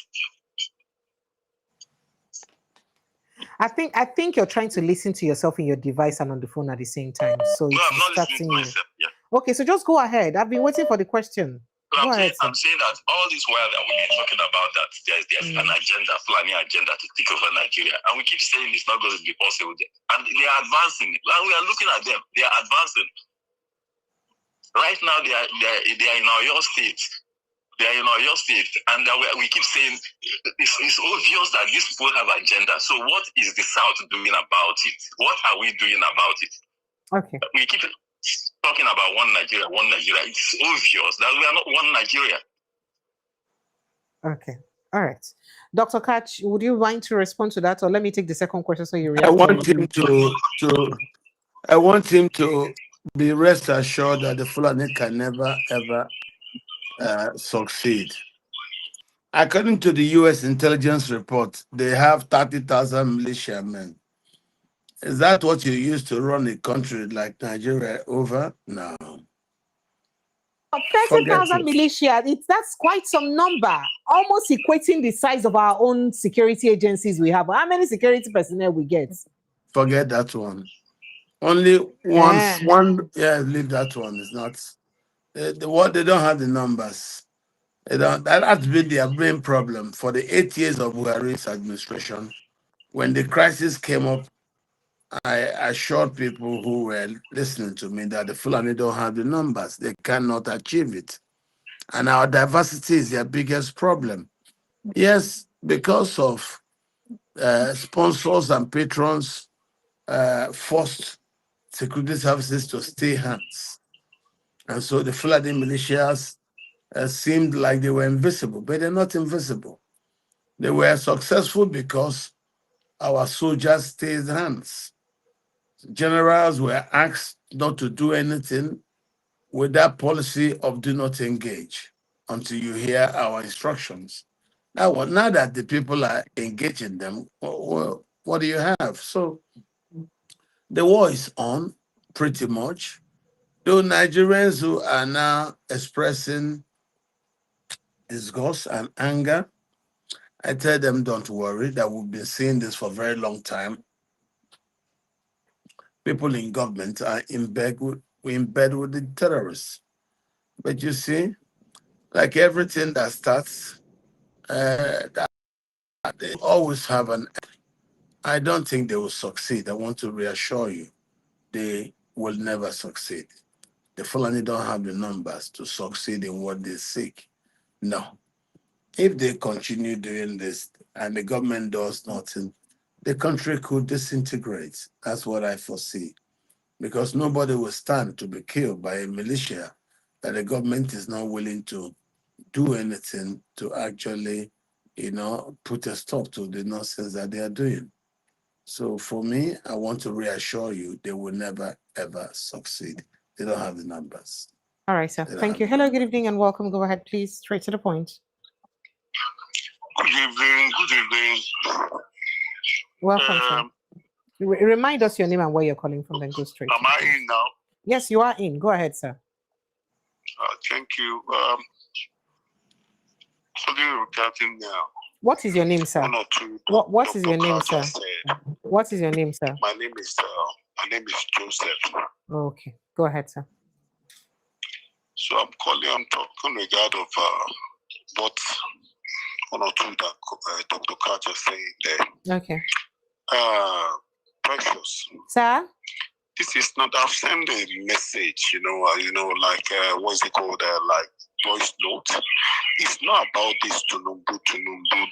I think you're trying to listen to yourself in your device and on the phone at the same time. So no, I'm not listening to myself. Yeah. Okay, so just go ahead. I've been waiting for the question. So I'm saying that all this while that we've been talking about that there's an agenda, Fulani agenda to take over Nigeria, and we keep saying it's not going to be possible. And they are advancing. And we are looking at them. They are advancing. Right now, they are in Oyo State. They are in Oyo State, and we keep saying it's obvious that these people have agenda. So what is the South doing about it? What are we doing about it? Okay. We keep talking about one Nigeria, one Nigeria. It's obvious that we are not one Nigeria. Okay. All right. Dr. Katch, would you mind to respond to that, or let me take the second question so you react? I want him to be rest assured that the Fulani can never ever succeed. According to the U.S. intelligence report, they have 30,000 militiamen. Is that what you use to run a country like Nigeria over? No. 30,000 militia, that's quite some number, almost equating the size of our own security agencies we have. How many security personnel we get? Forget that one. Only one. Yeah, leave that one. It's not. They don't have the numbers. That's been their main problem for the 8 years of Buhari's administration. When the crisis came up, I assured people who were listening to me that the Fulani don't have the numbers. They cannot achieve it. And our diversity is their biggest problem. Yes, because of sponsors and patrons forced security services to stay hands. And so the Fulani militias seemed like they were invisible, but they're not invisible. They were successful because our soldiers stayed hands. Generals were asked not to do anything with that policy of do not engage until you hear our instructions. Now that the people are engaging them, what do you have? So the war is on pretty much. Those Nigerians who are now expressing disgust and anger, I tell them, don't worry, that we've been seeing this for a very long time. People in government are in bed with the terrorists. But you see, like everything that starts, they always have an end. I don't think they will succeed. I want to reassure you, they will never succeed. The Fulani don't have the numbers to succeed in what they seek. No. If they continue doing this and the government does nothing, the country could disintegrate. That's what I foresee. Because nobody will stand to be killed by a militia that the government is not willing to do anything to actually, put a stop to the nonsense that they are doing. So for me, I want to reassure you, they will never, ever succeed. They don't have the numbers. All right, sir. Thank you. Hello, good evening and welcome. Go ahead, please. Straight to the point. Good evening. Good evening. Welcome, sir. Remind us your name and where you're calling from, then go straight. Am I in now? Yes, you are in. Go ahead, sir. Thank you. Something regarding what is your name, sir? one or two. What is your name, sir? What is your name, sir? My name is Joseph. Okay, go ahead, sir. So I'm talking regard of what one or two that Dr. Katch is saying there. Okay. Precious. Sir? This is not. I've sent a message. Like what's it called? Like voice note. It's not about this Tinubu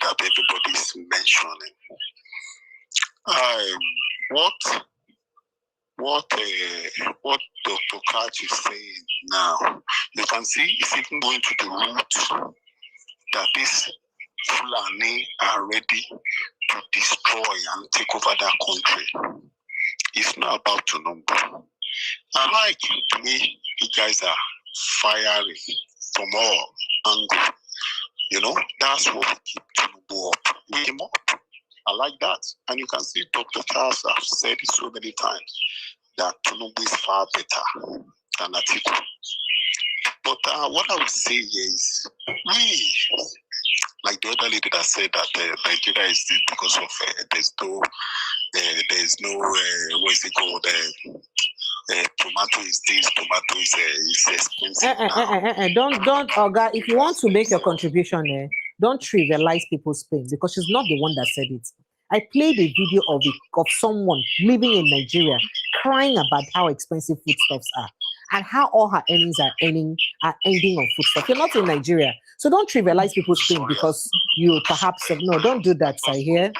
that everybody's mentioning. What Dr. Katch is saying now, you can see it's even going to the root that this Fulani are ready to destroy and take over that country. It's not about Tinubu. I like the way you guys are firing from all angles. That's what we keep Tinubu up. Wake him up. I like that. And you can see Dr. Charles have said it so many times that Tinubu is far better than Atiku. But what I would say is, like the other lady that said that Nigeria is because of there's no what's it called? Tomato is this, tomato is expensive. Don't, Oga. If you want to make your contribution, don't trivialize people's pain, because she's not the one that said it. I played a video of someone living in Nigeria crying about how expensive foodstuffs are and how all her earnings are ending on foodstuff. You're not in Nigeria, so don't trivialize people's pain because you perhaps don't do that. I hear.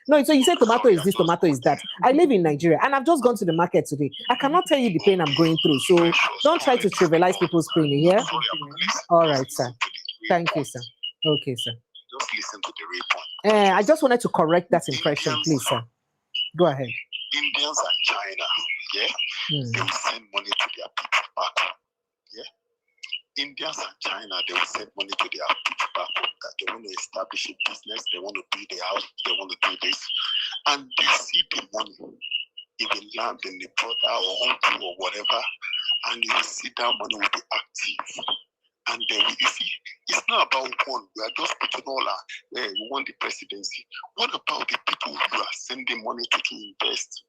No, so you say tomato is this, tomato is that. I live in Nigeria and I've just gone to the market today. I cannot tell you the pain I'm going through, so don't try to trivialize people's pain. Yeah. All right, sir. Thank you, sir. Okay, sir. Just listen to the real point. I just wanted to correct that impression, please, sir. Go ahead. Indians and China, they will send money to their people back home. Indians and China, they will send money to their people back home that they want to establish a business, they want to build a house, they want to do this. And they see the money in the land, in the brother or uncle or whatever, and you see that money will be active. And then you see, it's not about one. We are just putting all we want the presidency. What about the people who are sending money to invest?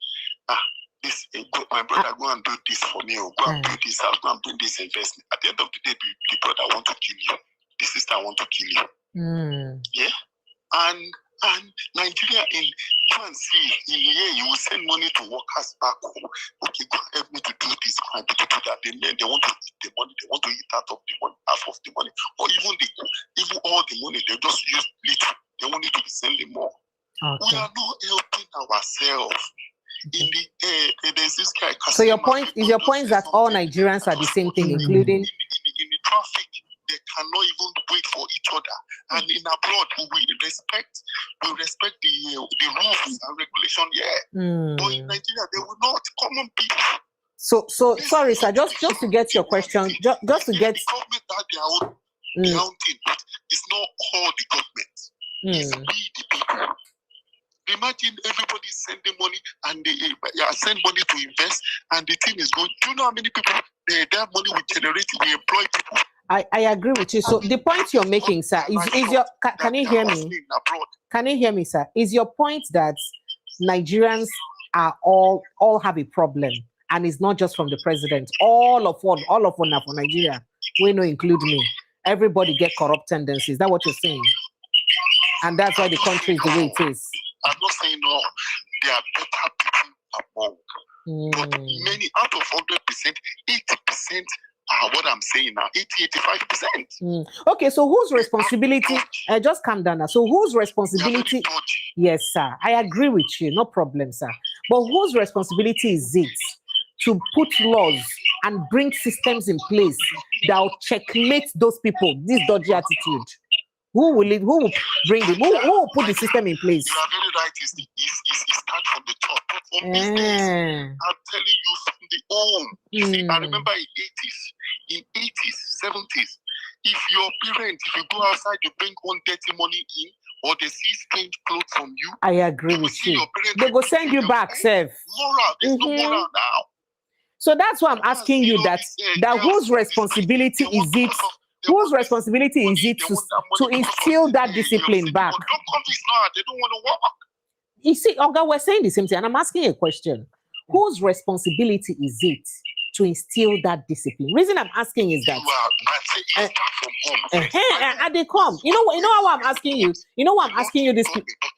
My brother, go and do this for me, or go and build this house, go and bring this investment. At the end of the day, the brother want to kill you. The sister want to kill you. Yeah? And Nigeria, go and see, in here, you will send money to workers back home. Okay, go help me to do this, go and to do that. Then they want to eat the money, they want to eat out of the money, half of the money, or even all the money, they just use little. They want you to be sending more. Okay. We are not helping ourselves. There's this guy. So your point is that all Nigerians are the same thing, including in the traffic. They cannot even wait for each other. And in abroad, we respect the rules and regulation. But in Nigeria, they will not. Common people. So sorry, sir. Just to get your question, just to get. The government have their own thing, but it's not all the government. It's we the people. Imagine everybody sending money and they send money to invest, and the thing is going. Do you know how many people that money will generate? We employ people. I agree with you. So the point you're making, sir, is your can you hear me? Can you hear me, sir? Is your point that Nigerians are all have a problem, and it's not just from the president? All of one are for Nigeria. We no include me. Everybody get corrupt tendencies. Is that what you're saying? And that's why the country is the way it is. I'm not saying no. There are better people among. But many out of 100%, 80% are what I'm saying now. 85%. Okay, so whose responsibility? Just calm down now. So whose responsibility? Yes, sir. I agree with you. No problem, sir. But whose responsibility is it to put laws and bring systems in place that will checkmate those people? This dodgy attitude. Who will bring it? Who will put the system in place? You are very right. It starts from the top. From business. I'm telling you from the home. I remember in 80s, 70s, if your parents, if you go outside, you bring one dirty money in, or they see strange clothes from you, I agree with you. They go send you back, Seth. Moral, there's no moral now. So that's why I'm asking you that whose responsibility is it? Whose responsibility is it to instill that discipline back? They don't want to work. You see, Oga, we're saying the same thing, and I'm asking you a question. Whose responsibility is it to instill that discipline? Reason I'm asking is that and they come. You know how I'm asking you. You know why I'm asking you this.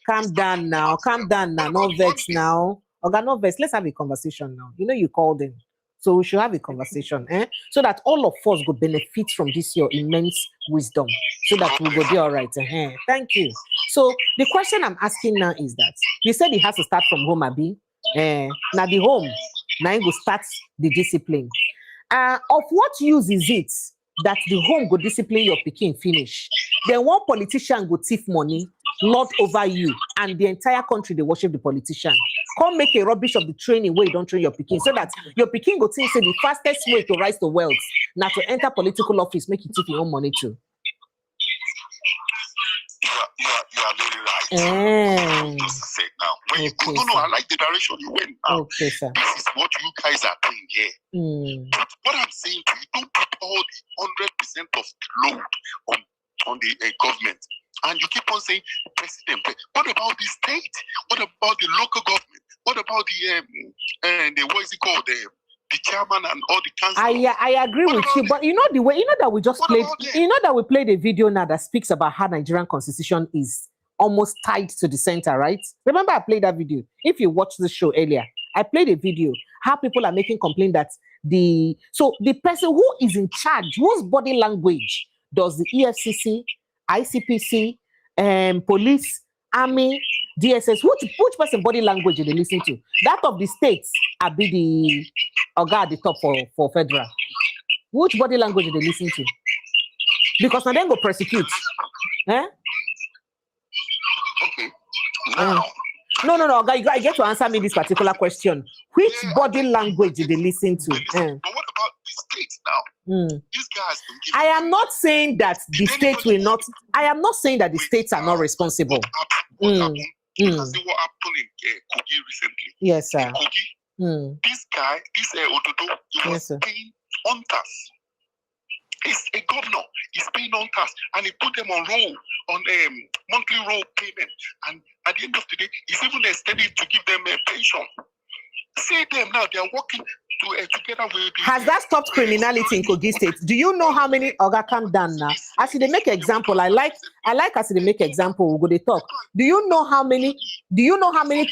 Calm down now. No vex now. Oga, no vex. Let's have a conversation now. You know you called in, so we should have a conversation, so that all of us will benefit from this your immense wisdom, so that we will be all right. Thank you. So the question I'm asking now is that you said it has to start from home, Abi. Now the home, now you go start the discipline. Of what use is it that the home go discipline your pikin finish? Then one politician go thief money, lord over you, and the entire country they worship the politician. Come make a rubbish of the training where you don't train your pikin, so that your pikin go think say the fastest way to rise to wealth now to enter political office, make you thief your own money too. You are very right. Just say now. When you go, no, I like the direction you went now. Okay, sir. This is what you guys are doing here. But what I'm saying to you, don't put all the 100% of the load on the government. And you keep on saying president. What about the state? What about the local government? What about the what is it called? The chairman and all the council. I agree with you, but you know the way, that we just played, that we played a video now that speaks about how Nigerian constitution is almost tied to the center, right? Remember I played that video. If you watched the show earlier, I played a video how people are making complaint that the person who is in charge, whose body language does the EFCC, ICPC, police, army, DSS, which person body language do they listen to? That of the states are be the Oga at the top for federal. Which body language do they listen to? Because now they go prosecute. Okay. Now. No, Oga, you get to answer me this particular question. Which body language do they listen to? But what about the states now? These guys I am not saying that the states will not. I am not saying that the states are not responsible. What happened? You can see what happened in Kogi recently. Yes, sir. In Kogi, this guy, Ododo, he was paying hunters. He's a governor. He's paying hunters, and he put them on monthly roll payment. And at the end of the day, he's even extended to give them a pension. See them now; they are working together with. Has that stopped criminality in Kogi State? Do you know how many Oga calm down now? As they make example, I like as they make example. We go they talk. Do you know how many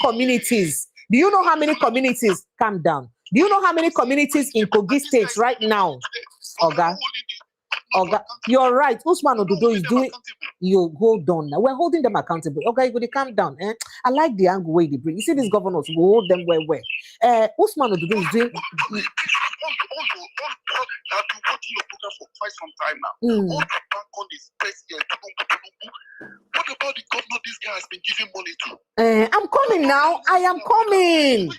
communities? Do you know how many communities? Calm down. Do you know how many communities in Kogi State right now? Oga, you're right. Usman Ododo is doing. You hold on now. We're holding them accountable. Okay, you go to calm down. I like the angle way they bring. You see these governors who hold them well. Usman Ododo is doing. I've been watching your program for quite some time now. All the bank on this president. What about the governor this guy has been giving money to? I'm coming now. I am coming.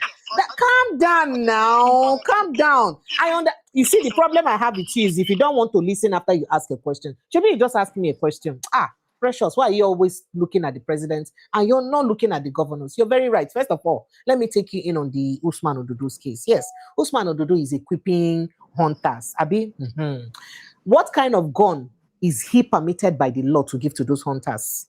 Calm down now. Calm down. You see, the problem I have with you is if you don't want to listen after you ask a question. Maybe you just ask me a question. Precious, why are you always looking at the president and you're not looking at the governors? You're very right. First of all, let me take you in on the Usman Ododo's case. Yes, Usman Ododo is equipping hunters. Abi, what kind of gun is he permitted by the law to give to those hunters?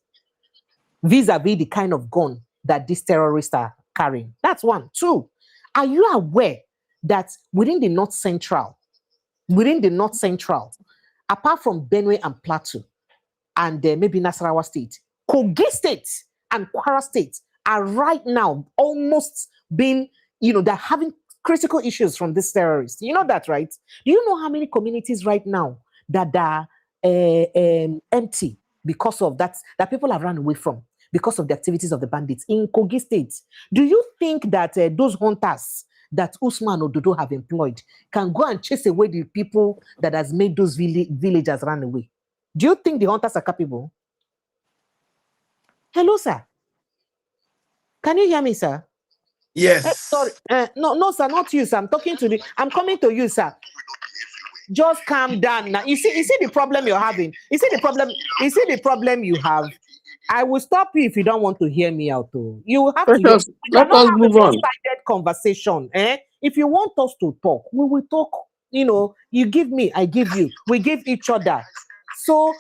Vis-a-vis the kind of gun that these terrorists are carrying. That's one. Two, are you aware that within the North Central, apart from Benue and Plateau, and maybe Nasarawa State, Kogi State and Kwara State are right now almost being, they're having critical issues from these terrorists. You know that, right? Do you know how many communities right now that are empty because of that people have run away from because of the activities of the bandits in Kogi State? Do you think that those hunters that Usman Ododo have employed can go and chase away the people that has made those villagers run away? Do you think the hunters are capable? Hello, sir. Can you hear me, sir? Yes. Sorry. No, sir, not you, sir. I'm coming to you, sir. Just calm down now. You see the problem you're having. You see the problem you have. I will stop you if you don't want to hear me out. Though. You have to Let hear. us, We let cannot us have a move on. one-sided conversation. If you want us to talk, we will talk. You know, you give me, I give you. We give each other. So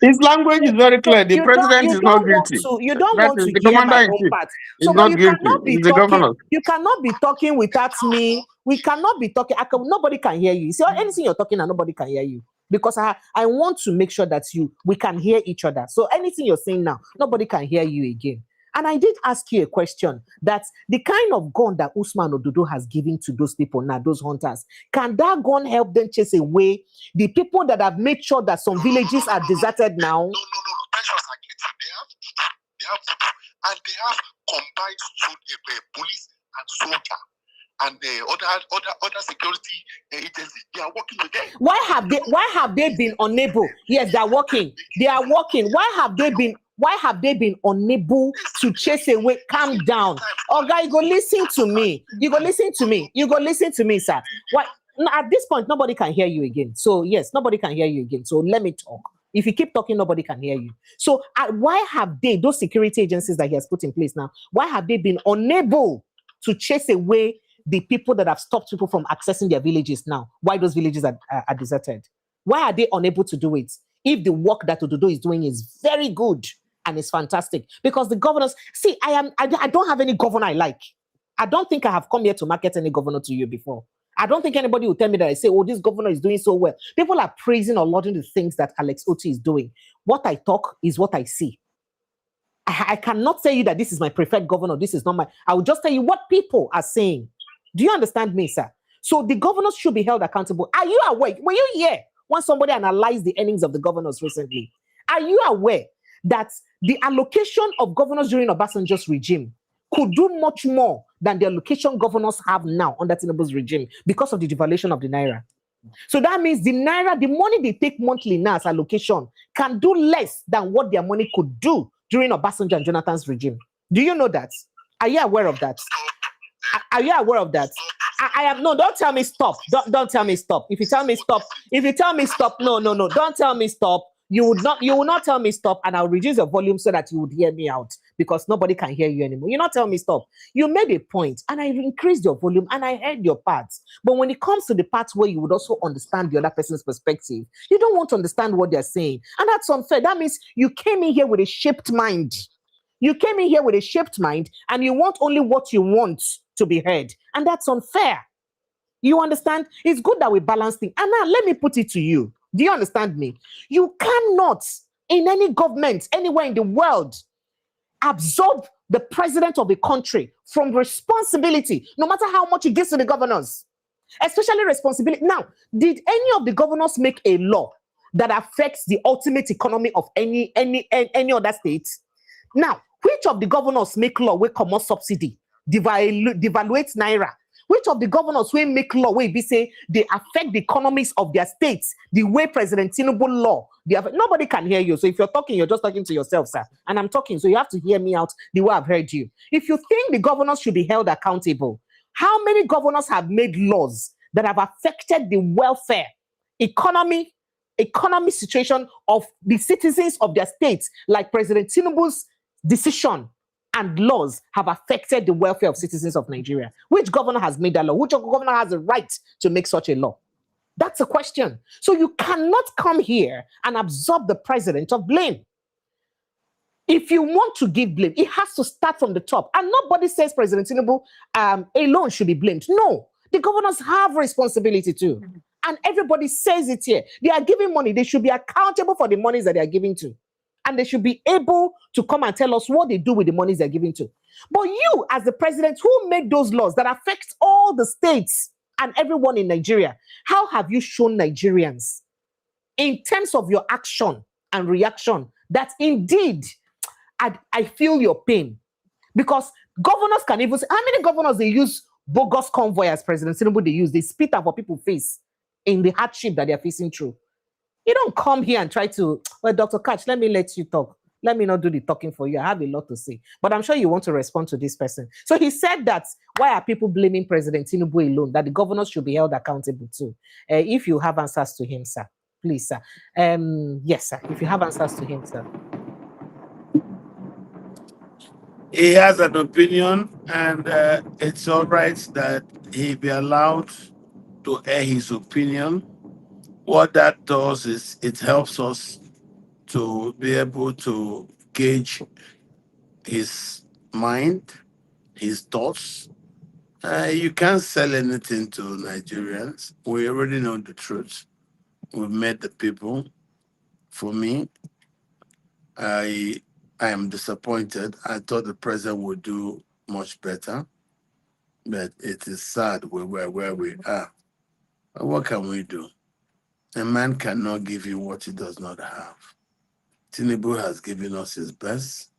His language is very clear. The president is not want guilty. to you don't That want is to the hear my commander in own chief. part. He's So but not you guilty. cannot be He's the talking, governor. you cannot be talking without me. We cannot be talking. Nobody can hear you. See, anything you're talking and nobody can hear you. Because I want to make sure that we can hear each other. So anything you're saying now, nobody can hear you again. And I did ask you a question that the kind of gun that Usman Ododo has given to those people now, those hunters, can that gun help them chase away the people that have made sure that some villages are deserted now? No. Pensions are getting. They have and they have combined police and soldier and other security agencies. They are working with them. Why have they been unable? Yes, they are working. They are working. Why have they been unable to chase away? Calm down. Oh, guy, you go listen to me. You go listen to me, sir. Why? At this point, nobody can hear you again. So yes, nobody can hear you again. So let me talk. If you keep talking, nobody can hear you. So why have those security agencies that he has put in place now, why have they been unable to chase away the people that have stopped people from accessing their villages now? Why those villages are deserted? Why are they unable to do it? If the work that Ododo is doing is very good and it's fantastic, because the governors, see, I don't have any governor I like. I don't think I have come here to market any governor to you before. I don't think anybody will tell me that I say, oh, this governor is doing so well. People are praising or lauding the things that Alex Otti is doing. What I talk is what I see. I cannot tell you that this is my preferred governor. This is not my. I will just tell you what people are saying. Do you understand me, sir? So the governors should be held accountable. Are you aware? Were you here when somebody analyzed the earnings of the governors recently? Are you aware that the allocation of governors during Obasanjo's regime could do much more than the allocation governors have now under Tinubu's regime because of the devaluation of the Naira? So that means the Naira, the money they take monthly now as allocation, can do less than what their money could do during Obasanjo and Jonathan's regime. Do you know that? Are you aware of that? Are you aware of that? I am. No, don't tell me stop. Don't tell me stop. If you tell me stop, no, don't tell me stop. You will not tell me stop, and I'll reduce your volume so that you would hear me out, because nobody can hear you anymore. You not tell me stop. You made a point, and I increased your volume, and I heard your parts. But when it comes to the parts where you would also understand the other person's perspective, you don't want to understand what they're saying, and that's unfair. That means you came in here with a shaped mind. You came in here with a shaped mind, and you want only what you want to be heard, and that's unfair. You understand? It's good that we balance things. And now let me put it to you. Do you understand me? You cannot, in any government, anywhere in the world, absorb the president of a country from responsibility, no matter how much it gives to the governors, especially responsibility. Now, did any of the governors make a law that affects the ultimate economy of any other state? Now, which of the governors make law where common subsidy, devaluate Naira? Which of the governors will make law where be say they affect the economies of their states the way President Tinubu law? Nobody can hear you. So if you're talking, you're just talking to yourself, sir. And I'm talking, so you have to hear me out the way I've heard you. If you think the governors should be held accountable, how many governors have made laws that have affected the welfare, economy situation of the citizens of their states, like President Tinubu's decision and laws have affected the welfare of citizens of Nigeria? Which governor has made that law? Which governor has the right to make such a law? That's a question. So you cannot come here and absorb the president of blame. If you want to give blame, it has to start from the top. And nobody says President Tinubu alone should be blamed. No, the governors have responsibility too. And everybody says it here. They are giving money. They should be accountable for the monies that they are giving to. And they should be able to come and tell us what they do with the monies they're giving to. But you, as the president who made those laws that affect all the states and everyone in Nigeria, how have you shown Nigerians, in terms of your action and reaction, that indeed, I feel your pain? Because governors can even say, how many governors they use bogus convoy as President Tinubu they use? They spit out what people face in the hardship that they're facing through. You don't come here and try to, well, Dr. Katch, let me let you talk. Let me not do the talking for you. I have a lot to say. But I'm sure you want to respond to this person. So he said that, why are people blaming President Tinubu alone? That the governors should be held accountable too. If you have answers to him, sir, please, sir. Yes, sir. If you have answers to him, sir. he has an opinion, and it's all right that he be allowed to air his opinion. What that does is it helps us to be able to gauge his mind, his thoughts. You can't sell anything to Nigerians. We already know the truth. We've met the people. For me, I am disappointed. I thought the president would do much better, but it is sad we're where we are. But what can we do? A man cannot give you what he does not have. Tinubu has given us his best,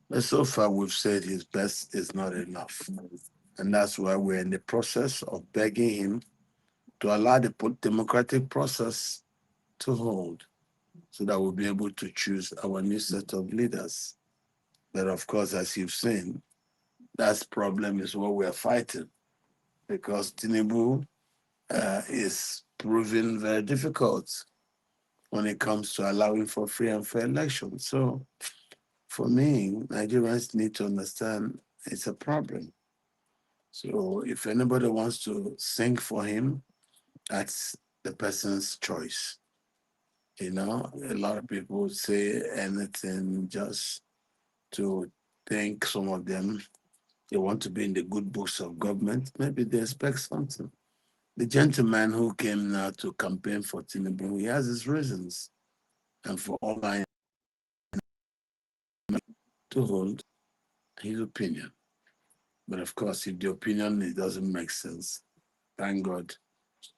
but so far we've said his best is not enough. And that's why we're in the process of begging him to allow the democratic process to hold so that we'll be able to choose our new set of leaders. But of course, as you've seen, that problem is what we're fighting because Tinubu is proving very difficult when it comes to allowing for free and fair elections. So for me, Nigerians need to understand it's a problem. So if anybody wants to sing for him, that's the person's choice. You know, a lot of people say anything just to think some of them, they want to be in the good books of government. Maybe they expect something. The gentleman who came now to campaign for Tinubu, he has his reasons. And for all I know, to hold his opinion. But of course, if the opinion it doesn't make sense, thank God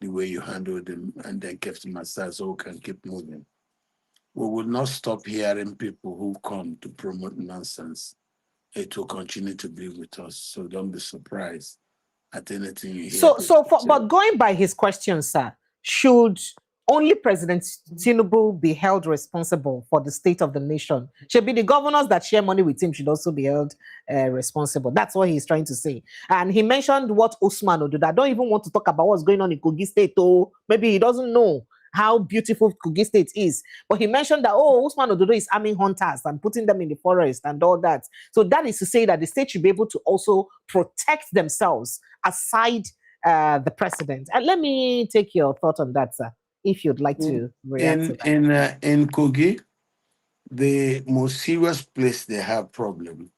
the way you handled him and then kept him aside so we can keep moving. We will not stop hearing people who come to promote nonsense. It will continue to be with us. So don't be surprised at anything you hear. But going by his question, sir, should only President Tinubu be held responsible for the state of the nation? Should be the governors that share money with him should also be held responsible. That's what he's trying to say. And he mentioned what Usman would do. I don't even want to talk about what's going on in Kogi State. Oh, maybe he doesn't know how beautiful Kogi State is. But he mentioned that, Usman Ododo is arming hunters and putting them in the forest and all that. So that is to say that the state should be able to also protect themselves aside the president. And let me take your thought on that, sir, if you'd like to react to that. In Kogi, the most serious place they have problem,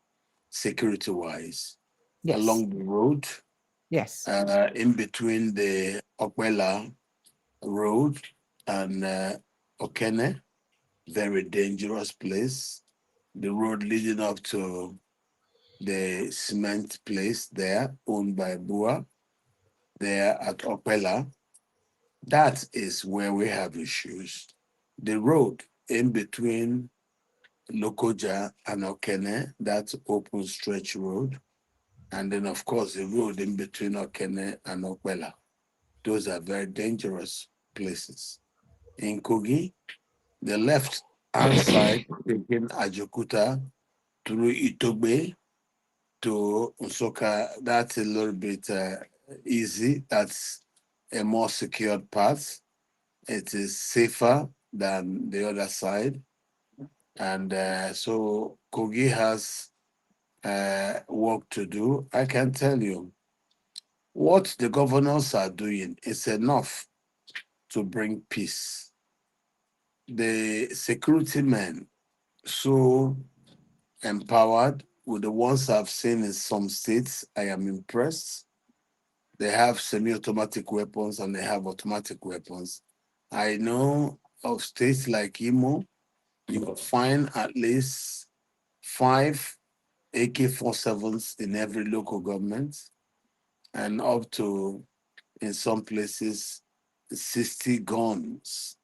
security-wise, yes, along the road, yes, in between the Okwela road and Okene, very dangerous place. The road leading up to the cement place there, owned by Bua, there at Okwela. That is where we have issues. The road in between Lokoja and Okene, that's open stretch road. And then, of course, the road in between Okene and Okwela. Those are very dangerous places. In Kogi, the left hand side, taking Ajokuta through Itogbe to Nsoka, that's a little bit easy. That's a more secured path. It is safer than the other side. And so Kogi has work to do. I can tell you what the governors are doing is enough to bring peace. The security men, so empowered with the ones I've seen in some states, I am impressed. They have semi-automatic weapons and they have automatic weapons. I know of states like Imo, you will find at least 5 AK-47s in every local government and up to, in some places, 60 guns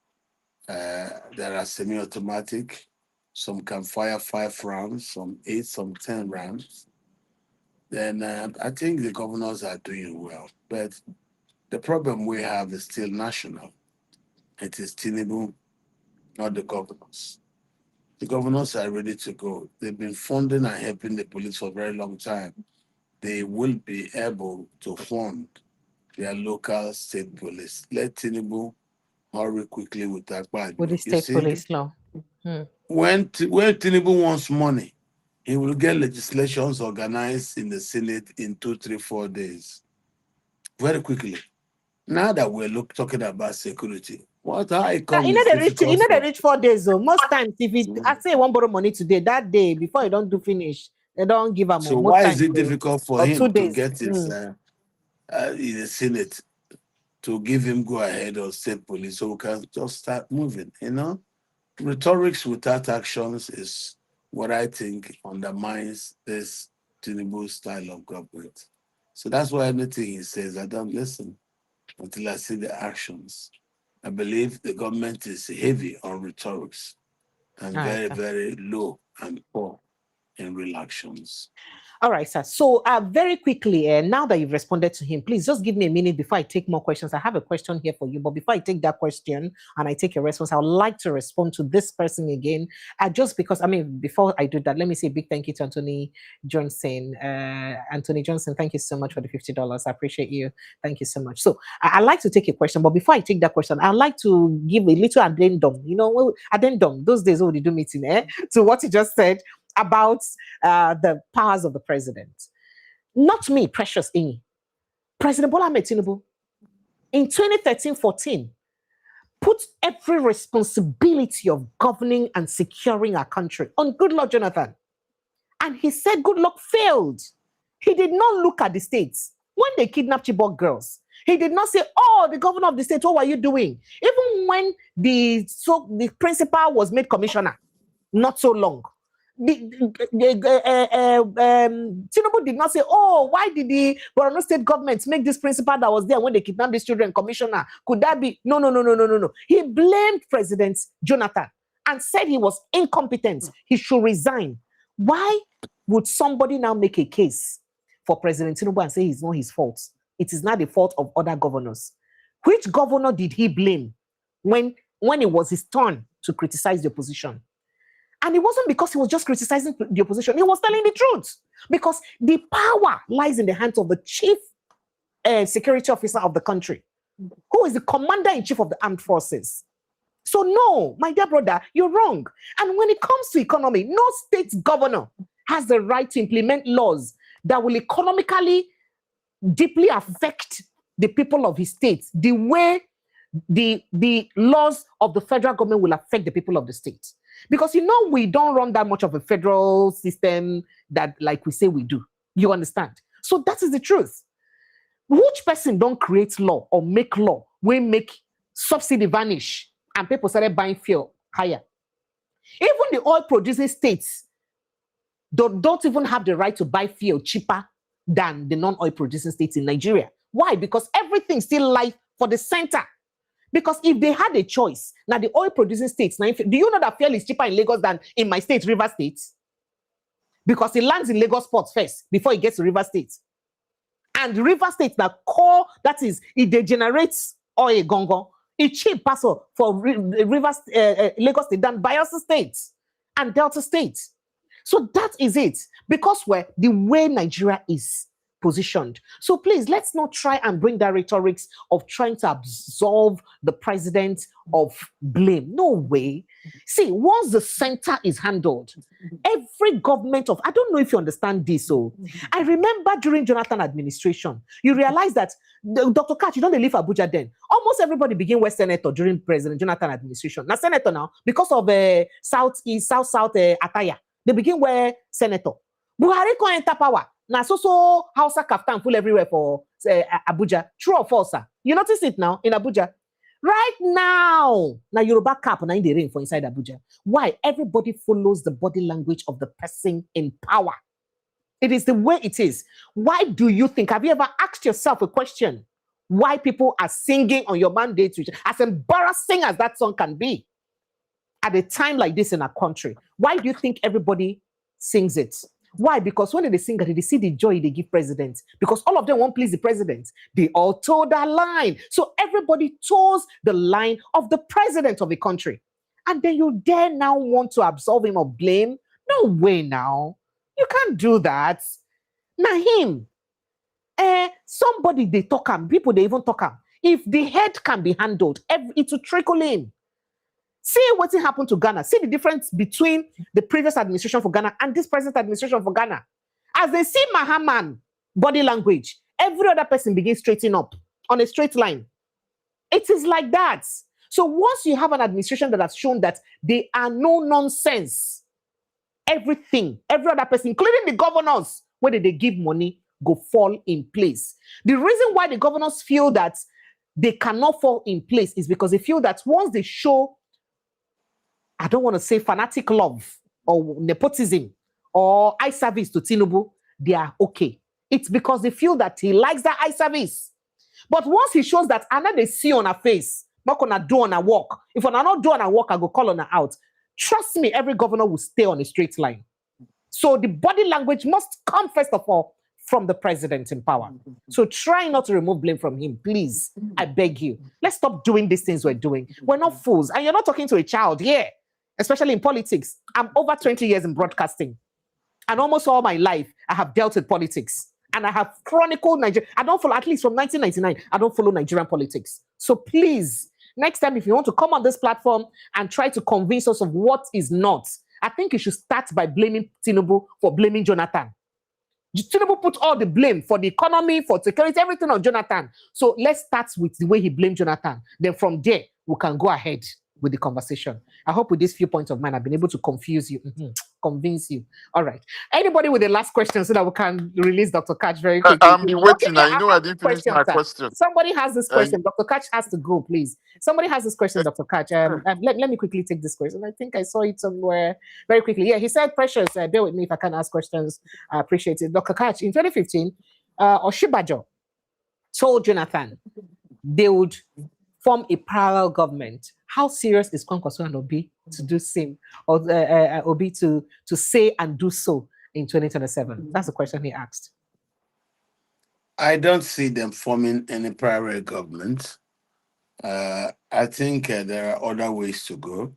that are semi-automatic. Some can fire 5 rounds, some 8, some 10 rounds. Then I think the governors are doing well. But the problem we have is still national. It is Tinubu, not the governors. The governors are ready to go. They've been funding and helping the police for a very long time. They will be able to fund their local state police. Let Tinubu hurry quickly with that. With the state police law. When Tinubu wants money, He will get legislations organized in the Senate in 2, 3, 4 days. Very quickly. Now that we're talking about security, how it comes You know is they reach. difficult They reach 4 days. So most times, if it, I say one borrow money today, that day before you don't do finish, they don't give them. So most why times, is it difficult for or him 2 to days. get his in the Senate to give him go ahead of state police so we can just start moving? You know, rhetorics without actions is what I think undermines this Tinubu style of government. So that's why anything he says, I don't listen until I see the actions. I believe the government is heavy on rhetorics and very, very low and poor in real actions. All right, sir. So very quickly, now that you've responded to him, please just give me a minute before I take more questions. I have a question here for you, but before I take that question and I take your response, I would like to respond to this person again. Just because, before I do that, let me say a big thank you to Anthony Johnson. Anthony Johnson, thank you so much for the $50. I appreciate you. Thank you so much. So I'd like to take a question, but before I take that question, I'd like to give a little addendum. You know, addendum, those days when we do meeting, to what you just said about the powers of the president. Not me, Precious Amy. President Bola Ahmed Tinubu, in 2013-14, put every responsibility of governing and securing our country on Goodluck Jonathan. And he said Goodluck failed. He did not look at the states. When they kidnapped Chibok girls, he did not say, oh, the governor of the state, what were you doing? Even when the principal was made commissioner, not so long, Tinubu did not say, oh, why did the Borno state government make this principal that was there when they kidnapped these children commissioner? Could that be? No. He blamed President Jonathan and said he was incompetent. He should resign. Why would somebody now make a case for President Tinubu and say it's not his fault? It is not the fault of other governors. Which governor did he blame when it was his turn to criticize the opposition? And it wasn't because he was just criticizing the opposition. He was telling the truth. Because the power lies in the hands of the chief security officer of the country, who is the commander-in-chief of the armed forces. So no, my dear brother, you're wrong. And when it comes to economy, no state governor has the right to implement laws that will economically deeply affect the people of his state the way the laws of the federal government will affect the people of the state. Because, you know, we don't run that much of a federal system that, like we say we do. You understand? So that is the truth. Which person don't create law or make law will make subsidy vanish and people started buying fuel higher? Even the oil-producing states don't even have the right to buy fuel cheaper than the non-oil-producing states in Nigeria. Why? Because everything still lies for the center. Because if they had a choice, now the oil-producing states, now, do you know that fuel is cheaper in Lagos than in my state, River State? Because it lands in Lagos port first before it gets to River State. And River State, that is, it degenerates oil gongo. It's cheap for Lagos State than Bayelsa State and Delta State. So that is it. Because the way Nigeria is positioned. So please, let's not try and bring that rhetorics of trying to absolve the president of blame. No way. See, once the center is handled, every government I don't know if you understand this. So I remember during Jonathan administration, you realize that Dr. Katch, you don't leave Abuja then. Almost everybody became West Senator during President Jonathan administration. Now Senator now, because of South-East, South-South attire, they became where Senator. Buhari can enter power. Now, so Hausa kaftan full everywhere for Abuja. True or false, sir? You notice it now in Abuja? Right now Yoruba cap now in the ring for inside Abuja. Why? Everybody follows the body language of the person in power. It is the way it is. Why do you think? Have you ever asked yourself a question? Why people are singing on your mandate, as embarrassing as that song can be, at a time like this in our country? Why do you think everybody sings it? Why? Because when they sing it, they see the joy they give presidents. Because all of them won't please the president. They all toe that line. So everybody toes the line of the president of the country. And then you dare now want to absolve him of blame? No way now. You can't do that. Now him. Somebody they talk him. People they even talk him. If the head can be handled, it will trickle in. See what happened to Ghana. See the difference between the previous administration for Ghana and this present administration for Ghana. As they see Mahaman body language, every other person begins straightening up on a straight line. It is like that. So once you have an administration that has shown that they are no nonsense, everything, every other person, including the governors, whether they give money, go fall in place. The reason why the governors feel that they cannot fall in place is because they feel that once they show, I don't want to say fanatic love or nepotism or eye service to Tinubu, they are okay. It's because they feel that he likes that eye service. But once he shows that Anna they see on her face, not gonna do on her walk. If I'm not do on her walk, I go call on her out. Trust me, every governor will stay on a straight line. So the body language must come first of all from the president in power. So try not to remove blame from him, please. I beg you. Let's stop doing these things we're doing. We're not fools. And you're not talking to a child here, especially in politics. I'm over 20 years in broadcasting. And almost all my life, I have dealt with politics. And I have chronicled Nigeria. I don't follow, at least from 1999, I don't follow Nigerian politics. So please, next time, if you want to come on this platform and try to convince us of what is not, I think you should start by blaming Tinubu for blaming Jonathan. Tinubu put all the blame for the economy, for security, everything on Jonathan. So let's start with the way he blamed Jonathan. Then from there, we can go ahead with the conversation. I hope with these few points of mine, I've been able to confuse you, convince you. All right. Anybody with the last question so that we can release Dr. Katch very quickly? I'm waiting. I know I didn't finish my question. Somebody has this question. Dr. Katch has to go, please. Somebody has this question, Dr. Katch. Let me quickly take this question. I think I saw it somewhere very quickly. Yeah, he said, Precious, bear with me if I can ask questions. I appreciate it. Dr. Katch, in 2015, Oshibajo told Jonathan they would form a parallel government. How serious is Kwankwaso and Obi to do same, or Obi to say and do so in 2027? That's the question he asked. I don't see them forming any parallel government. I think there are other ways to go.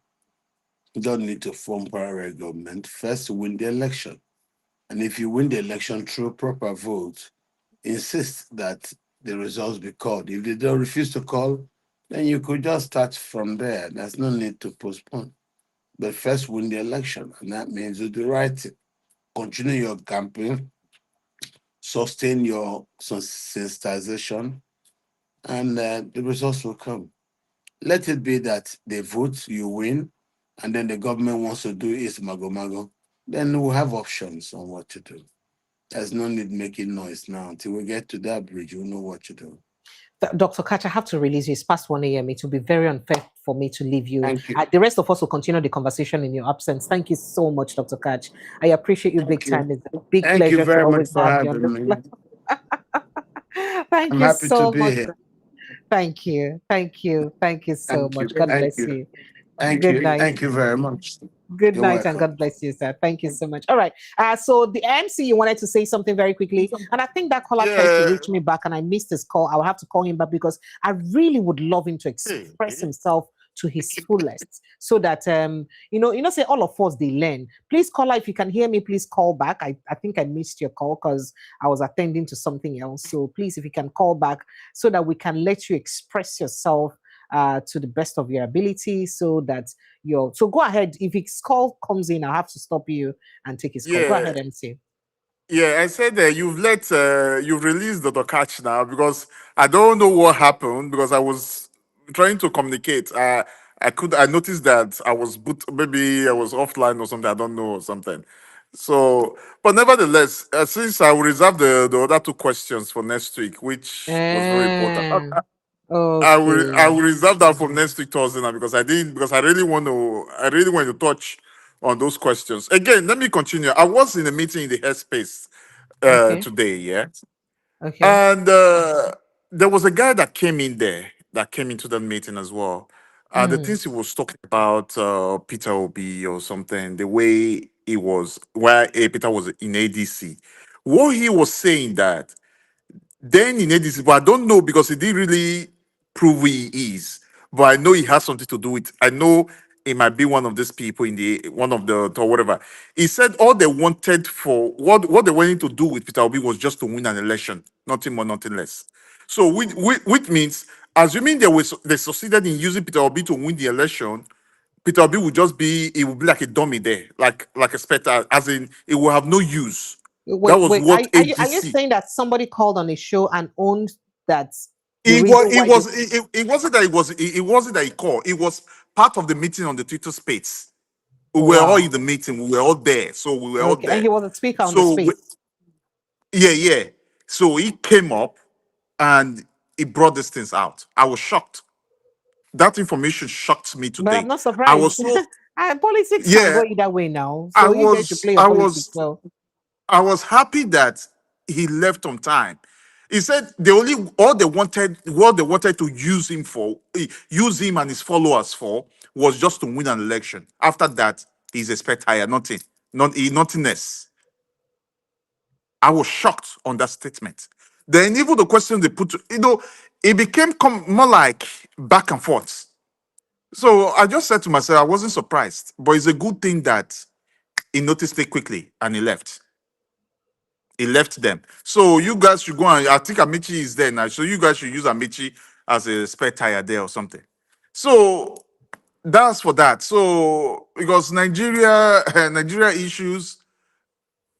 You don't need to form parallel government. First, win the election. And if you win the election through proper vote, insist that the results be called. If they don't refuse to call, then you could just start from there. There's no need to postpone. But first win the election, and that means do the right thing. Continue your campaign, sustain your sensitization, and the results will come. Let it be that they vote, you win, and then the government wants to do is mago-mago. Then we'll have options on what to do. There's no need making noise now. Until we get to that bridge, we'll know what to do. Dr. Katch, I have to release you. It's past 1 a.m. It will be very unfair for me to leave you. Thank you. The rest of us will continue the conversation in your absence. Thank you so much, Dr. Katch. I appreciate you big time. It's a big Thank pleasure you very to much always for have you having on me. this Thank I'm you happy so to be much. here. Thank you. Thank you. Thank you so Thank much. you. God Thank bless you. you. Thank Good you. night. Thank you very much. Good You're night welcome. and God bless you, sir. Thank you so much. All right. So the MC, you wanted to say something very quickly. And I think that caller tried to reach me back and I missed his call. I will have to call him back because I really would love him to express himself to his fullest so that, say all of us, they learn. Please, caller, if you can hear me, please call back. I think I missed your call because I was attending to something else. So please, if you can call back so that we can let you express yourself to the best of your ability so that so go ahead. If his call comes in, I'll have to stop you and take his call. Go ahead, MC. Yeah, I said that you've released Dr. Katch now because I don't know what happened because I was trying to communicate. I noticed that maybe I was offline or something. I don't know or something. So, but nevertheless, since I will reserve the other two questions for next week, which was very important. Okay. I will reserve that for next week Thursday now because I really want to touch on those questions. Again, let me continue. I was in a meeting in the Headspace today, yeah. Okay. And there was a guy that came into the meeting as well. The things he was talking about Peter Obi or something, the way he was, why Peter was in ADC. What he was saying that then in ADC, but I don't know because he didn't really prove who he is. But I know he has something to do with. I know it might be one of these people or whatever. He said all they wanted for what they wanted to do with Peter Obi was just to win an election, nothing more, nothing less. So which means, assuming they succeeded in using Peter Obi to win the election, Peter Obi would just be, it would be like a dummy there, like a spectator, as in it will have no use. That was Wait. what Are you ADC. saying that somebody called on a show and owned that? It wasn't that he called. It was part of the meeting on the Twitter space. We were all in the meeting. We were all there. So we were all there. And he was a speaker on the So space. yeah. So he came up and he brought these things out. I was shocked. That information shocked me today. But I'm not surprised. I was so politics can go either way now. So you guys should play your politics well. I was happy that he left on time. He said what they wanted to use him and his followers for was just to win an election. After that, he's a spectator, nothingness. I was shocked on that statement. Then even the question they put, it became more like back and forth. So I just said to myself, I wasn't surprised, but it's a good thing that he noticed it quickly and he left. He left them. So you guys should go and I think Amici is there now. So you guys should use Amici as a spare tire there or something. So that's for that. So because Nigeria issues,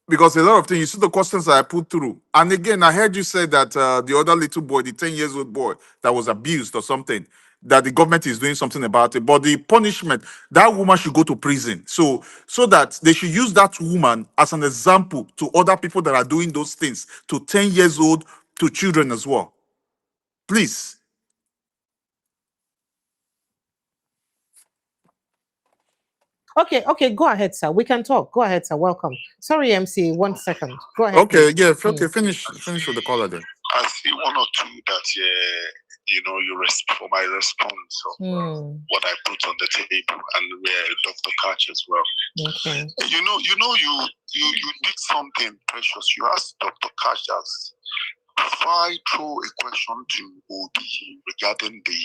because a lot of things, you see the questions that I put through. And again, I heard you say that the other little boy, the 10 years old boy that was abused or something, that the government is doing something about it. But the punishment, that woman should go to prison. So that they should use that woman as an example to other people that are doing those things, to 10 years old, to children as well. Please. Okay, go ahead, sir. We can talk. Go ahead, sir. Welcome. Sorry, MC, 1 second. Go ahead. Okay, please. Yeah, okay, finish with the caller then. I see one or two that, for my response of what I put on the table, and Dr. Katch as well. Okay. You did something precious. You asked Dr. Katch if I throw a question to Obi regarding the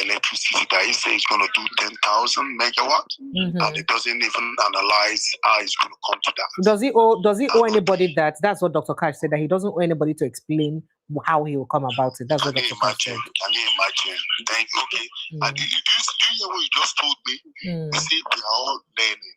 electricity that he says he's going to do 10,000 megawatts, and it doesn't even analyze how it's going to come to that. Does he owe anybody that? That's what Dr. Katch said, that he doesn't owe anybody to explain how he will come about it. That's what Dr. Katch said. Can you imagine? Thank you. Okay. And do you hear what you just told me? You see, we are all learning.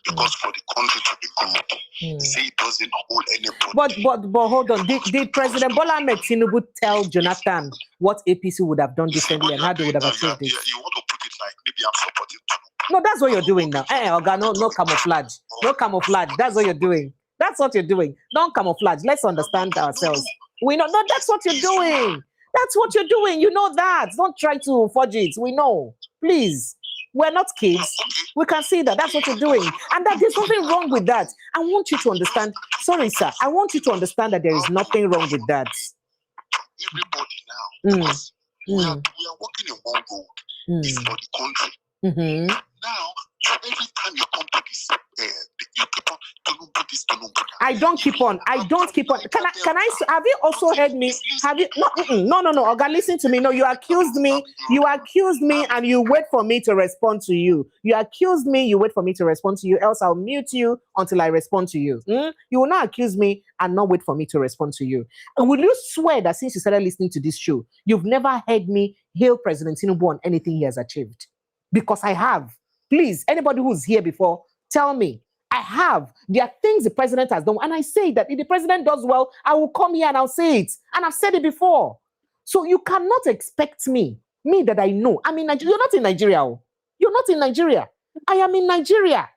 Because for the country to be good, see, it doesn't hold anybody. But hold on. Did President Bola Ahmed Tinubu tell Jonathan what APC would have done differently and how they would have achieved it? You want to put it like maybe I'm supporting Tinubu. No, that's what you're doing now. Oga, no camouflage. No camouflage. That's what you're doing. That's what you're doing. Don't camouflage. Let's understand ourselves. We know. No, that's what you're doing. That's what you're doing. You know that. Don't try to fudge it. We know. Please. We're not kids. We can see that. That's what you're doing. And that there's nothing wrong with that. I want you to understand. Sorry, sir. I want you to understand that there is nothing wrong with that. Everybody now. Because we are working in one goal. It's for the country. Now, so every time you come to this, you keep on Tinubu this, Tinubu that. I don't keep on. Can I? Have you also heard me? Have you? No. Oga, listen to me. No, you accused me. You accused me, and you wait for me to respond to you. You accused me. You wait for me to respond to you. Else, I'll mute you until I respond to you. You will not accuse me and not wait for me to respond to you. And will you swear that since you started listening to this show, you've never heard me hail President Tinubu on anything he has achieved? Because I have. Please, anybody who's here before, tell me. I have. There are things the president has done. And I say that if the president does well, I will come here and I'll say it. And I've said it before. So you cannot expect me that I know. I mean, you're not in Nigeria. You're not in Nigeria. I am in Nigeria.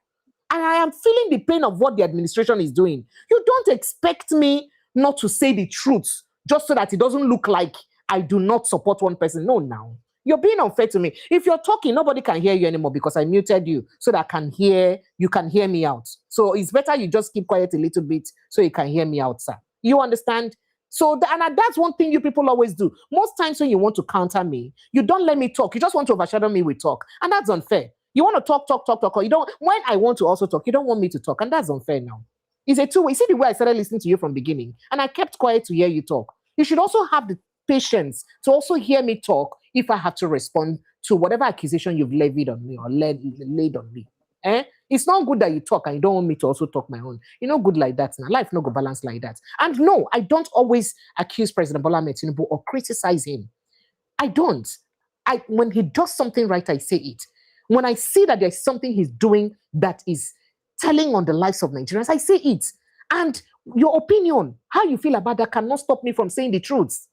And I am feeling the pain of what the administration is doing. You don't expect me not to say the truth just so that it doesn't look like I do not support one person. No, now. You're being unfair to me. If you're talking, nobody can hear you anymore because I muted you so that you can hear me out. So it's better you just keep quiet a little bit so you can hear me out, sir. You understand? So that's one thing you people always do. Most times when you want to counter me, you don't let me talk. You just want to overshadow me with talk. And that's unfair. You want to talk. Or you don't. When I want to also talk, you don't want me to talk. And that's unfair now. It's a two-way. See the way I started listening to you from the beginning. And I kept quiet to hear you talk. You should also have the patience to also hear me talk if I have to respond to whatever accusation you've levied on me or laid on me. It's not good that you talk and you don't want me to also talk my own. You're not good like that. Now. Life no go balance like that. And no, I don't always accuse President Bola Ahmed Tinubu or criticize him. I don't. When he does something right, I say it. When I see that there's something he's doing that is telling on the lives of Nigerians, I say it. And your opinion, how you feel about that cannot stop me from saying the truth.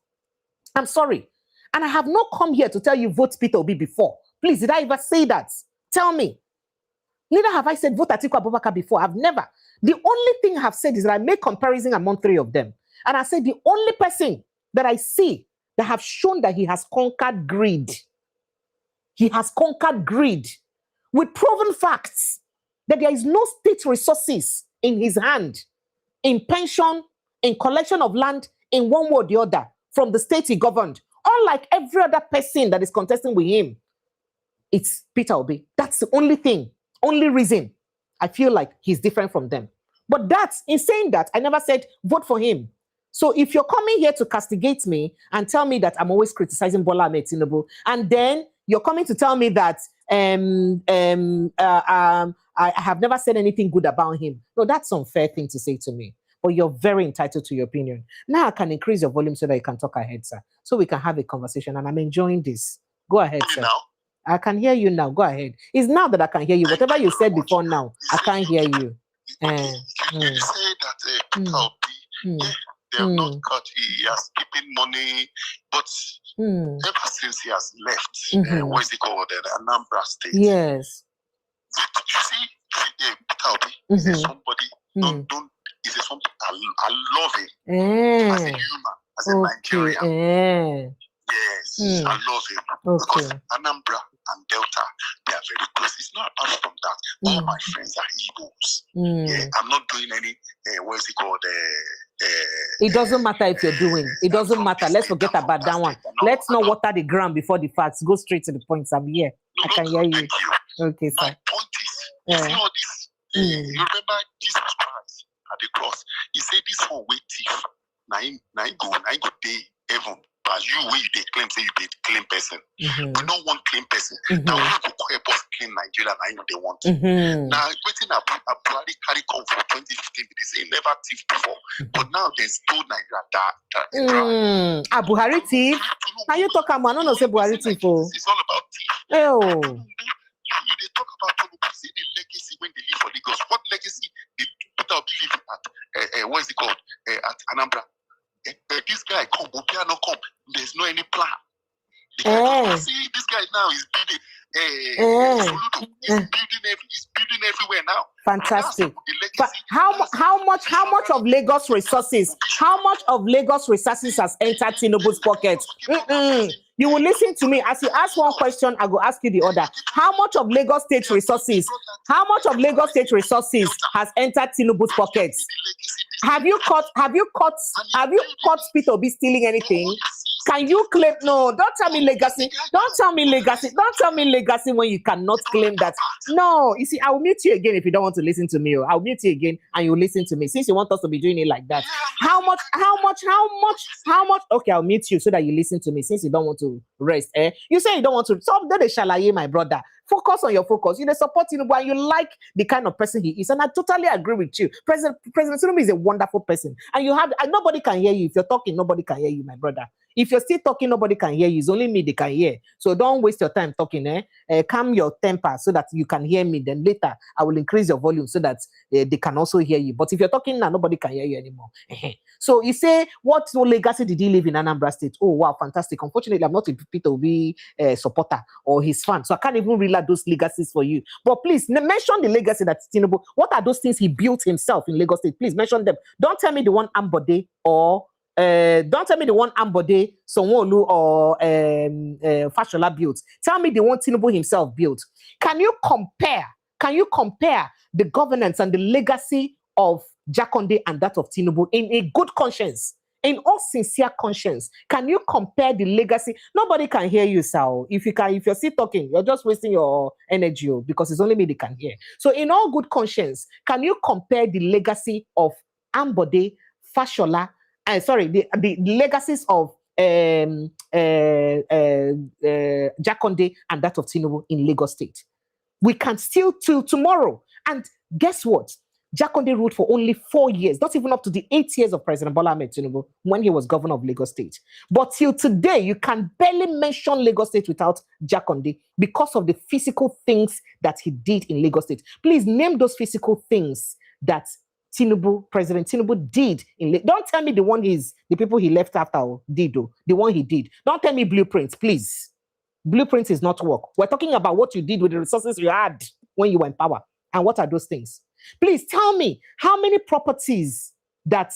I'm sorry. And I have not come here to tell you vote Peter Obi before. Please, did I ever say that? Tell me. Neither have I said vote Atiku Abubakar before. I've never. The only thing I have said is that I make comparison among three of them. And I said the only person that I see that have shown that he has conquered greed. He has conquered greed with proven facts that there is no state resources in his hand, in pension, in collection of land, in one way or the other, from the state he governed. Unlike every other person that is contesting with him, it's Peter Obi. That's the only thing, only reason I feel like he's different from them. But that's, in saying that, I never said vote for him. So if you're coming here to castigate me and tell me that I'm always criticizing Bola Ahmed Tinubu, and then you're coming to tell me that I have never said anything good about him. No, that's an unfair thing to say to me. But you're very entitled to your opinion. Now I can increase your volume so that you can talk ahead, sir. So we can have a conversation, and I'm enjoying this. Go ahead, sir. Now? I can hear you now. Go ahead. It's now that I can hear you. Whatever you said before now, I can't hear you. You say that Peter Obi, they have not cut. He has keeping money, but ever since he has left, what is it called, the Anambra State? Yes. You see, Peter Obi is somebody. Is something I love him as a human, as a Nigerian. Yes, I love him because Anambra and Delta, they are very close. It's not apart from that. All my friends are Igbos. Yeah, I'm not doing any, what is it called? It doesn't matter if you're doing. It doesn't matter. Let's forget about that one. Let's not water the ground before the facts. Go straight to the point. I'm here. I can hear you. Okay, sir. My point is, you see all this. You remember Jesus Christ at the cross? He said, "This one wait thief. Now go day heaven." But you, when you they claim, say you be claim person. We don't want claim person. Now we go help us claim Nigeria. Now they want. Now waiting a bloody carry come for 2015. They say never thief before, but now there's told Nigeria that. Buhari thief. Now you talk about no say Buhari thief. It's all about thief. Oh. They talk about Tinubu. See the legacy when they live for Lagos. What legacy did Peter Obi live at? What is it called? At Anambra. This guy come, Obi no come. There's no any plan. See, this guy now is building. He's building everywhere now. Fantastic. But how much of Lagos resources? How much of Lagos resources has entered Tinubu's pocket? You will listen to me. As you ask one question, I will ask you the other. How much of Lagos state resources? How much of Lagos state resources has entered Tinubu's pockets? Have you caught Peter Obi stealing anything? Can you claim? No, don't tell me legacy. Don't tell me legacy. Don't tell me legacy when you cannot claim that. No, you see, I will mute you again if you don't want to listen to me. I'll mute you again and you listen to me. Since you want us to be doing it like that. How much? Okay, I'll mute you so that you listen to me. Since you don't want to rest. You say you don't want to. So then they shalaye, my brother. Focus on your focus. You support Tinubu and you like the kind of person he is. And I totally agree with you. President Tinubu is a wonderful person. And nobody can hear you. If you're talking, nobody can hear you, my brother. If you're still talking, nobody can hear you. It's only me they can hear. So don't waste your time talking. Calm your temper so that you can hear me. Then later, I will increase your volume so that they can also hear you. But if you're talking now, nobody can hear you anymore. So you say, what legacy did he leave in Anambra State? Oh, wow, fantastic. Unfortunately, I'm not a Peter Obi supporter or his fan. So I can't even relate those legacies for you. But please, mention the legacy that Tinubu, what are those things he built himself in Lagos State? Please mention them. Don't tell me the one Ambode or don't tell me the one Ambode, Sonwolu or Fashola built. Tell me the one Tinubu himself built. Can you compare the governance and the legacy of Jakonde and that of Tinubu in a good conscience? In all sincere conscience, can you compare the legacy? Nobody can hear you, Sal. If you're still talking, you're just wasting your energy because it's only me they can hear. So in all good conscience, can you compare the legacy of Ambode, Fashola, the legacies of Jakonde and that of Tinubu in Lagos State? We can still till tomorrow. And guess what? Jakonde ruled for only 4 years, not even up to the 8 years of President Bola Ahmed Tinubu when he was governor of Lagos State. But till today, you can barely mention Lagos State without Jakonde because of the physical things that he did in Lagos State. Please name those physical things that President Tinubu did in Lagos. Don't tell me the people he left after did, though. The one he did. Don't tell me blueprints, please. Blueprints is not work. We're talking about what you did with the resources you had when you were in power. And what are those things? Please tell me how many properties that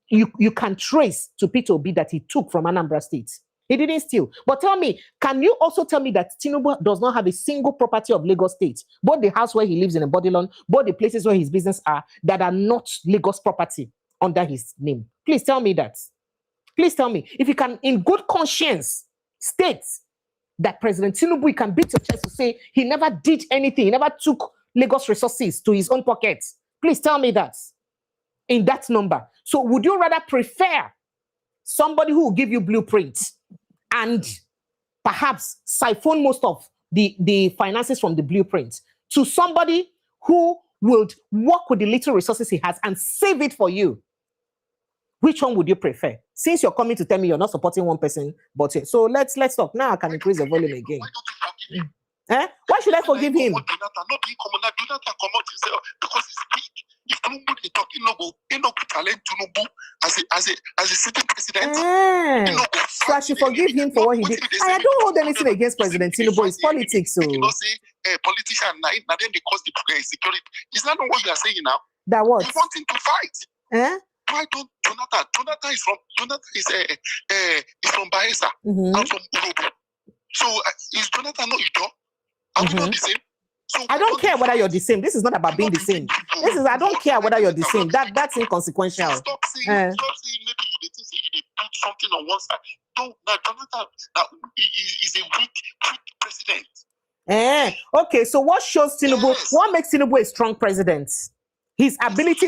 you can trace to Peter Obi that he took from Anambra State. He didn't steal. But tell me, can you also tell me that Tinubu does not have a single property of Lagos State, both the house where he lives in a Bodilon, both the places where his business are, that are not Lagos property under his name? Please tell me that. Please tell me. If you can, in good conscience, state that President Tinubu, you can beat your chest to say he never did anything, he never took Lagos resources to his own pockets. Please tell me that in that number. So would you rather prefer somebody who will give you blueprints and perhaps siphon most of the finances from the blueprint to somebody who would work with the little resources he has and save it for you? Which one would you prefer? Since you're coming to tell me you're not supporting one person, but so let's talk. Now I can increase the volume again. Why should I forgive him? Because he's weak. If Tinubu is talking, no go challenge Tinubu as a sitting president. So I should forgive him for what he did. I don't hold anything against President Tinubu. It's politics. So politician, now then they cause the insecurity. Is that not what you are saying now? That what? You want him to fight. Why don't Jonathan is from Bayelsa. I'm from Urobo. So is Jonathan not Ido? Are we not the same? So I don't care whether you're the same. This is not about being the same. I don't care whether you're the same. That's inconsequential. Stop saying maybe you put something on one side. Don't. Jonathan is a weak president. Okay, so what shows Tinubu? Yes. What makes Tinubu a strong president? His ability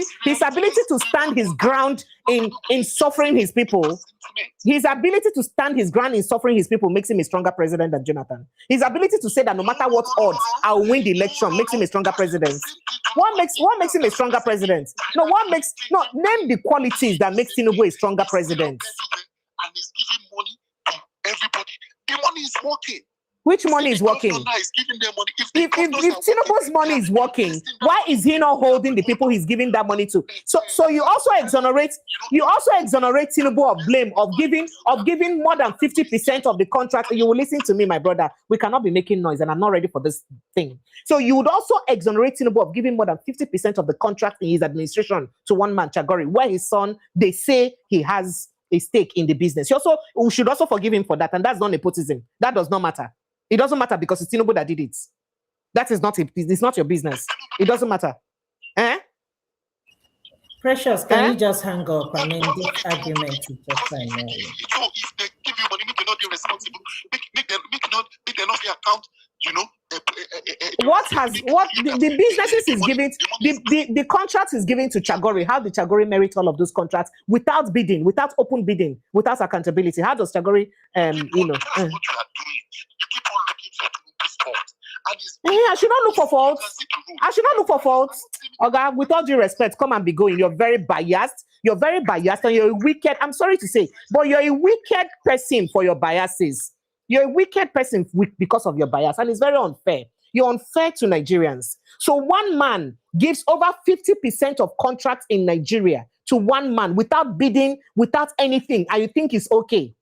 to stand his ground in suffering his people. His ability to stand his ground in suffering his people makes him a stronger president than Jonathan. His ability to say that no matter what odds, I'll win the election makes him a stronger president. What makes him a stronger president? Name the qualities that makes Tinubu a stronger president. And he's giving money to everybody. The money is working. Which money is working? If Tinubu's money is working, why is he not holding the people he's giving that money to? So you also exonerate Tinubu of blame of giving more than 50% of the contract. You will listen to me, my brother. We cannot be making noise, and I'm not ready for this thing. So you would also exonerate Tinubu of giving more than 50% of the contract in his administration to one man, Chagori, where his son, they say he has a stake in the business. We should also forgive him for that, and that's not nepotism. That does not matter. It doesn't matter because it's Tinubu that did it. That is not it's not your business. It doesn't matter. Precious, can you just hang up? I mean, this argument is just fine. So if they give you money, make them not be responsible. Make them not be account. The businesses is giving the contracts is given to Chagori. How did Chagori merit all of those contracts without bidding, without open bidding, without accountability? How does Chagori That's what you are doing. You keep on looking for Tinubu's fault. I should not look for faults. Okay, with all due respect, come and be going. You're very biased, and you're a wicked. I'm sorry to say, but you're a wicked person for your biases. You're a wicked person because of your bias, and it's very unfair. You're unfair to Nigerians. So one man gives over 50% of contracts in Nigeria to one man without bidding, without anything, and you think it's okay.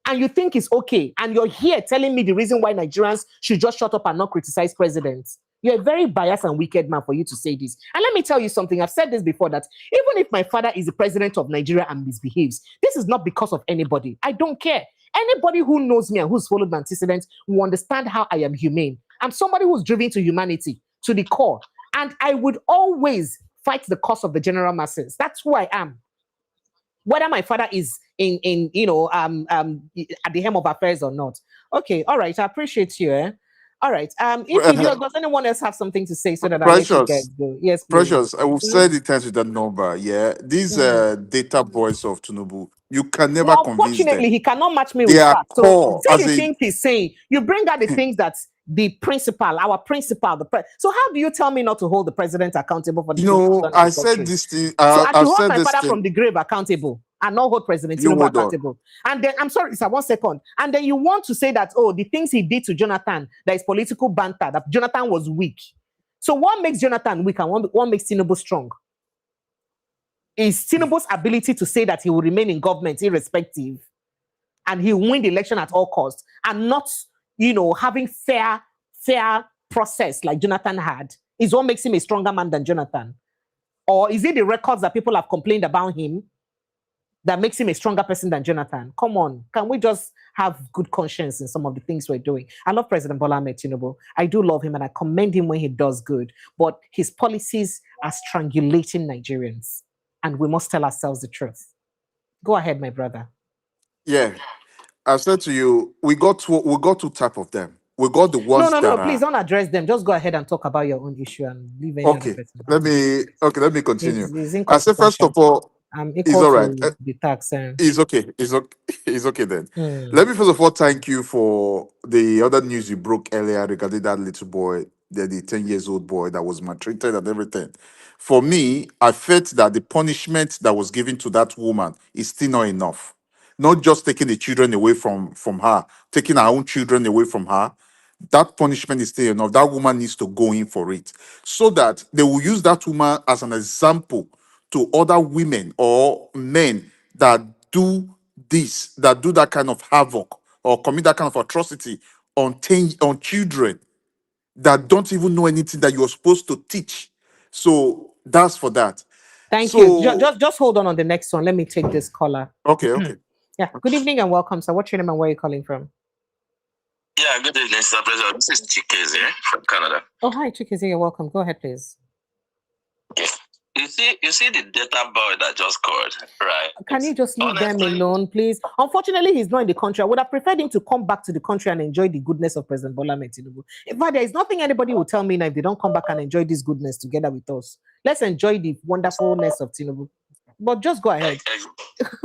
And you're here telling me the reason why Nigerians should just shut up and not criticize presidents. You're a very biased and wicked man for you to say this. And let me tell you something. I've said this before, that even if my father is the president of Nigeria and misbehaves, this is not because of anybody. I don't care. Anybody who knows me and who's followed my antecedents will understand how I am humane. I'm somebody who's driven to humanity, to the core. And I would always fight the cause of the general masses. That's who I am. Whether my father is at the helm of affairs or not. Okay, all right. I appreciate you. All right. Does anyone else have something to say so that Precious, I let you guys go? Yes, please. Precious, I will say the terms with that number. Yeah, these data boys of Tinubu, you can never convince them. Unfortunately, he cannot match me with They are facts. So core say as the a things he's saying. You bring out the things that the principal, our principal, so how do you tell me not to hold the president accountable for the things he's done in I the said country? this thing. So I should I've hold said my this father thing. from the grave accountable and not hold President You Tinubu hold on. accountable. And then, I'm sorry, sir, 1 second. And then you want to say that, oh, the things he did to Jonathan, that is political banter, that Jonathan was weak. So what makes Jonathan weak and what makes Tinubu strong? Is Tinubu's ability to say that he will remain in government irrespective and he'll win the election at all costs and not, having fair process like Jonathan had, is what makes him a stronger man than Jonathan? Or is it the records that people have complained about him that makes him a stronger person than Jonathan? Come on, can we just have good conscience in some of the things we're doing? I love President Bola Ahmed Tinubu. I do love him and I commend him when he does good, but his policies are strangulating Nigerians and we must tell ourselves the truth. Go ahead, my brother. Yeah, I've said to you, we got two type of them. We got the ones No, please don't address them. Just go ahead and talk about your own issue and leave any other person. Let me continue. It's I said, first of all, I'm it's equal all right. to the tax. It's okay. It's okay then. Let me first of all thank you for the other news you broke earlier regarding that little boy, the 10-year-old boy that was maltreated and everything. For me, I felt that the punishment that was given to that woman is still not enough. Not just taking the children away from her, taking our own children away from her. That punishment is still enough. That woman needs to go in for it, so that they will use that woman as an example to other women or men that do this, that do that kind of havoc or commit that kind of atrocity on children that don't even know anything that you're supposed to teach. So that's for that. Thank you. Just hold on the next one. Let me take this caller. Okay. Yeah. Good evening and welcome, sir. What's your name and where are you calling from? Yeah, good evening, Mr. President. This is Chikeze from Canada. Oh, hi, Chikeze. You're welcome. Go ahead, please. Yes. You see the data boy that just called, right? Can you just leave them alone, please? Unfortunately, he's not in the country. I would have preferred him to come back to the country and enjoy the goodness of President Bola Ahmed Tinubu. In fact, there is nothing anybody will tell me now if they don't come back and enjoy this goodness together with us. Let's enjoy the wonderfulness of Tinubu. But just go ahead.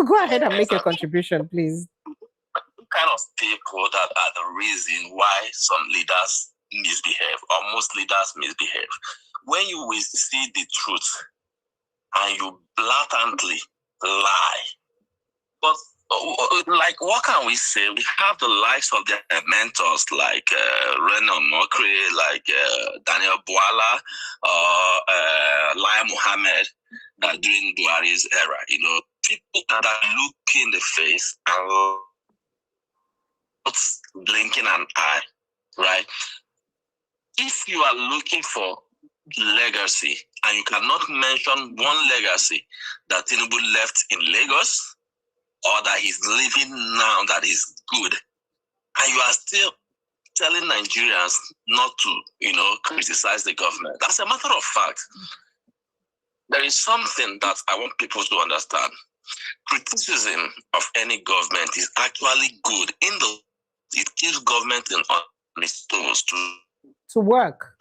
Go ahead and make a contribution, please. Kind of people that are the reason why some leaders misbehave, or most leaders misbehave. When you will see the truth and you blatantly lie, but like, what can we say? We have the likes of their mentors like Reno Mokri, like Daniel Bwala, Lai Mohammed during Buhari's era. People that are looking in the face and not blinking an eye, right? If you are looking for legacy and you cannot mention one legacy that Tinubu left in Lagos or that he's living now that is good, and you are still telling Nigerians not to, criticize the government, that's a matter of fact. There is something that I want people to understand. Criticism of any government is actually good it keeps government on its toes to work.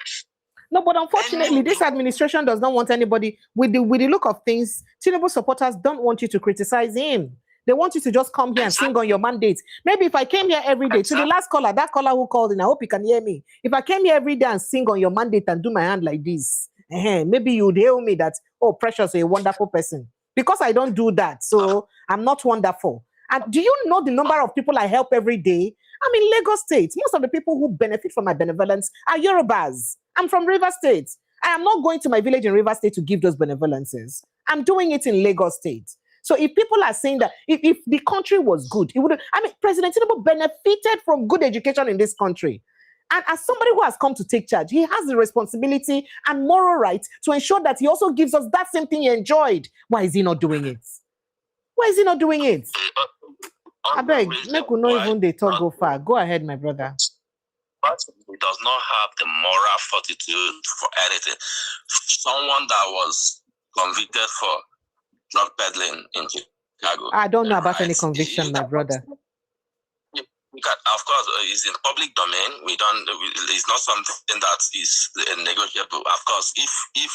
No, but unfortunately, this administration does not want anybody with the look of things. Tinubu supporters don't want you to criticize him. They want you to just come here and sing on your mandate. Maybe if I came here every day, to the last caller, that caller who called in, I hope you can hear me. If I came here every day and sing on your mandate and do my hand like this, maybe you'd hail me that, oh, Precious, you're a wonderful person. Because I don't do that, so I'm not wonderful. And do you know the number of people I help every day? I'm in Lagos State. Most of the people who benefit from my benevolence are Yorubas. I'm from River State. I am not going to my village in River State to give those benevolences. I'm doing it in Lagos State. So if people are saying that if the country was good, it would. President Tinubu benefited from good education in this country. And as somebody who has come to take charge, he has the responsibility and moral right to ensure that he also gives us that same thing he enjoyed. Why is he not doing it? Why is he not doing it? I beg, make we not even they talk go far. Go ahead, my brother. But he does not have the moral fortitude for anything. Someone that was convicted for drug peddling in Chicago. I don't know about any conviction, my brother. Of course, it's in public domain. It's not something that is negotiable. Of course, if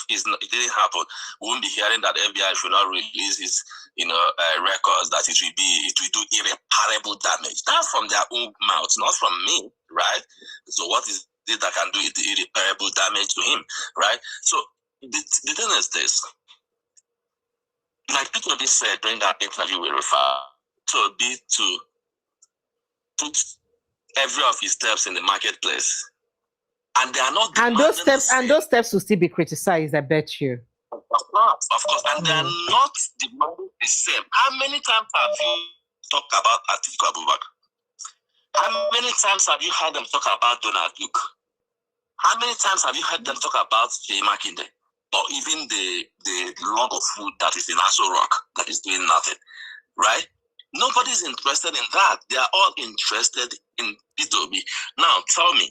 it didn't happen, we won't be hearing that FBI should not release its records, that it will do irreparable damage. That's from their own mouths, not from me, right? So what is that can do irreparable damage to him, right? So the thing is this, like Peter Obi said during that interview we refer to be to put every of his steps in the marketplace, and they are not. And those steps will still be criticized, I bet you. Of course, and they are not demanding the same. How many times have you talked about Atiku Abubakar? How many times have you heard them talk about Donald Duke? How many times have you heard them talk about Jay Makinde? Or even the log of food that is in Aso Rock that is doing nothing, right? Nobody's interested in that. They are all interested in Peter Obi. Now, tell me,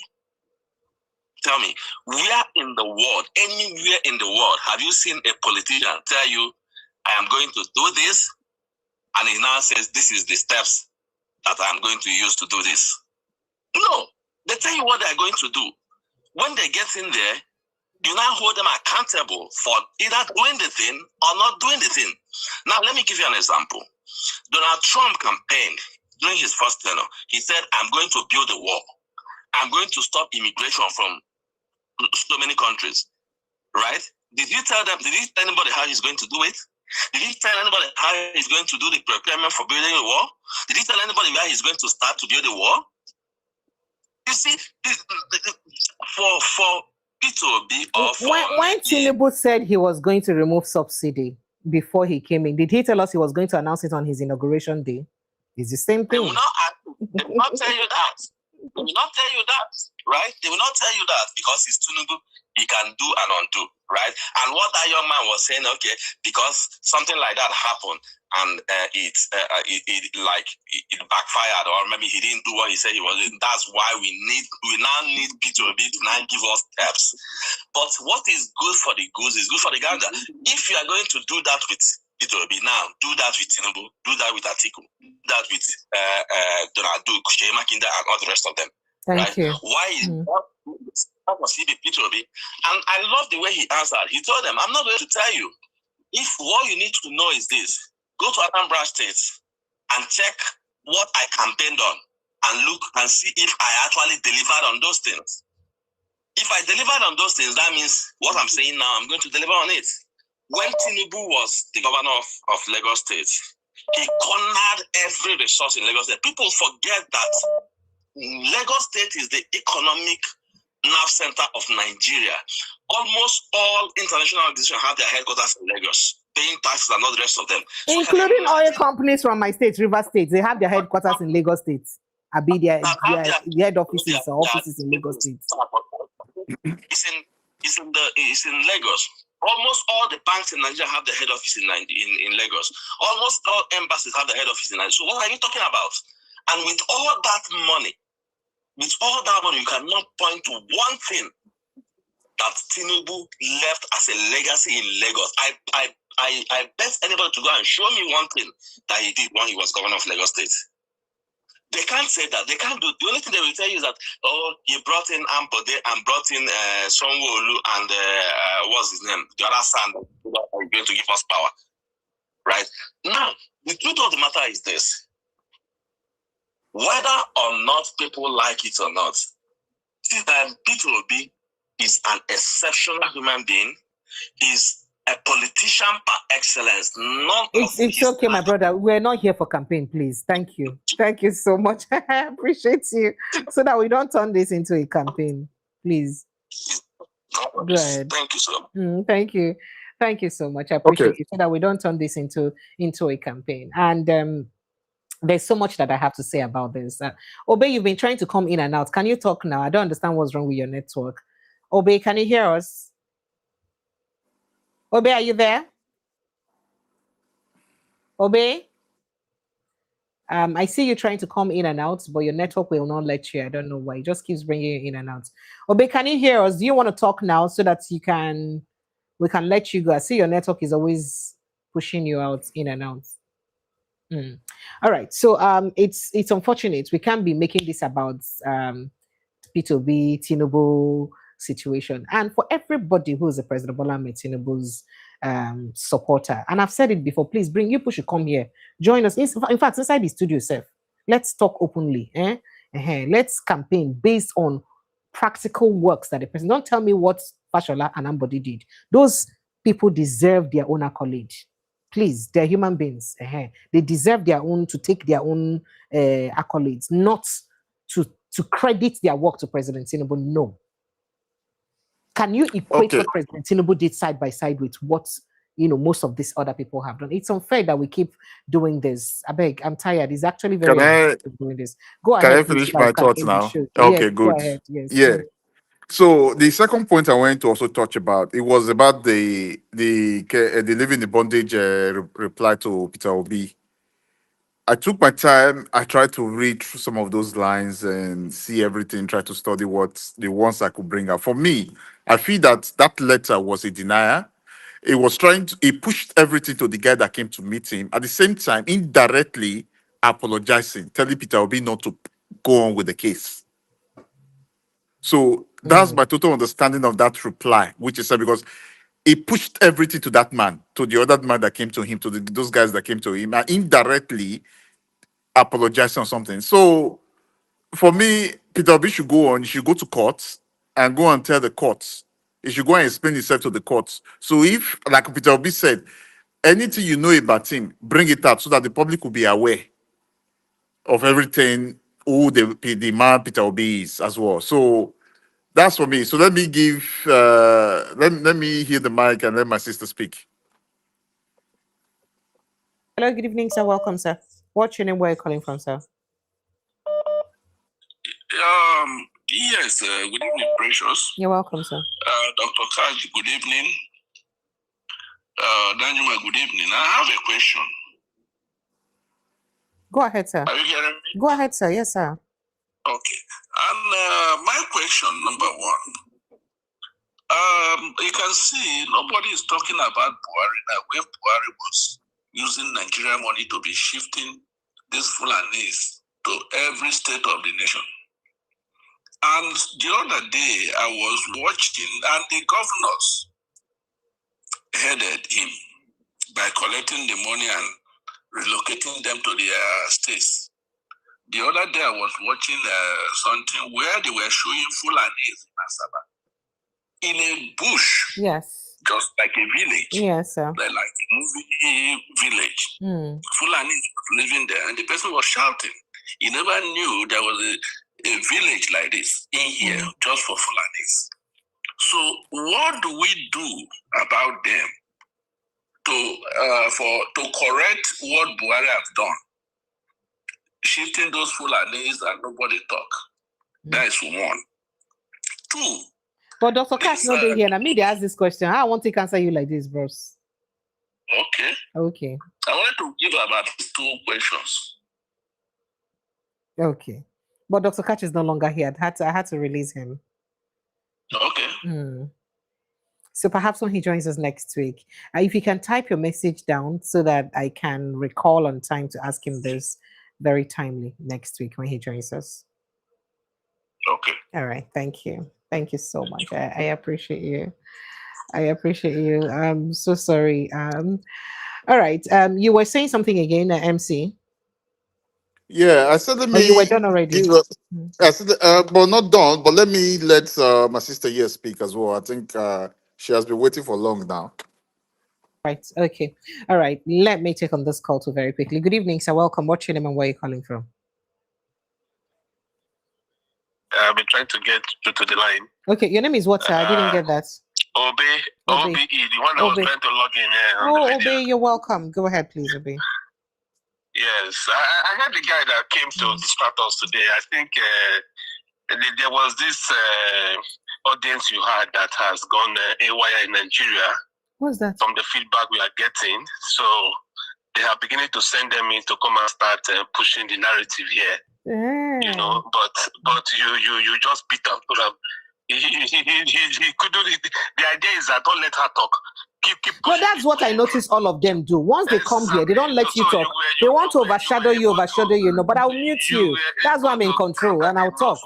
where in the world, anywhere in the world, have you seen a politician tell you, I am going to do this, and he now says, this is the steps that I'm going to use to do this? No, they tell you what they're going to do. When they get in there, you now hold them accountable for either doing the thing or not doing the thing. Now, let me give you an example. Donald Trump campaigned during his first tenure. He said, I'm going to build a wall. I'm going to stop immigration from so many countries, right? Did you tell anybody how he's going to do it? Did he tell anybody how he's going to do the procurement for building a wall? Did he tell anybody where he's going to start to build a wall? You see, for Peter Obi or for... When Tinubu said he was going to remove subsidy before he came in, did he tell us he was going to announce it on his inauguration day? It's the same thing. They will not tell you that. They will not tell you that, right? They will not tell you that because it's Tinubu, he can do and undo, right? And what that young man was saying, okay, because something like that happened and it backfired, or maybe he didn't do what he said he was doing. That's why we now need Peter Obi to now give us steps. But what is good for the goose is good for the gander. If you are going to do that with Peter Obi now, do that with Tinubu, do that with Atiku, do that with Donald Duke, Jay Makinde, and all the rest of them. Thank you. Why is that was he be Peter Obi? And I love the way he answered. He told them, I'm not going to tell you. If what you need to know is this, go to Anambra State and check what I campaigned on and look and see if I actually delivered on those things. If I delivered on those things, that means what I'm saying now, I'm going to deliver on it. When Tinubu was the governor of Lagos State, he cornered every resource in Lagos State. People forget that Lagos State is the economic nerve center of Nigeria. Almost all international organizations have their headquarters in Lagos, paying taxes and all the rest of them. Including oil companies from my state, River State. They have their headquarters in Lagos State. Their head offices or offices in Lagos State. It's in Lagos. Almost all the banks in Nigeria have their head office in Lagos. Almost all embassies have their head office in Nigeria. So what are you talking about? And with all that money, you cannot point to one thing that Tinubu left as a legacy in Lagos. I bet anybody to go and show me one thing that he did when he was governor of Lagos State. They can't say that. They can't do. The only thing they will tell you is that, he brought in Ambode and brought in Sonwo-Olu and what's his name? The other son who are going to give us power. Right? Now, the truth of the matter is this. Whether or not people like it or not, Peter Obi is an exceptional human being. He's a politician par excellence. It's okay, my brother. We're not here for campaign, please. Thank you. Thank you so much. I appreciate you. So that we don't turn this into a campaign, please. Go ahead. Thank you so much. Thank you. Thank you so much. I appreciate it. So that we don't turn this into a campaign. And there's so much that I have to say about this. Obe, you've been trying to come in and out. Can you talk now? I don't understand what's wrong with your network. Obe, can you hear us? Obe, are you there? Obe? I see you trying to come in and out, but your network will not let you. I don't know why. It just keeps bringing you in and out. Obe, can you hear us? Do you want to talk now so that we can let you go? I see your network is always pushing you out, in and out. All right. So it's unfortunate. We can't be making this about Peter Obi, Tinubu situation. And for everybody who is a President Bola Ahmed Tinubu's supporter, and I've said it before, please people should come here, join us. In fact, inside the studio itself, let's talk openly. Let's campaign based on practical works that the person. Don't tell me what Fashola and Ambody did. Those people deserve their own accolade. Please, they're human beings. They deserve their own, to take their own accolades, not to credit their work to President Tinubu. No. Can you equate what President Tinubu did side by side with what most of these other people have done? It's unfair that we keep doing this. I beg, I'm tired. It's actually very doing this. Go ahead. Can I finish my thoughts now? Okay, yes, good. Go ahead. Yes. Yeah. So the second point I wanted to also touch about, it was about the living in bondage reply to Peter Obi. I took my time. I tried to read through some of those lines and see everything, try to study what the ones I could bring out. For me, I feel that letter was a denier. It was it pushed everything to the guy that came to meet him. At the same time, indirectly apologizing, telling Peter Obi not to go on with the case. So that's my total understanding of that reply, which is because it pushed everything to that man, to the other man that came to him, to those guys that came to him, and indirectly apologizing or something. So for me, Peter Obi should go on. He should go to court and go and tell the courts. He should go and explain himself to the courts. So if, like Peter Obi said, anything you know about him, bring it up so that the public will be aware of everything, who the man Peter Obi is as well. So that's for me. So let me give, let me hear the mic and let my sister speak. Hello, good evening, sir. Welcome, sir. What's your name? Where are you calling from, sir? Yes, good evening, Precious. You're welcome, sir. Dr. Katch, good evening. Daniel, good evening. I have a question. Go ahead, sir. Are you hearing me? Go ahead, sir. Yes, sir. Okay. And my question, number one. You can see nobody is talking about Buhari now. Where Buhari was using Nigerian money to be shifting these Fulanis to every state of the nation. And the other day, I was watching, and the governors headed him by collecting the money and relocating them to their states. The other day, I was watching something where they were showing Fulanis in Asaba, in a bush. Yes. Just like a village. Yes, sir. Like a movie village. Fulanis living there, and the person was shouting. He never knew there was a village like this in here just for Fulanis. So what do we do about them to correct what Buhari have done? Shifting those Fulanis and nobody talk. That is one. Two. But Dr. Katch not here. And me, they ask this question. I want to answer you like this, bros. Okay. Okay. I wanted to give about 2 questions. Okay. But Dr. Katch is no longer here. I had to release him. Okay. So perhaps when he joins us next week, if you can type your message down so that I can recall on time to ask him this very timely next week when he joins us. Okay. All right. Thank you. Thank you so much. I appreciate you. I appreciate you. I'm so sorry. All right. You were saying something again, MC. Yeah, I said let me. You were done already. I said, but not done. But let me let my sister here speak as well. I think she has been waiting for long now. Right. Okay. All right. Let me take on this call too very quickly. Good evening, sir. Welcome. What's your name and where are you calling from? I've been trying to get to the line. Okay. Your name is what, sir? I didn't get that. Obi, the one I was trying to log in. Obi, you're welcome. Go ahead, please, Obi. Yes, I heard the guy that came to distract us today. I think there was this audience you had that has gone AWire in Nigeria. What's that? From the feedback we are getting. So they are beginning to send them in to come and start pushing the narrative here. You know, but you just beat up to them. He couldn't. The idea is that don't let her talk. Keep but that's what I notice all of them do. Once they come here, they don't let you talk. They want to overshadow you, no. But I'll mute you. That's why I'm in control, and I'll talk.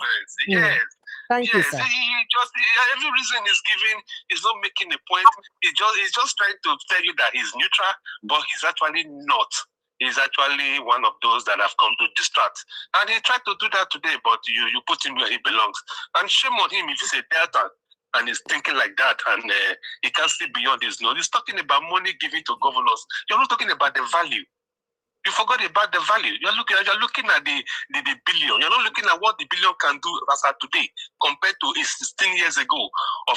Yes. Thank you, sir. He just every reason he's giving is not making a point. He's just trying to tell you that he's neutral, but he's actually not. He's actually one of those that have come to distract. And he tried to do that today, but you put him where he belongs. And shame on him if he's a Delta and he's thinking like that and he can't see beyond his nose. He's talking about money given to governors. You're not talking about the value. You forgot about the value. You're looking at the billion. You're not looking at what the billion can do as of today compared to 16 years ago of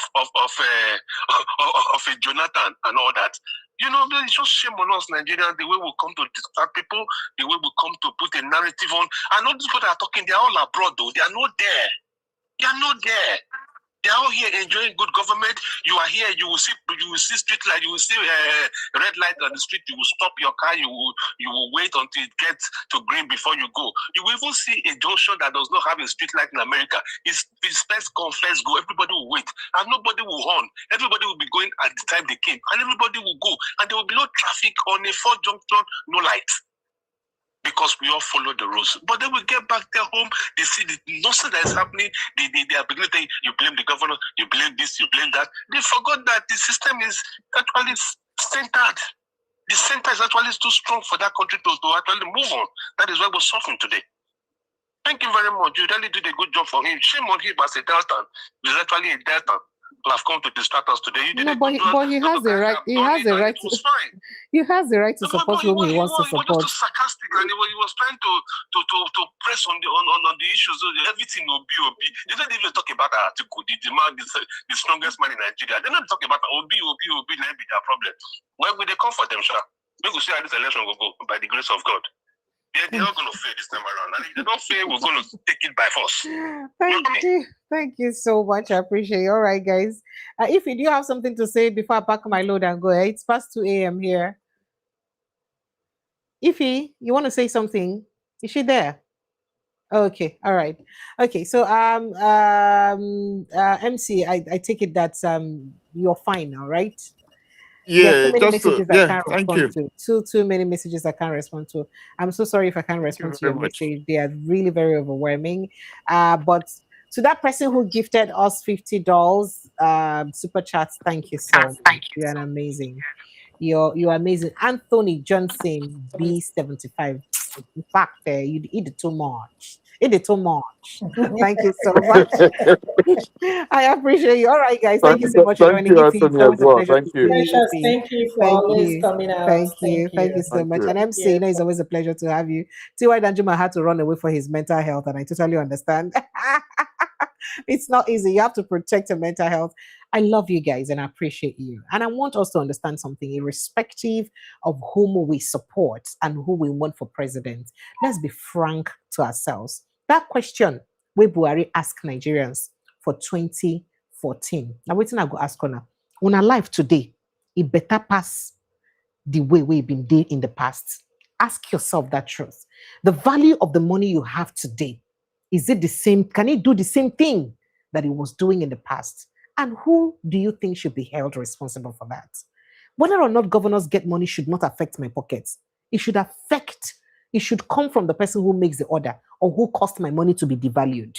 a Jonathan and all that. You know, it's just shame on us, Nigerians, the way we come to distract people, the way we come to put a narrative on. And all these people that are talking, they're all abroad, though. They are not there. They are not there. They're all here enjoying good government. You are here, you will see street light, you will see red light on the street, you will stop your car, you will wait until it gets to green before you go. You will even see a junction that does not have a street light in America. It's first come, first go. Everybody will wait. And nobody will horn. Everybody will be going at the time they came. And everybody will go. And there will be no traffic on a 4 junction, no lights. Because we all follow the rules. But then we get back there home, they see nothing that is happening, they are beginning to think, you blame the governor, you blame this, you blame that. They forgot that the system is actually centered. The center is actually too strong for that country to actually move on. That is why we're suffering today. Thank you very much. You really did a good job for him. Shame on him as a Delta. He's actually a Delta. Have come to distract us today. You did No, but he has the right. He has the right. He has the right to support whom he wants to support. He was just sarcastic, and he was trying to press on the issues. Everything will be. They don't even talk about that article. The strongest man in Nigeria. They don't talk about Obi. Let be their problem. Where will they come for them, sir? We will see how this election will go by the grace of God. They're not going to fail this time around. And if they don't fail, we're going to take it by force. Thank you so much. I appreciate it. All right, guys. If you do have something to say before I pack my load and go, it's past 2 a.m. here. Ify, you want to say something? Is she there? Okay, all right. Okay, so MC, I take it that you're fine now, right? Yeah, too many messages I can't thank respond you. to. Too many messages I can't respond to. I'm so sorry if I can't respond to your message. They are really very overwhelming. But to that person who gifted us $50 super chats, thank you so much. You are amazing. You're amazing. Anthony Johnson B75. In fact, you did too much. Thank you so much. I appreciate you. All right, guys. Thank you so much for joining. Anthony, as well. Thank you. Precious, thank you for always coming out. Thank you so much. And MC, it's always a pleasure to have you. T.Y. Danjuma had to run away for his mental health, and I totally understand. It's not easy. You have to protect your mental health. I love you guys and I appreciate you. And I want us to understand something, irrespective of whom we support and who we want for president. Let's be frank to ourselves. That question we Buhari asked Nigerians for 2014. Now, waiting, I go ask on our life today, it better pass the way we've been doing in the past. Ask yourself that truth. The value of the money you have today, is it the same? Can it do the same thing that it was doing in the past? And who do you think should be held responsible for that? Whether or not governors get money should not affect my pockets. It should come from the person who makes the order or who caused my money to be devalued.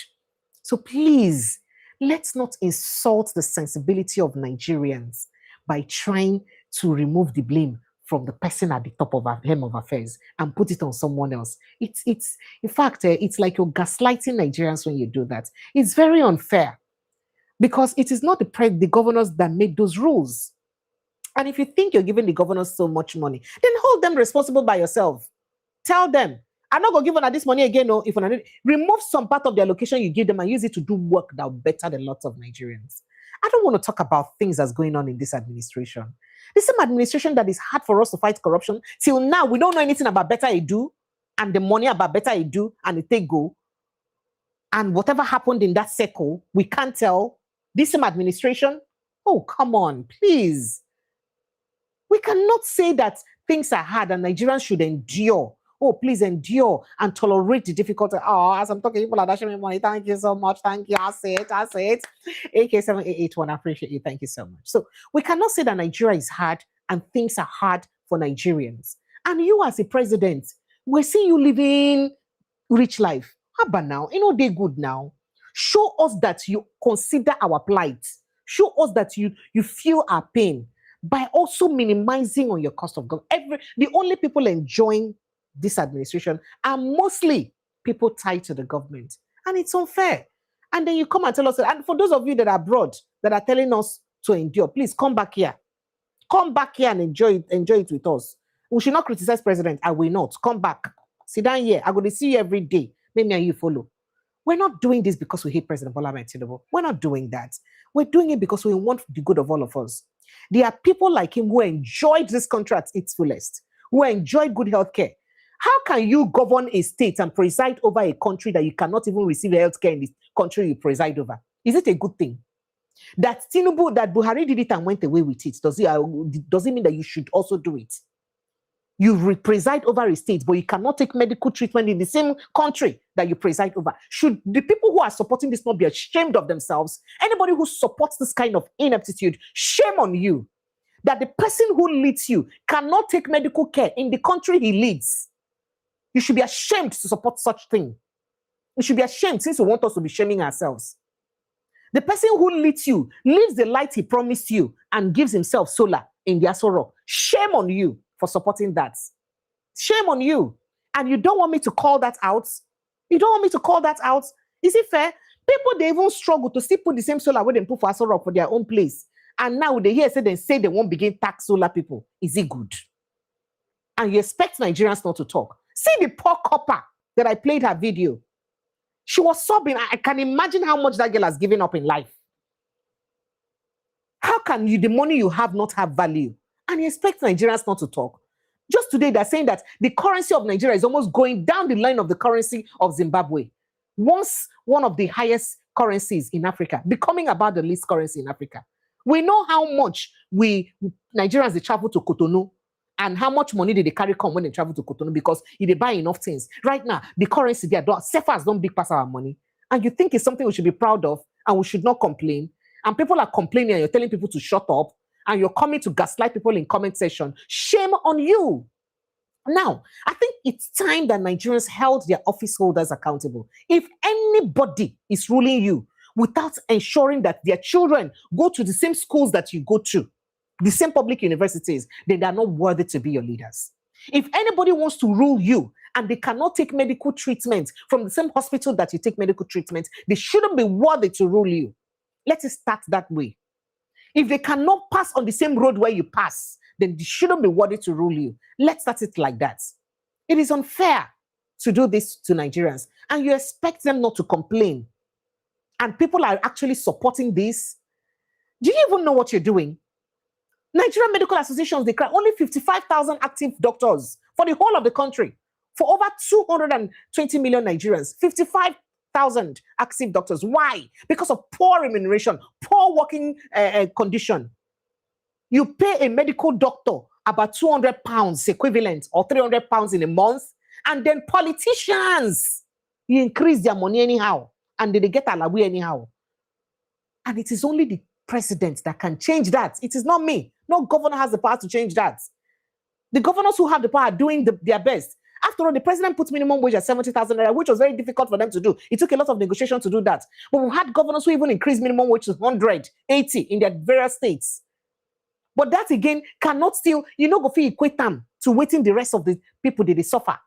So please, let's not insult the sensibility of Nigerians by trying to remove the blame from the person at the top of our hem of affairs and put it on someone else. It's in fact, it's like you're gaslighting Nigerians when you do that. It's very unfair because it is not the governors that made those rules. And if you think you're giving the governors so much money, then hold them responsible by yourself. Tell them, I'm not going to give them this money again. No, if remove some part of the allocation you give them and use it to do work that will better the lots of Nigerians. I don't want to talk about things that's going on in this administration. This same administration that is hard for us to fight corruption. Till now, we don't know anything about better I do and the money about better I do and the take go. And whatever happened in that circle, we can't tell. This same administration, oh, come on, please. We cannot say that things are hard and Nigerians should endure. Oh, please endure and tolerate the difficulty. Oh, as I'm talking, people are dashing me money. Thank you so much. Thank you. I say it. AK7881, I appreciate you. Thank you so much. So we cannot say that Nigeria is hard and things are hard for Nigerians. And you as a president, we're seeing you living rich life. How about now? They're good now. Show us that you consider our plight. Show us that you feel our pain by also minimizing on your cost of government. The only people enjoying this administration are mostly people tied to the government. And it's unfair. And then you come and tell us, and for those of you that are abroad that are telling us to endure, please come back here. Come back here and enjoy it with us. We should not criticize president. I will not. Come back. Sit down here. I'm going to see you every day. Maybe you follow. We're not doing this because we hate President Bola Ahmed Tinubu. We're not doing that. We're doing it because we want the good of all of us. There are people like him who enjoyed this country at its fullest, who enjoyed good health care. How can you govern a state and preside over a country that you cannot even receive health care in the country you preside over? Is it a good thing? That Tinubu, that Buhari did it and went away with it, does it mean that you should also do it? You preside over a state, but you cannot take medical treatment in the same country that you preside over. Should the people who are supporting this not be ashamed of themselves? Anybody who supports this kind of ineptitude, shame on you. That the person who leads you cannot take medical care in the country he leads. You should be ashamed to support such thing. You should be ashamed since you want us to be shaming ourselves. The person who leads you leaves the light he promised you and gives himself solar in the Asoro. Shame on you for supporting that. Shame on you. And you don't want me to call that out? You don't want me to call that out? Is it fair? People, they even struggle to still put the same solar where they put for Asoro for their own place. And now they hear say they won't begin tax solar people. Is it good? And you expect Nigerians not to talk. See the poor copper that I played her video. She was sobbing. I can imagine how much that girl has given up in life. How can the money you have not have value? And you expect Nigerians not to talk? Just today, they're saying that the currency of Nigeria is almost going down the line of the currency of Zimbabwe. Once one of the highest currencies in Africa, becoming about the least currency in Africa. We know how much Nigerians, they travel to Cotonou, and how much money did they carry come when they travel to Cotonou, because if they buy enough things. Right now, the currency there, CFAs don't big pass our money. And you think it's something we should be proud of and we should not complain. And people are complaining and you're telling people to shut up and you're coming to gaslight people in comment section. Shame on you. Now, I think it's time that Nigerians held their office holders accountable. If anybody is ruling you without ensuring that their children go to the same schools that you go to, the same public universities, then they are not worthy to be your leaders. If anybody wants to rule you and they cannot take medical treatment from the same hospital that you take medical treatment, they shouldn't be worthy to rule you. Let it start that way. If they cannot pass on the same road where you pass, then they shouldn't be worthy to rule you. Let's start it like that. It is unfair to do this to Nigerians, and you expect them not to complain. And people are actually supporting this. Do you even know what you're doing? Nigerian Medical Associations, they cry only 55,000 active doctors for the whole of the country. For over 220 million Nigerians, 55,000 active doctors. Why? Because of poor remuneration, poor working condition. You pay a medical doctor about 200 pounds equivalent or 300 pounds in a month, and then politicians, you increase their money anyhow, and they get alawi anyhow. And it is only the president that can change that. It is not me. No governor has the power to change that. The governors who have the power are doing their best. After all, the president put minimum wage at 70,000 naira, which was very difficult for them to do. It took a lot of negotiation to do that. But we had governors who even increased minimum wage to 180 in their various states. But that again cannot still, go feel equate them to waiting the rest of the people that they suffer.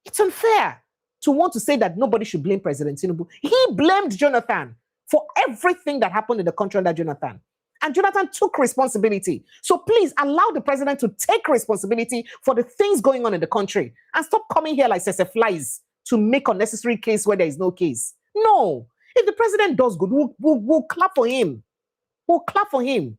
It's unfair to want to say that nobody should blame President Tinubu. He blamed Jonathan for everything that happened in the country under Jonathan. And Jonathan took responsibility. So please allow the president to take responsibility for the things going on in the country and stop coming here like sese flies to make unnecessary case where there is no case. No. If the president does good, we'll clap for him. We'll clap for him.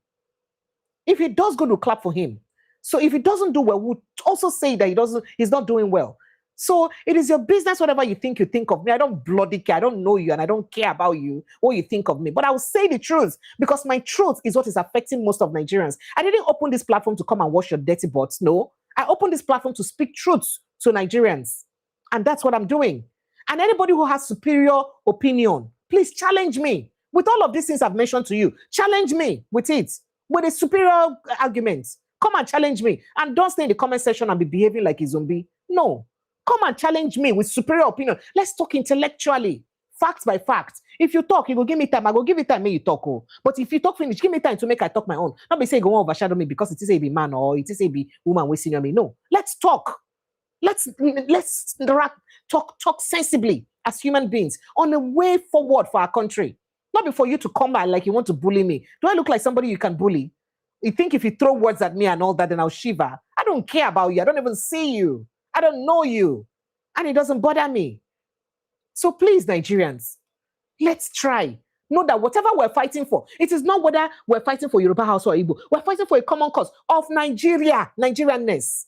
If he does good, we'll clap for him. So if he doesn't do well, we'll also say that he's not doing well. So it is your business, whatever you think of me. I don't bloody care. I don't know you and I don't care about you, what you think of me. But I will say the truth because my truth is what is affecting most of Nigerians. I didn't open this platform to come and wash your dirty butts. No, I opened this platform to speak truth to Nigerians. And that's what I'm doing. And anybody who has superior opinion, please challenge me. With all of these things I've mentioned to you, challenge me with it, with a superior argument. Come and challenge me. And don't stay in the comment section and be behaving like a zombie. No. Come and challenge me with superior opinion. Let's talk intellectually, fact by fact. If you talk, you go give me time. I go give you time, make you talk. Oh. But if you talk finish, give me time to make I talk my own. Not be say go on overshadow me because it is a be man or it is a be woman wasting on me. No, let's talk. Let's talk sensibly as human beings on a way forward for our country. Not before you to come out like you want to bully me. Do I look like somebody you can bully? You think if you throw words at me and all that, then I'll shiver? I don't care about you. I don't even see you. I don't know you. And it doesn't bother me. So please, Nigerians, let's try. Know that whatever we're fighting for, it is not whether we're fighting for Yoruba House or Igbo. We're fighting for a common cause of Nigerianness.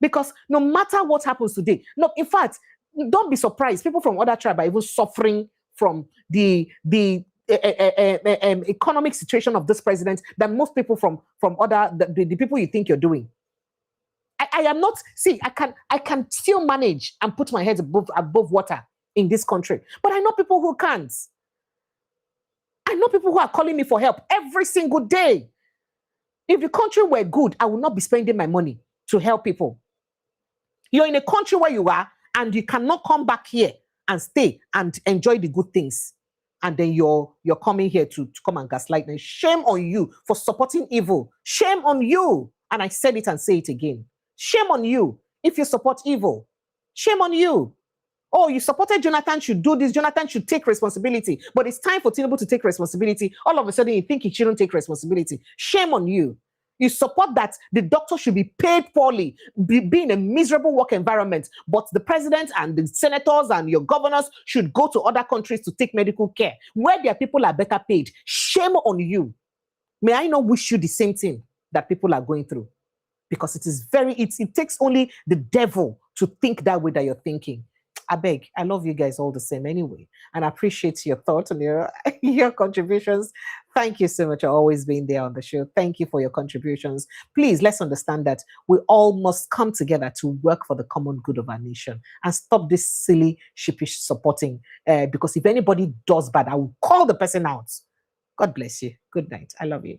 Because no matter what happens today, no, in fact, don't be surprised. People from other tribes are even suffering from the economic situation of this president than most people from other the people you think you're doing. I am not, see, I can still manage and put my head above water in this country. But I know people who can't. I know people who are calling me for help every single day. If the country were good, I would not be spending my money to help people. You're in a country where you are, and you cannot come back here and stay and enjoy the good things. And then you're coming here to come and gaslight me. Shame on you for supporting evil. Shame on you. And I said it and say it again. Shame on you if you support evil. Shame on you. Oh, you supported Jonathan should do this. Jonathan should take responsibility. But it's time for Tinubu to take responsibility. All of a sudden, you think he shouldn't take responsibility. Shame on you. You support that the doctor should be paid poorly, be in a miserable work environment, but the president and the senators and your governors should go to other countries to take medical care, where their people are better paid. Shame on you. May I not wish you the same thing that people are going through? Because it takes only the devil to think that way that you're thinking. I beg, I love you guys all the same anyway. And I appreciate your thoughts and your contributions. Thank you so much for always being there on the show. Thank you for your contributions. Please, let's understand that we all must come together to work for the common good of our nation and stop this silly, sheepish supporting. Because if anybody does bad, I will call the person out. God bless you. Good night. I love you.